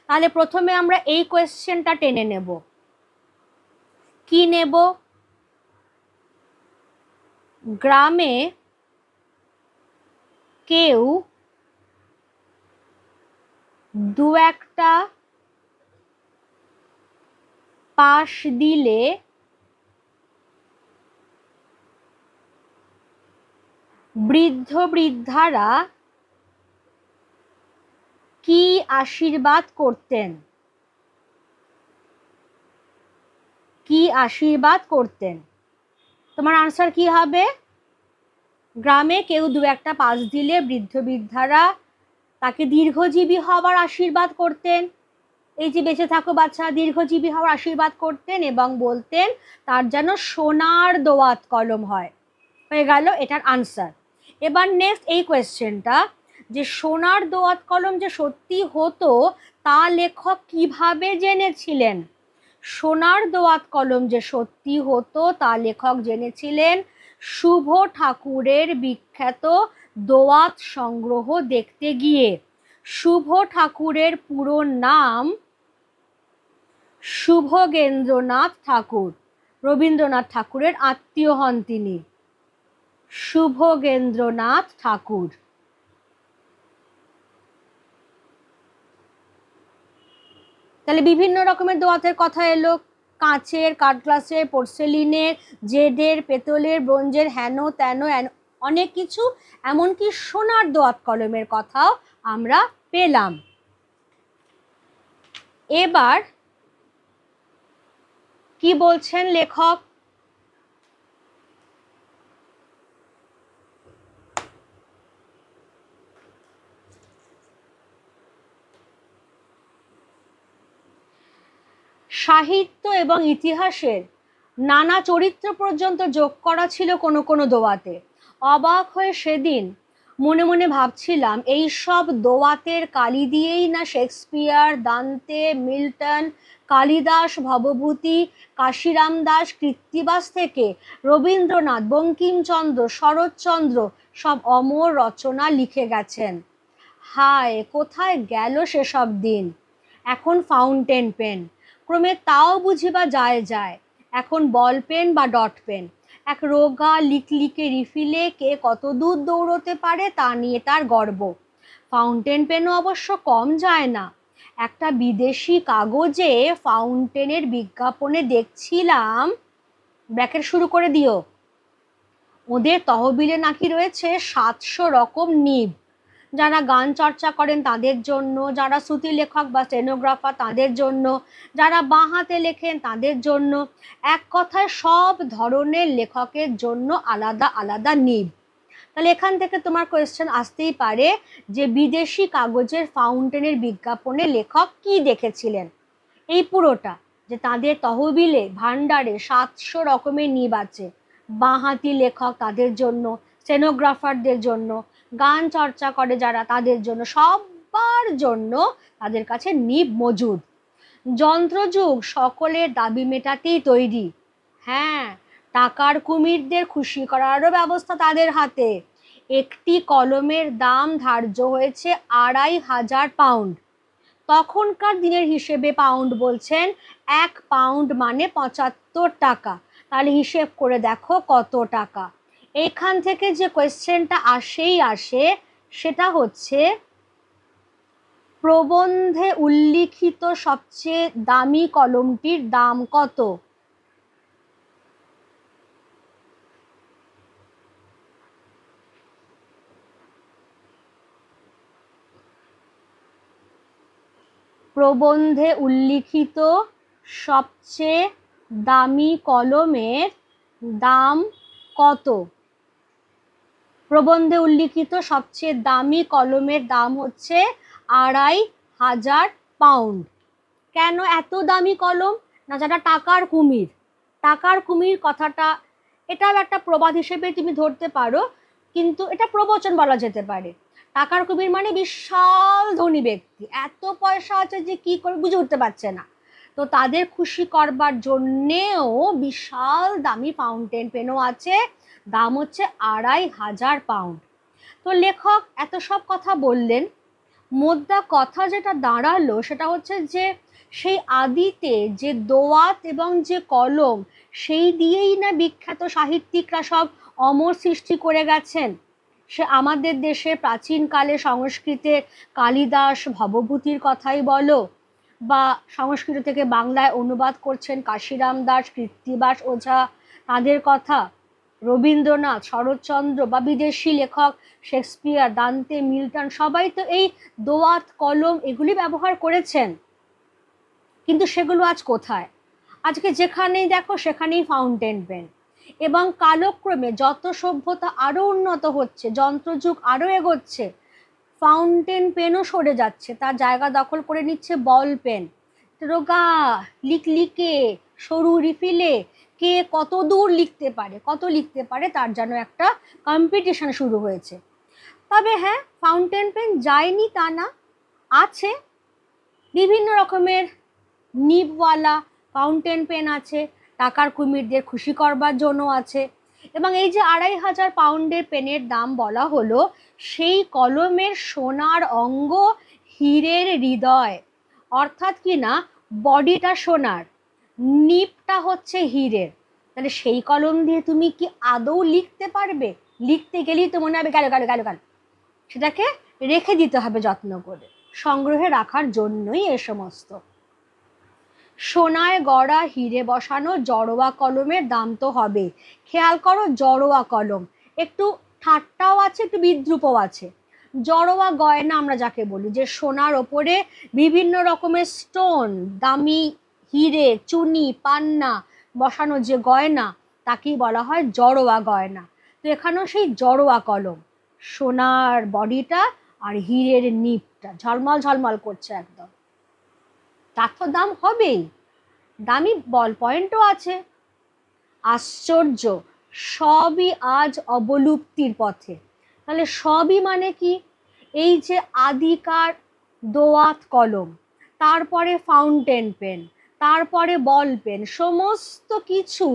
তাহলে প্রথমে আমরা এই কোয়েশ্চেনটা টেনে নেব। কি নেব? গ্রামে কেউ দু একটা পাশ দিলে বৃদ্ধ বৃদ্ধারা কি আশীর্বাদ করতেন? কি আশীর্বাদ করতেন? তোমার আনসার কি হবে? গ্রামে কেউ দু একটা পাশ দিলে বৃদ্ধ বৃদ্ধারা তাকে দীর্ঘজীবী হওয়ার আশীর্বাদ করতেন। এই যে বেঁচে থাকো বাচ্চা, দীর্ঘজীবী হওয়ার আশীর্বাদ করতেন এবং বলতেন তার যেন সোনার দোয়াত কলম হয়। হয়ে গেল এটার আনসার। এবার নেক্সট এই কোয়েশ্চেনটা, যে সোনার দোয়াত কলম যে সত্যি হতো তা লেখক কিভাবে জেনেছিলেন? সোনার দোয়াত কলম যে সত্যি হতো তা লেখক জেনেছিলেন শুভ ঠাকুরের বিখ্যাত দোয়াত সংগ্রহ দেখতে গিয়ে। শুভ ঠাকুরের পুরো নাম শুভগেন্দ্রনাথ ঠাকুর, রবীন্দ্রনাথ ঠাকুরের আত্মীয় হন তিনি। শুভগেন্দ্রনাথ ঠাকুর। তাহলে বিভিন্ন রকমের দোয়াতের কথা এলো, কাঁচের, কাঠগ্লাসের, পোর্সেলিনের, জেডের, পেতলের, ব্রোঞ্জের, হেন তেন অনেক কিছু, এমনকি সোনার দোয়াত কলমের কথাও আমরা পেলাম। এবার কি বলছেন লেখক? সাহিত্য এবং ইতিহাসের নানা চরিত্র পর্যন্ত যোগ করা ছিল কোনো কোনো দোয়াতে। অবাক হয়ে সেদিন মনে মনে ভাবছিলাম, এই সব দোয়াতের কালি দিয়েই না শেক্সপিয়ার, দান্তে, মিল্টন, কালিদাস, ভবভূতি, কাশিরাম দাস, কৃত্তিবাস থেকে রবীন্দ্রনাথ, বঙ্কিমচন্দ্র, শরৎচন্দ্র সব অমর রচনা লিখে গেছেন। হায়, কোথায় গেল সেসব দিন! এখন ফাউন্টেন পেন, ক্রমে তাও বুঝিবা যায় যায়। এখন বল পেন বা ডট পেন, এক রোগা লিকলিকে রিফিলে কে কত দূর দৌড়তে পারে তা নিয়ে তার গর্ব। ফাউন্টেন পেনও অবশ্য কম যায় না। একটা বিদেশি কাগজে ফাউন্টেনের বিজ্ঞাপনে দেখছিলাম, ব্র্যাকেট শুরু করে দিও, ওদের তহবিলে নাকি রয়েছে 700 রকম নিব। যারা গান চর্চা করেন তাদের জন্য, যারা শ্রুতি লেখক বা স্টেনোগ্রাফার তাদের জন্য, যারা বাঁ হাতে লেখেন তাদের জন্য, এক কথায় সব ধরনের লেখকের জন্য আলাদা আলাদা নিব। তাহলে এখান থেকে তোমার কোয়েশ্চেন আসতেই পারে যে বিদেশি কাগজের ফাউন্টেনের বিজ্ঞাপনে লেখক কি দেখেছিলেন। এই পুরোটা যে তাদের তহবিলে ভান্ডারে 700 রকমের নিব আছে, বাঁহাতি লেখক তাদের জন্য, স্টেনোগ্রাফারদের জন্য, গান চর্চা করে যারা তাদের জন্য, সবার জন্য তাদের কাছে নিব মজুদ। যন্ত্রযুগ সকলের দাবি মেটাতেই তৈরি। হ্যাঁ, টাকার কুমিরদের খুশি করারও ব্যবস্থা তাদের হাতে। একটি কলমের দাম ধার্য হয়েছে 2500 পাউন্ড। তখনকার দিনের হিসেবে পাউন্ড বলছেন 1 পাউন্ড মানে 75 টাকা। তাহলে হিসেব করে দেখো কত টাকা। এখান থেকে যে কোয়েশ্চেনটা আসে সেটা হচ্ছে, প্রবন্ধে উল্লিখিত সবচেয়ে দামি কলমটির দাম কত? প্রবন্ধে উল্লিখিত সবচেয়ে দামি কলমের দাম কত? প্রবন্ধে উল্লিখিত সবচেয়ে দামি কলমের দাম হচ্ছে 2500 পাউন্ড। কেন এত দামি কলম? না, যারা টাকার কুমির, টাকার কুমির কথাটা এটাও একটা প্রবাদ হিসেবে তুমি ধরতে পারো, কিন্তু এটা প্রবচন বলা যেতে পারে। টাকার কুমির মানে বিশাল ধনী ব্যক্তি, এত পয়সা আছে যে কি করে বুঝে উঠতে পারছে না, তো তাদের খুশি করবার জন্যেও বিশাল দামি ফাউন্টেন পেনও আছে, দাম হচ্ছে 2500 পাউন্ড। তো লেখক এত সব কথা বললেন, মোদ্দা কথা যেটা দাঁড়ালো সেটা হচ্ছে যে সেই আদিতে যে দোয়াত এবং যে কলম, সেই দিয়েই না বিখ্যাত সাহিত্যিকরা সব অমর সৃষ্টি করে গেছেন। সে আমাদের দেশের প্রাচীনকালে সংস্কৃতের কালিদাস, ভবভূতির কথাই বলো, বা সংস্কৃত থেকে বাংলায় অনুবাদ করছেন কাশিরাম দাস, কৃত্তিবাস ওঝা, তাদের কথা, রবীন্দ্রনাথ, শরৎচন্দ্র বা বিদেশি লেখক শেক্সপিয়ার, দান্তে, মিল্টন সবাই তো এই দোয়াত কলম এগুলি ব্যবহার করেছেন। কিন্তু সেগুলো আজ কোথায়? আজকে যেখানেই দেখো সেখানেই ফাউন্টেন পেন। এবং কালক্রমে যত সভ্যতা আরও উন্নত হচ্ছে, যন্ত্রযুগ আরও এগোচ্ছে, ফাউন্টেন পেনও সরে যাচ্ছে, তার জায়গা দখল করে নিচ্ছে বল পেন। রোগা লিকলিকে সরু রিফিলে কে কত দূর লিখতে পারে, কত লিখতে পারে, তার যেন একটা কম্পিটিশন শুরু হয়েছে। তবে হ্যাঁ, ফাউন্টেন পেন যায়নি তা না, আছে বিভিন্ন রকমের নিবওয়ালা ফাউন্টেন পেন আছে, টাকার কুমিরদের খুশি করবার জন্য আছে। এবং এই যে 2500 পাউন্ডের পেনের দাম বলা হলো, সেই কলমের সোনার অঙ্গ হীরের হৃদয়, অর্থাৎ কি না বডিটা সোনার, নিপটা হচ্ছে হীরের। তাহলে সেই কলম দিয়ে তুমি কি আদৌ লিখতে পারবে? লিখতে গেলেই তো মনে হবে গেল গেল গেল গেল, সেটাকে রেখে দিতে হবে যত্ন করে, সংগ্রহে রাখার জন্যই এ সমস্ত। সোনায় গড়া হিরে বসানো জড়োয়া কলমের দাম তো হবে। খেয়াল করো, জড়োয়া কলম, একটু ঠাট্টাও আছে, একটু বিদ্রুপও আছে। জড়োয়া গয়না আমরা যাকে বলি, যে সোনার ওপরে বিভিন্ন রকমের স্টোন, দামি হিরে, চুনি, পান্না বসানো যে গয়না, তাকেই বলা হয় জড়োয়া গয়না। তো এখানেও সেই জড়োয়া কলম, সোনার বডিটা আর হীরের নিপটা ঝলমল ঝলমল করছে একদম, তার তো দাম হবেই। দামি বল পয়েন্টও আছে। আশ্চর্য, সবই আজ অবলুপ্তির পথে। তাহলে সবই মানে কি? এই যে আদিকার দোয়াত কলম, তারপরে ফাউন্টেন পেন, তারপরে বল পেন, সমস্ত কিছু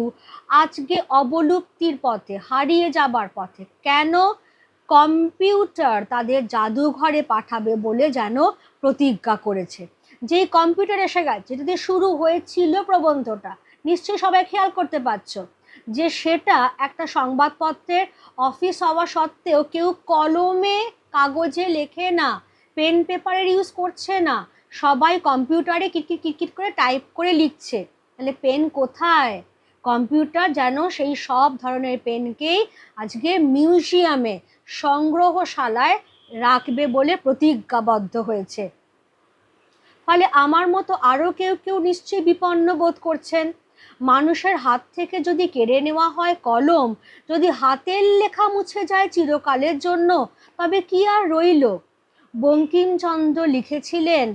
আজকে অবলুপ্তির পথে, হারিয়ে যাবার পথে। কেন? কম্পিউটার তাদের জাদুঘরে পাঠাবে বলে যেন প্রতিজ্ঞা করেছে। যেই কম্পিউটার এসে গেছে, যেটা দিয়ে শুরু হয়েছিল প্রবন্ধটা, নিশ্চয়ই সবাই খেয়াল করতে পারছো যে সেটা একটা সংবাদপত্রের অফিস হওয়া সত্ত্বেও কেউ কলমে কাগজে লেখে না, পেন পেপারের ইউজ করছে না, সবাই কম্পিউটারে কিটকিট কিটকিট করে টাইপ করে লিখছে। তাহলে পেন কোথায়? কম্পিউটার যেন সেই সব ধরনের পেনকেই আজকে মিউজিয়ামে, সংগ্রহশালায় রাখবে বলে প্রতিজ্ঞাবদ্ধ হয়েছে। ফলে আমার মতো আরও কেউ কেউ নিশ্চয়ই বিপন্ন বোধ করছেন। মানুষের হাত থেকে যদি কেড়ে নেওয়া হয় কলম, যদি হাতের লেখা মুছে যায় চিরকালের জন্য, তবে কি আর রইল? বঙ্কিমচন্দ্র লিখেছিলেন,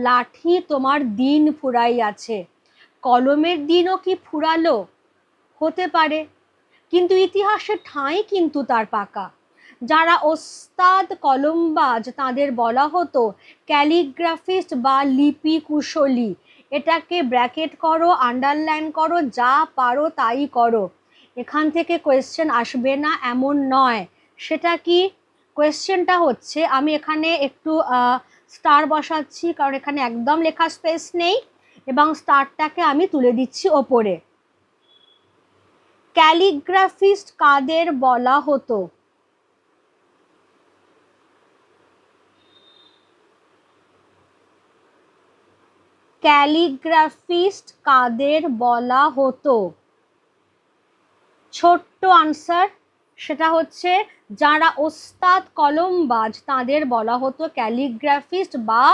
লাঠি তোমার দিন ফুরাইয়াছে, কলমের দিনও কি ফুরালো? হতে পারে, কিন্তু ইতিহাসের ঠাঁই কিন্তু তার পাকা। যারা ওস্তাদ কলমবাজ তাদের বলা হতো ক্যালিগ্রাফিস্ট বা লিপি কুশলী। এটাকে ব্র্যাকেট করো, আন্ডারলাইন করো, যা পারো তাই করো। এখান থেকে কোয়েশ্চেন আসবে না এমন নয়। সেটা কি? কোয়েশ্চেনটা হচ্ছে, আমি এখানে একটু স্টার বসাচ্ছি কারণ এখানে একদম লেখার স্পেস নেই, এবং স্টারটাকে আমি তুলে দিচ্ছি ওপরে। ক্যালিগ্রাফিস্ট কাদের বলা হতো? ক্যালিগ্রাফিস্ট কাদের বলা হতো? ছোট্ট আনসার, সেটা হচ্ছে যারা ওস্তাদ কলমবাজ তাদের বলা হতো ক্যালিগ্রাফিস্ট বা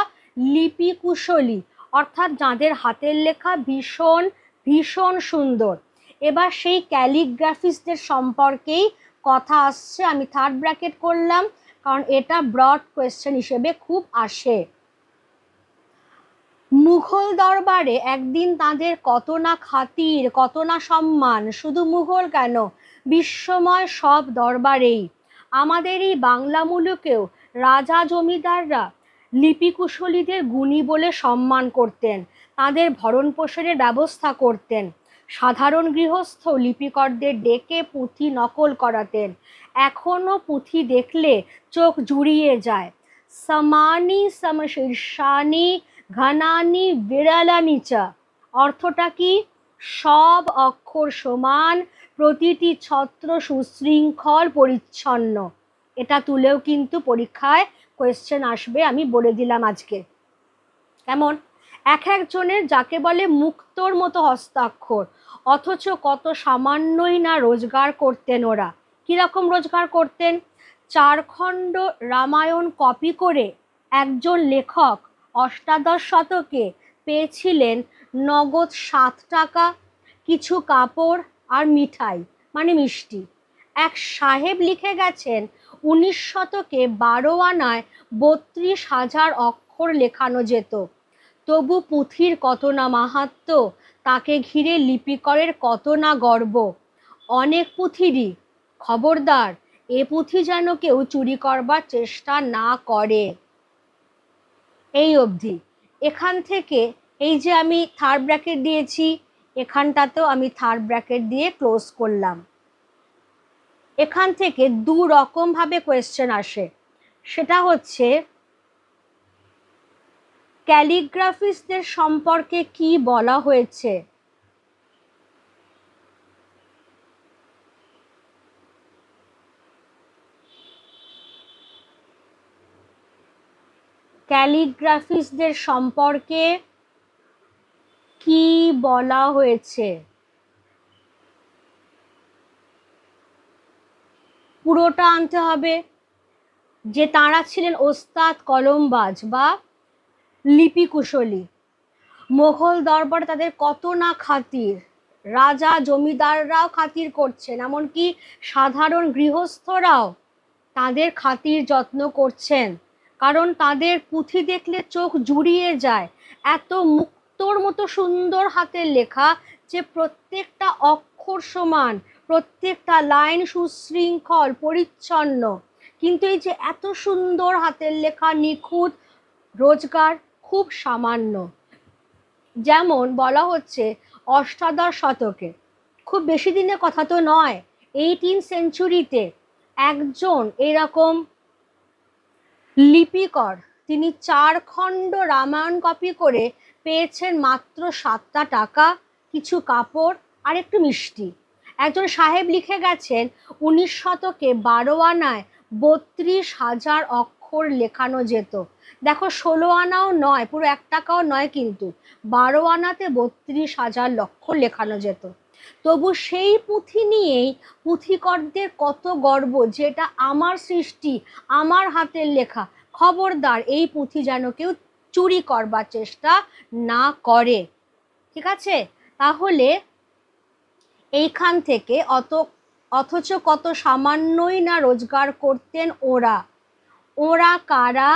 লিপি কুশলী, অর্থাৎ যাদের হাতের লেখা ভীষণ ভীষণ সুন্দর। এবার সেই ক্যালিগ্রাফিস্টদের সম্পর্কেই কথা আসছে। আমি থার্ড ব্র্যাকেট করলাম কারণ এটা ব্রড কোয়েশ্চেন হিসেবে খুব আসে। মুঘল দরবারে একদিন তাদের কত না খাতির, কত না সম্মান। শুধু মুঘল কেন, বিশ্বময় সব দরবারেই। আমাদের এই বাংলা মুলুকেও রাজা জমিদাররা লিপিকুশলীদের গুণী বলে সম্মান করতেন, তাদের ভরণ পোষণের ব্যবস্থা করতেন। সাধারণ গৃহস্থ লিপিকরদের ডেকে পুঁথি নকল করাতেন। এখনও পুঁথি দেখলে চোখ জুড়িয়ে যায়। সমানি সমশীর্ষানি ঘনানি বিড়ালানি চা, অর্থটা কি? সব অক্ষর সমান, প্রতিটি ছত্র সুশৃঙ্খল পরিচ্ছন্ন। এটা তুলেও কিন্তু পরীক্ষায় কোয়েশ্চেন আসবে, আমি বলে দিলাম আজকে। কেমন? এক একজনের যাকে বলে মুক্তোর মতো হস্তাক্ষর, অথচ কত সামান্যই না রোজগার করতেন ওরা। কীরকম রোজগার করতেন? 4 খণ্ড রামায়ণ কপি করে একজন লেখক অষ্টাদশ শতকে পেয়েছিলেন নগদ 7 টাকা, কিছু কাপড় আর মিঠাই মানে মিষ্টি। এক সাহেব লিখে গেছেন 19 শতকে 12 আনায় 32,000 অক্ষর লেখানো যেত। তবু পুঁথির কত না মাহাত্ম্য, তাকে ঘিরে লিপিকরের কত না গর্ব। অনেক পুঁথিরই, খবরদার এ পুঁথি যেন কেউ চুরি করবার চেষ্টা না করে। এই অবধি। এখান থেকে এই যে আমি থার্ড ব্র্যাকেট দিয়েছি, এখানটাতেও আমি থার্ড ব্র্যাকেট দিয়ে ক্লোজ করলাম। এখান থেকে দু রকম ভাবে কোয়েশ্চেন আসে। সেটা হচ্ছে ক্যালিগ্রাফিস্টদের সম্পর্কে কি বলা হয়েছে। ক্যালিগ্রাফিস্টদের সম্পর্কে কি বলা হয়েছে, পুরোটা আনতে হবে। যে তাঁরা ছিলেন ওস্তাদ কলমবাজ বা লিপি কুশলী। মোঘল দরবারে তাদের কত না খাতির, রাজা জমিদাররাও খাতির করছেন, এমনকি সাধারণ গৃহস্থরাও তাদের খাতির যত্ন করছেন, কারণ তাদের পুঁথি দেখলে চোখ জুড়িয়ে যায়। এত মুক্তোর মতো সুন্দর হাতের লেখা যে প্রত্যেকটা অক্ষর সমান, প্রত্যেকটা লাইন সুশৃঙ্খল পরিচ্ছন্ন। কিন্তু এই যে এত সুন্দর হাতের লেখা নিখুঁত, রোজগার খুব সামান্য। যেমন বলা হচ্ছে অষ্টাদশ শতকে, খুব বেশি দিনের কথা তো নয়, 18th সেঞ্চুরিতে একজন এরকম লিপিকর, তিনি 4 খণ্ড রামায়ণ কপি করে পেয়েছেন মাত্র 7টা টাকা, কিছু কাপড় আর একটু মিষ্টি। একজন সাহেব লিখে গেছেন 19 শতকে 12 আনায় 32,000 অক্ষর লেখানো যেত। দেখো 16 আনাও নয়, পুরো 1 টাকাও নয়, কিন্তু 12 আনাতে 32,000 অক্ষর লেখানো যেত। তবু সেই পুঁথি নিয়েই পুঁথিকরদের কত গর্ব, যেটা আমার সৃষ্টি, আমার হাতের লেখা। খবরদার এই পুঁথি যেন কেউ চুরি করবার চেষ্টা না করে, ঠিক আছে? তাহলে এইখান থেকে অথচ কত সামান্যই না রোজগার করতেন ওরা। ওরা কারা?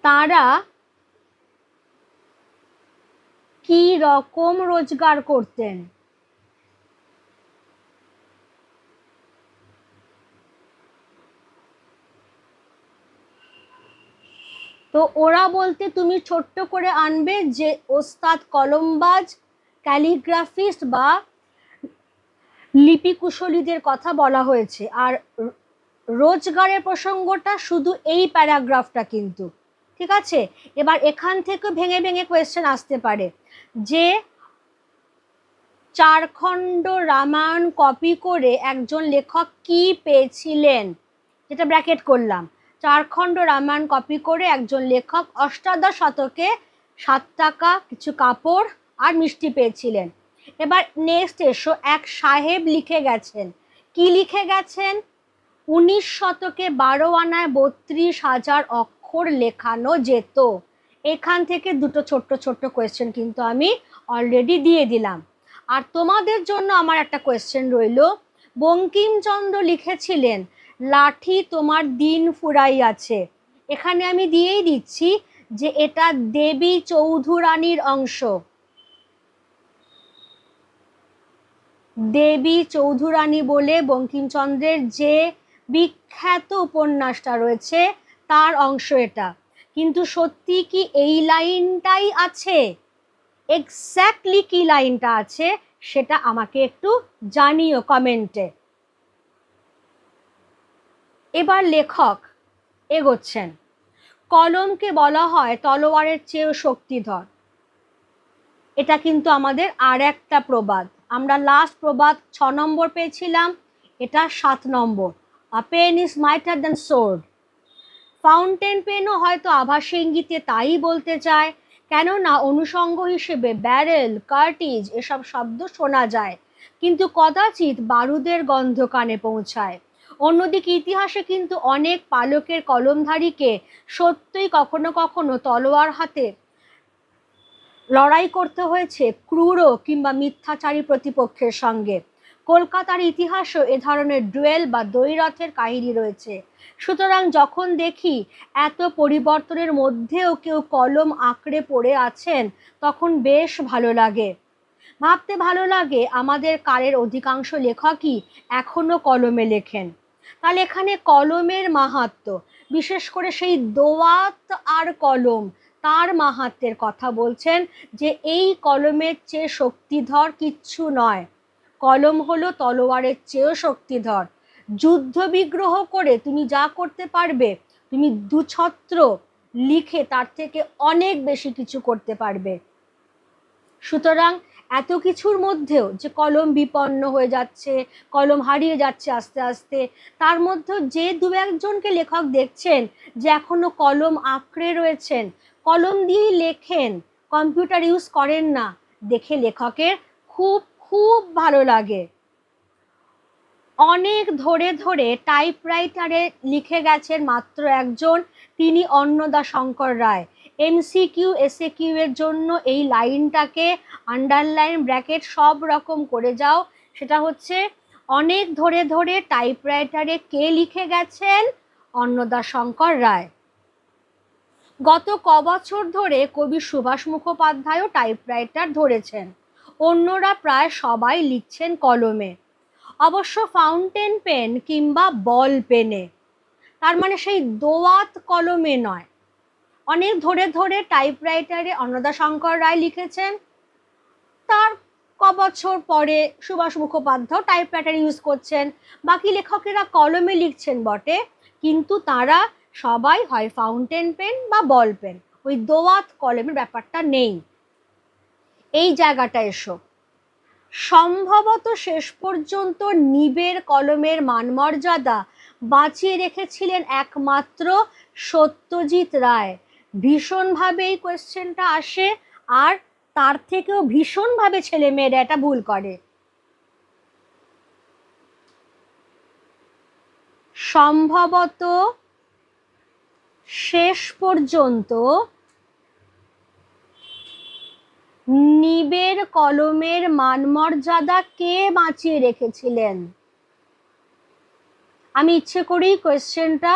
তারা কি রকম রোজগার করতেন? তো ওরা বলতে তুমি ছোট্ট করে আনবে যে ওস্তাদ কলমবাজ, ক্যালিগ্রাফিস্ট বা লিপি কুশলীদের কথা বলা হয়েছে। আর রোজগারের প্রসঙ্গটা শুধু এই প্যারাগ্রাফটা কিন্তু, ঠিক আছে? এবার এখান থেকে ভেঙে ভেঙে কোয়েশ্চেন আসতে পারে যে 4 খণ্ড রামায়ণ কপি করে একজন লেখক কি পেয়েছিলেন, যেটা ব্র্যাকেট করলাম। 4 খণ্ড রামায়ণ কপি করে একজন লেখক অষ্টাদশ শতকে 7 টাকা, কিছু কাপড় আর মিষ্টি পেয়েছিলেন। এবার নেক্সট এসো, এক সাহেব লিখে গেছেন। কি লিখে গেছেন? 19 শতকে 12 আনায় 32,000 অক্ষর লেখানো যেত। এখান থেকে দুটো ছোট্ট ছোট্ট কোয়েশ্চেন কিন্তু আমি অলরেডি দিয়ে দিলাম। আর তোমাদের জন্য আমার একটা কোয়েশ্চেন রইল। বঙ্কিমচন্দ্র লিখেছিলেন লাঠি তোমার দিন ফুরাইয়াছে। এখানে আমি দিয়েই দিচ্ছি যে এটা দেবী চৌধুরানীর অংশ। দেবী চৌধুরানী বলে বঙ্কিমচন্দ্রের যে বিখ্যাত উপন্যাসটা রয়েছে তার অংশ এটা। কিন্তু সত্যি কি এই লাইনটাই আছে? এক্স্যাক্টলি কি লাইনটা আছে সেটা আমাকে একটু জানিও কমেন্টে। এবার লেখক এগোচ্ছেন। কলমকে বলা হয় তলোয়ারের চেয়েও শক্তিধর। এটা কিন্তু আমাদের আর একটা প্রবাদ। আমরা লাস্ট প্রবাদ 6 নম্বর পেয়েছিলাম, এটা 7 নম্বর। A pen is mightier than sword. Fountain পেনও হয়তো আভাসী ইঙ্গিতে তাই বলতে চায়, কেননা অনুষঙ্গ হিসেবে ব্যারেল, কার্টিজ এসব শব্দ শোনা যায়, কিন্তু কদাচিৎ বারুদের গন্ধ কানে পৌঁছায়। অন্যদিকে ইতিহাসে কিন্তু অনেক পালকের কলমধারীকে সত্যই কখনো কখনো তলোয়ার হাতে লড়াই করতে হয়েছে ক্রূর কিংবা মিথ্যাচারী প্রতিপক্ষের সঙ্গে। কলকাতার ইতিহাসেও এ ধরনের ডুয়েল বা দ্বৈরথের কাহিনী রয়েছে। সুতরাং যখন দেখি এত পরিবর্তনের মধ্যেও কেউ কলম আঁকড়ে পড়ে আছেন, তখন বেশ ভালো লাগে। ভাবতে ভালো লাগে আমাদের কালের অধিকাংশ লেখকই এখনো কলমে লেখেন। তাহলে এখানে কলমের মাহাত্ম্য, বিশেষ করে সেই দোয়াত আর কলম, তার মাহাত্ম্যের কথা বলছেন যে এই কলমের চেয়ে শক্তিধর কিচ্ছু নয়, কলম হলো তলোয়ারের চেয়েও শক্তিধর, যুদ্ধ বিগ্রহ করে তুমি যা করতে পারবে তুমি দুছত্র লিখে তার থেকে অনেক বেশি কিছু করতে পারবে। সুতরাং এত কিছুর মধ্যেও যে কলম বিপন্ন হয়ে যাচ্ছে, কলম হারিয়ে যাচ্ছে আস্তে আস্তে, তার মধ্যেও যে দু একজনকে লেখক দেখছেন যে এখনো কলম আঁকড়ে রয়েছেন, কলম দিয়েই লেখেন, কম্পিউটার ইউজ করেন না, দেখে লেখকের খুব খুব ভালো লাগে। অনেক ধরে ধরে টাইপরাইটারে লিখে গেছেন মাত্র একজন, তিনি অন্নদাশঙ্কর রায়। এমসিকিউ এসএকিউ এর জন্য এই লাইনটাকে আন্ডারলাইন ব্র্যাকেট সব রকম করে যাও, সেটা হচ্ছে অনেক ধরে ধরে টাইপরাইটারে কে লিখে গেছেন? অন্নদাশঙ্কর রায়। গত কবছর ধরে কবি সুভাষ মুখোপাধ্যায়ও টাইপরাইটার ধরেছেন, অন্যরা প্রায় সবাই লিখছেন কলমে, অবশ্য ফাউন্টেন পেন কিংবা বল পেনে, তার মানে সেই দোয়াত কলমে নয়। অনেক ধরে ধরে টাইপরাইটারে অন্নদাশঙ্কর রায় লিখেছেন, তার কবছর পরে সুভাষ মুখোপাধ্যায় টাইপরাইটার ইউজ করছেন, বাকি লেখকেরা কলমে লিখছেন বটে, কিন্তু তারা সবাই হয় ফাউন্টেন পেন বা বল পেন, ওই দোয়াত কলমের ব্যাপারটা নেই। এই জায়গাটা এসো, সম্ভবত শেষ পর্যন্ত নিবের কলমের মানমর্যাদা বাঁচিয়ে রেখেছিলেন একমাত্র সত্যজিৎ রায়। ভীষণভাবে এই কোয়েশ্চেনটা আসে, আর তার থেকেও ভীষণভাবে ছেলে মেয়েরা এটা ভুল করে। সম্ভবত শেষ পর্যন্ত নিবের কলমের মানমর্যাদা কে বাঁচিয়ে রেখেছিলেন? আমি ইচ্ছে করেই কোয়েশ্চেনটা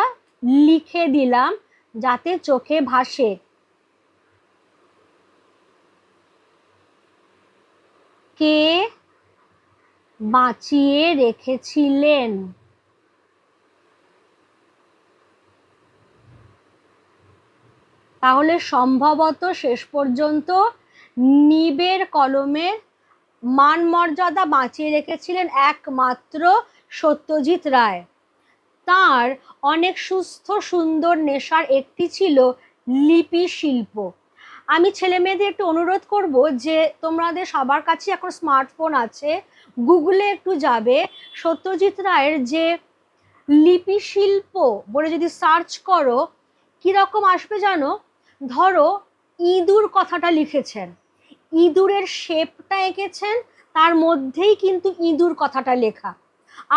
লিখে দিলাম যাতে চোখে ভাসে। কে বাঁচিয়ে রেখেছিলেন? তাহলে সম্ভবত শেষ পর্যন্ত নিবের কলমের মান মর্যাদা বাঁচিয়ে রেখেছিলেন একমাত্র সত্যজিৎ রায়। তার অনেক সুস্থ সুন্দর নেশার একটি ছিল লিপি শিল্প। আমি ছেলে মেয়েদের একটু অনুরোধ করব যে তোমাদের সবার কাছে এখন স্মার্টফোন আছে, গুগলে একটু যাবে, সত্যজিৎ রায়ের যে লিপি শিল্প বলে যদি সার্চ করো, কিরকম আসবে জানো? ধরো ইঁদুর কথাটা লিখেছেন, ইঁদুরের শেপটা এঁকেছেন, তার মধ্যেই কিন্তু ইঁদুর কথাটা লেখা।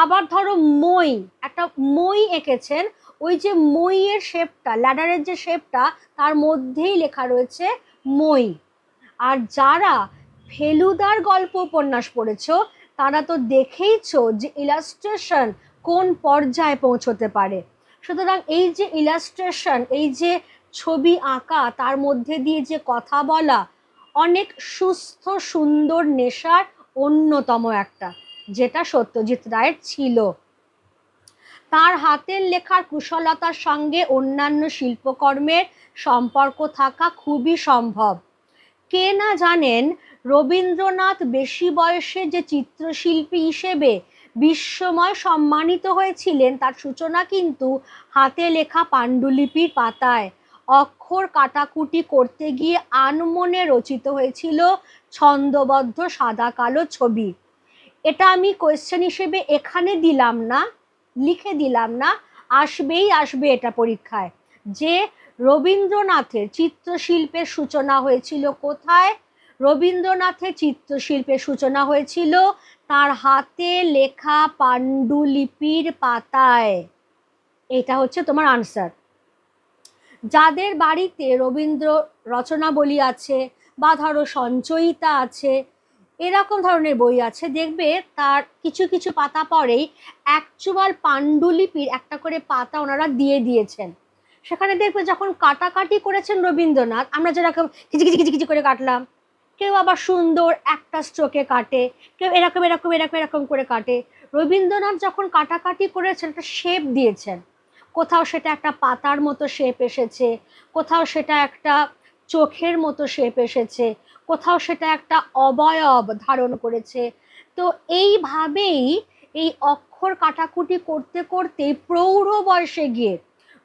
আবার ধরো মই, একটা মই এঁকেছেন, ওই যে মইয়ের শেপটা, ল্যাডারের যে শেপটা, তার মধ্যেই লেখা রয়েছে মই। আর যারা ফেলুদার গল্প উপন্যাস পড়েছো তারা তো দেখেইছো যে ইলাস্ট্রেশন কোন পর্যায়ে পৌঁছতে পারে। সুতরাং এই যে ইলাস্ট্রেশন, এই যে ছবি আঁকা, তার মধ্যে দিয়ে যে কথা বলা, অনেক সুস্থ সুন্দর নেশার অন্যতম একটা, যেটা সত্যজিৎ রায়ের ছিল। তার হাতের লেখার কুশলতার সঙ্গে অন্যান্য শিল্পকর্মের সম্পর্ক থাকা খুবই সম্ভব। কে না জানেন রবীন্দ্রনাথ বেশি বয়সে যে চিত্রশিল্পী হিসেবে বিশ্বময় সম্মানিত হয়েছিলেন, তার সূচনা কিন্তু হাতে লেখা পাণ্ডুলিপির পাতায়। অক্ষর কাটাকুটি করতে গিয়ে আনমনে রচিত হয়েছিল ছন্দবদ্ধ সাদা কালো ছবি। এটা আমি কোয়েশ্চেন হিসেবে এখানে দিলাম না, লিখে দিলাম না, আসবেই আসবে এটা পরীক্ষায়, যে রবীন্দ্রনাথের চিত্রশিল্পের সূচনা হয়েছিল কোথায়? রবীন্দ্রনাথের চিত্রশিল্পের সূচনা হয়েছিল তার হাতে লেখা পাণ্ডুলিপির পাতায়। এটা হচ্ছে তোমার আনসার। যাদের বাড়িতে রবীন্দ্র রচনাবলী আছে, বা ধরো সঞ্চয়িতা আছে, এরকম ধরনের বই আছে, দেখবে তার কিছু কিছু পাতা পরেই অ্যাকচুয়াল পাণ্ডুলিপির একটা করে পাতা ওনারা দিয়ে দিয়েছেন। সেখানে দেখবে যখন কাটাকাটি করেছেন রবীন্দ্রনাথ, আমরা যেরকম কিচি কিচি কিচি কিচি করে কাটলাম, কেউ আবার সুন্দর একটা স্ট্রোকে কাটে, কেউ এরকম এরকম এরকম এরকম করে কাটে। রবীন্দ্রনাথ যখন কাটাকাটি করেছেন একটা শেপ দিয়েছেন, কোথাও সেটা একটা পাতার মতো শেপ এসেছে, কোথাও সেটা একটা চোখের মতো শেপ এসেছে, কোথাও সেটা একটা অবয়ব ধারণ করেছে। তো এইভাবেই এই অক্ষর কাটাকুটি করতে করতে প্রৌঢ় বয়সে গিয়ে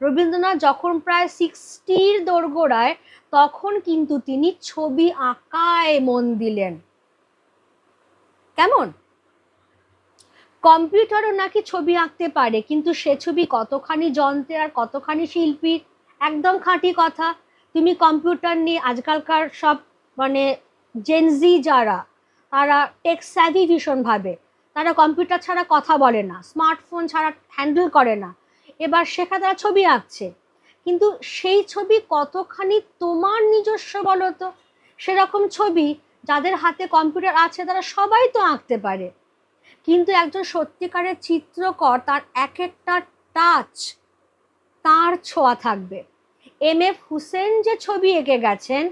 রবীন্দ্রনাথ যখন প্রায় 60-র দোরগোড়ায়, তখন কিন্তু তিনি ছবি আঁকায় মন দিলেন। কেমন? কম্পিউটারও নাকি ছবি আঁকতে পারে, কিন্তু সে ছবি কতখানি যন্ত্রের আর কতখানি শিল্পীর, একদম খাঁটি কথা। তুমি কম্পিউটার নিয়ে আজকালকার সব মানে জেনজি যারা, তারা টেক স্যাভি ভীষণভাবে, তারা কম্পিউটার ছাড়া কথা বলে না, স্মার্টফোন ছাড়া হ্যান্ডেল করে না। এবার সেখানে তারা ছবি আঁকছে, কিন্তু সেই ছবি কতখানি তোমার নিজস্ব বলো তো? সেরকম ছবি যাদের হাতে কম্পিউটার আছে তারা সবাই তো আঁকতে পারে, কিন্তু একজন সত্যিকারের চিত্রকর তার এক একটা টাচ, তার ছোঁয়া থাকবে। এম.এফ. হুসেন যে ছবি এঁকে গেছেন,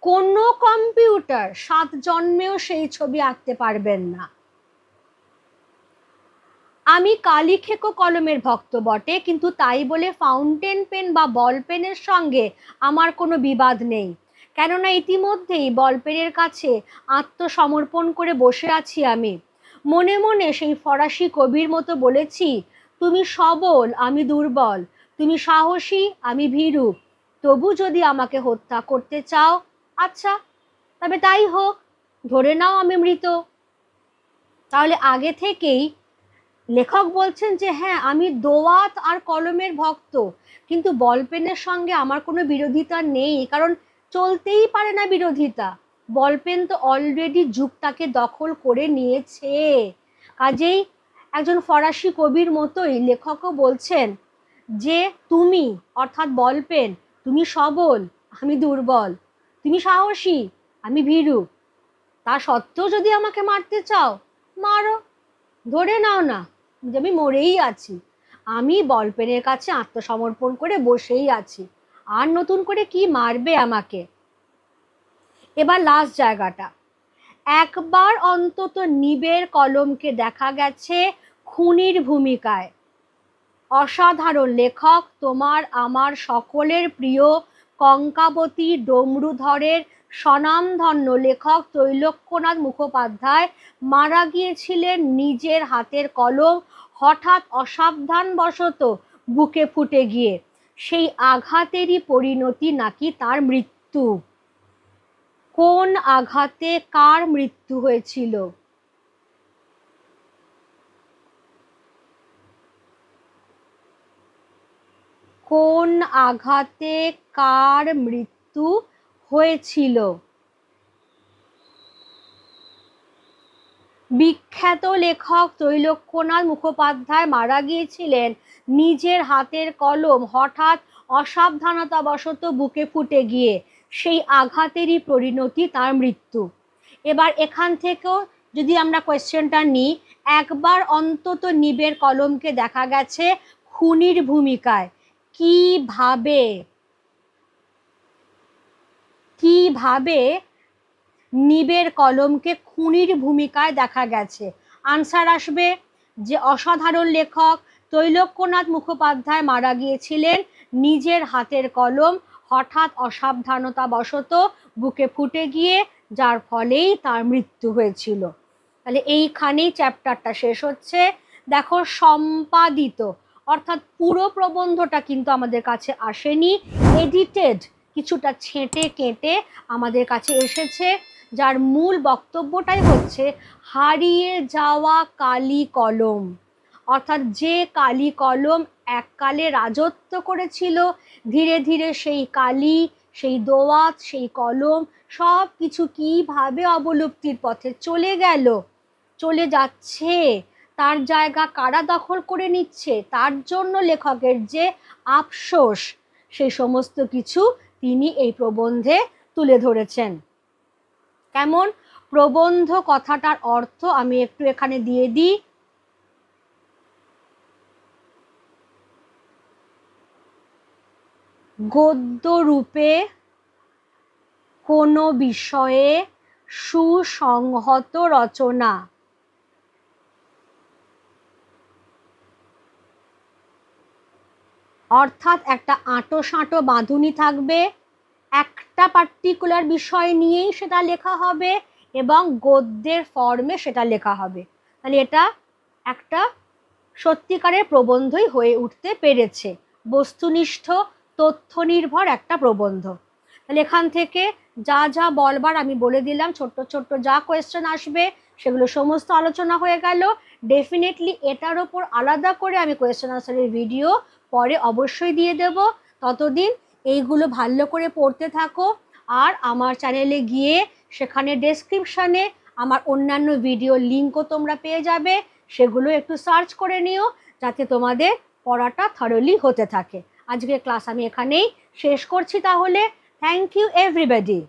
কোনো কম্পিউটার 7 জন্মেও সেই ছবি আঁকতে পারবেন না। আমি কালিখেকো কলমের ভক্ত বটে, কিন্তু তাই বলে ফাউন্টেন পেন বা বল পেনের সঙ্গে আমার কোনো বিবাদ নেই, কেননা ইতিমধ্যেই বল পেনের কাছে আত্মসমর্পণ করে বসে আছি আমি। মনে মনে সেই ফরাসি কবির মতো বলেছি, তুমি সবল, আমি দুর্বল, তুমি সাহসী, আমি ভীরু, তবু যদি আমাকে হত্যা করতে চাও, আচ্ছা তবে তাই হোক, ধরে নাও আমি মৃত। তাহলে আগে থেকেই লেখক বলছেন যে হ্যাঁ, আমি দোয়াত আর কলমের ভক্ত, কিন্তু বল পেনের সঙ্গে আমার কোনো বিরোধিতা নেই, কারণ চলতেই পারে না বিরোধিতা। বল পেন তো অলরেডি যুগটাকে দখল করে নিয়েছে। কাজেই একজন ফরাসি কবির মতোই লেখকও বলছেন যে তুমি অর্থাৎ বল পেন, তুমি সবল, আমি দুর্বল, তুমি সাহসী, আমি ভীরু, তা সত্ত্বেও যদি আমাকে মারতে চাও, মারো, ধরে নাও না যে আমি মরেই আছি, আমি বল পেনের কাছে আত্মসমর্পণ করে বসেই আছি, আর নতুন করে কি মারবে আমাকে। এবার লাস্ট জায়গাটা, একবার অন্তত নিবের কলমকে দেখা গেছে খুনির ভূমিকায়। অসাধারণ লেখক, তোমার আমার সকলের প্রিয় কঙ্কাবতী ডমরুধরের স্বনামধন্য লেখক ত্রৈলোক্যনাথ মুখোপাধ্যায় মারা গিয়েছিলেন নিজের হাতের কলম হঠাৎ অসাবধানবশত বুকে ফুটে গিয়ে। সেই আঘাতেরই পরিণতি নাকি তার মৃত্যু। কোন আঘাতে কার মৃত্যু হয়েছিল? কোন আঘাতে কার মৃত্যু হয়েছিল? বিখ্যাত লেখক ত্রৈলোক্যনাথ মুখোপাধ্যায় মারা গিয়েছিলেন নিজের হাতের কলম হঠাৎ অসাবধানতাবশত বুকে ফুটে গিয়ে। সেই আঘাতেরই পরিণতি তার মৃত্যু। এবার এখান থেকেও যদি আমরা কোয়েশ্চেনটা নিই, একবার অন্তত নিবের কলমকে দেখা গেছে খুনির ভূমিকায়। কিভাবে কিভাবে নিবের কলমকে খুনির ভূমিকায় দেখা গেছে? আনসার আসবে যে অসাধারণ লেখক ত্রৈলোক্যনাথ মুখোপাধ্যায় মারা গিয়েছিলেন নিজের হাতের কলম হঠাৎ অসাবধানতাবশত বুকে ফুটে গিয়ে, যার ফলেই তার মৃত্যু হয়েছিল। তাহলে এইখানেই চ্যাপ্টারটা শেষ হচ্ছে। দেখো, সম্পাদিত অর্থাৎ পুরো প্রবন্ধটা কিন্তু আমাদের কাছে আসেনি, এডিটেড কিছুটা ছেঁটে কেটে আমাদের কাছে এসেছে, যার মূল বক্তব্যটাই হচ্ছে হারিয়ে যাওয়া কালি কলম। অর্থাৎ যে কালি কলম এককালে রাজত্ব করেছিল, ধীরে ধীরে সেই কালি, সেই দোয়াত, সেই কলম সব কিছু কিভাবে অবলুপ্তির পথে চলে গেল, চলে যাচ্ছে, তার জায়গা কারা দখল করে নিচ্ছে, তার জন্য লেখকের যে আফসোস, সেই সমস্ত কিছু তিনি এই প্রবন্ধে তুলে ধরেছেন। কেমন? প্রবন্ধ কথাটার অর্থ আমি একটু এখানে দিয়ে দিই। গদ্য রূপে কোনো বিষয়ে সুসংহত রচনা। অর্থাৎ একটা আঁটো সাঁটো বাঁধুনি থাকবে, একটা পার্টিকুলার বিষয় নিয়েই সেটা লেখা হবে এবং গদ্যের ফর্মে সেটা লেখা হবে। তাহলে এটা একটা সত্যিকারের প্রবন্ধই হয়ে উঠতে পেরেছে, বস্তুনিষ্ঠ তথ্য নির্ভর একটা প্রবন্ধ। তাহলে এখান থেকে যা যা বলবার আমি বলে দিলাম, ছোট্ট ছোট্ট যা কোয়েশ্চেন আসবে সেগুলো সমস্ত আলোচনা হয়ে গেল। ডেফিনেটলি এটার ওপর আলাদা করে আমি কোয়েশ্চেন আনসারের ভিডিও পরে অবশ্যই দিয়ে দেব। ততদিন এইগুলো ভালো করে পড়তে থাকো, আর আমার চ্যানেলে গিয়ে সেখানে ডেসক্রিপশানে আমার অন্যান্য ভিডিও লিঙ্কও তোমরা পেয়ে যাবে, সেগুলো একটু সার্চ করে নিও যাতে তোমাদের পড়াটা থরলি হতে থাকে। আজকের ক্লাস আমি এখানেই শেষ করছি তাহলে। Thank you everybody.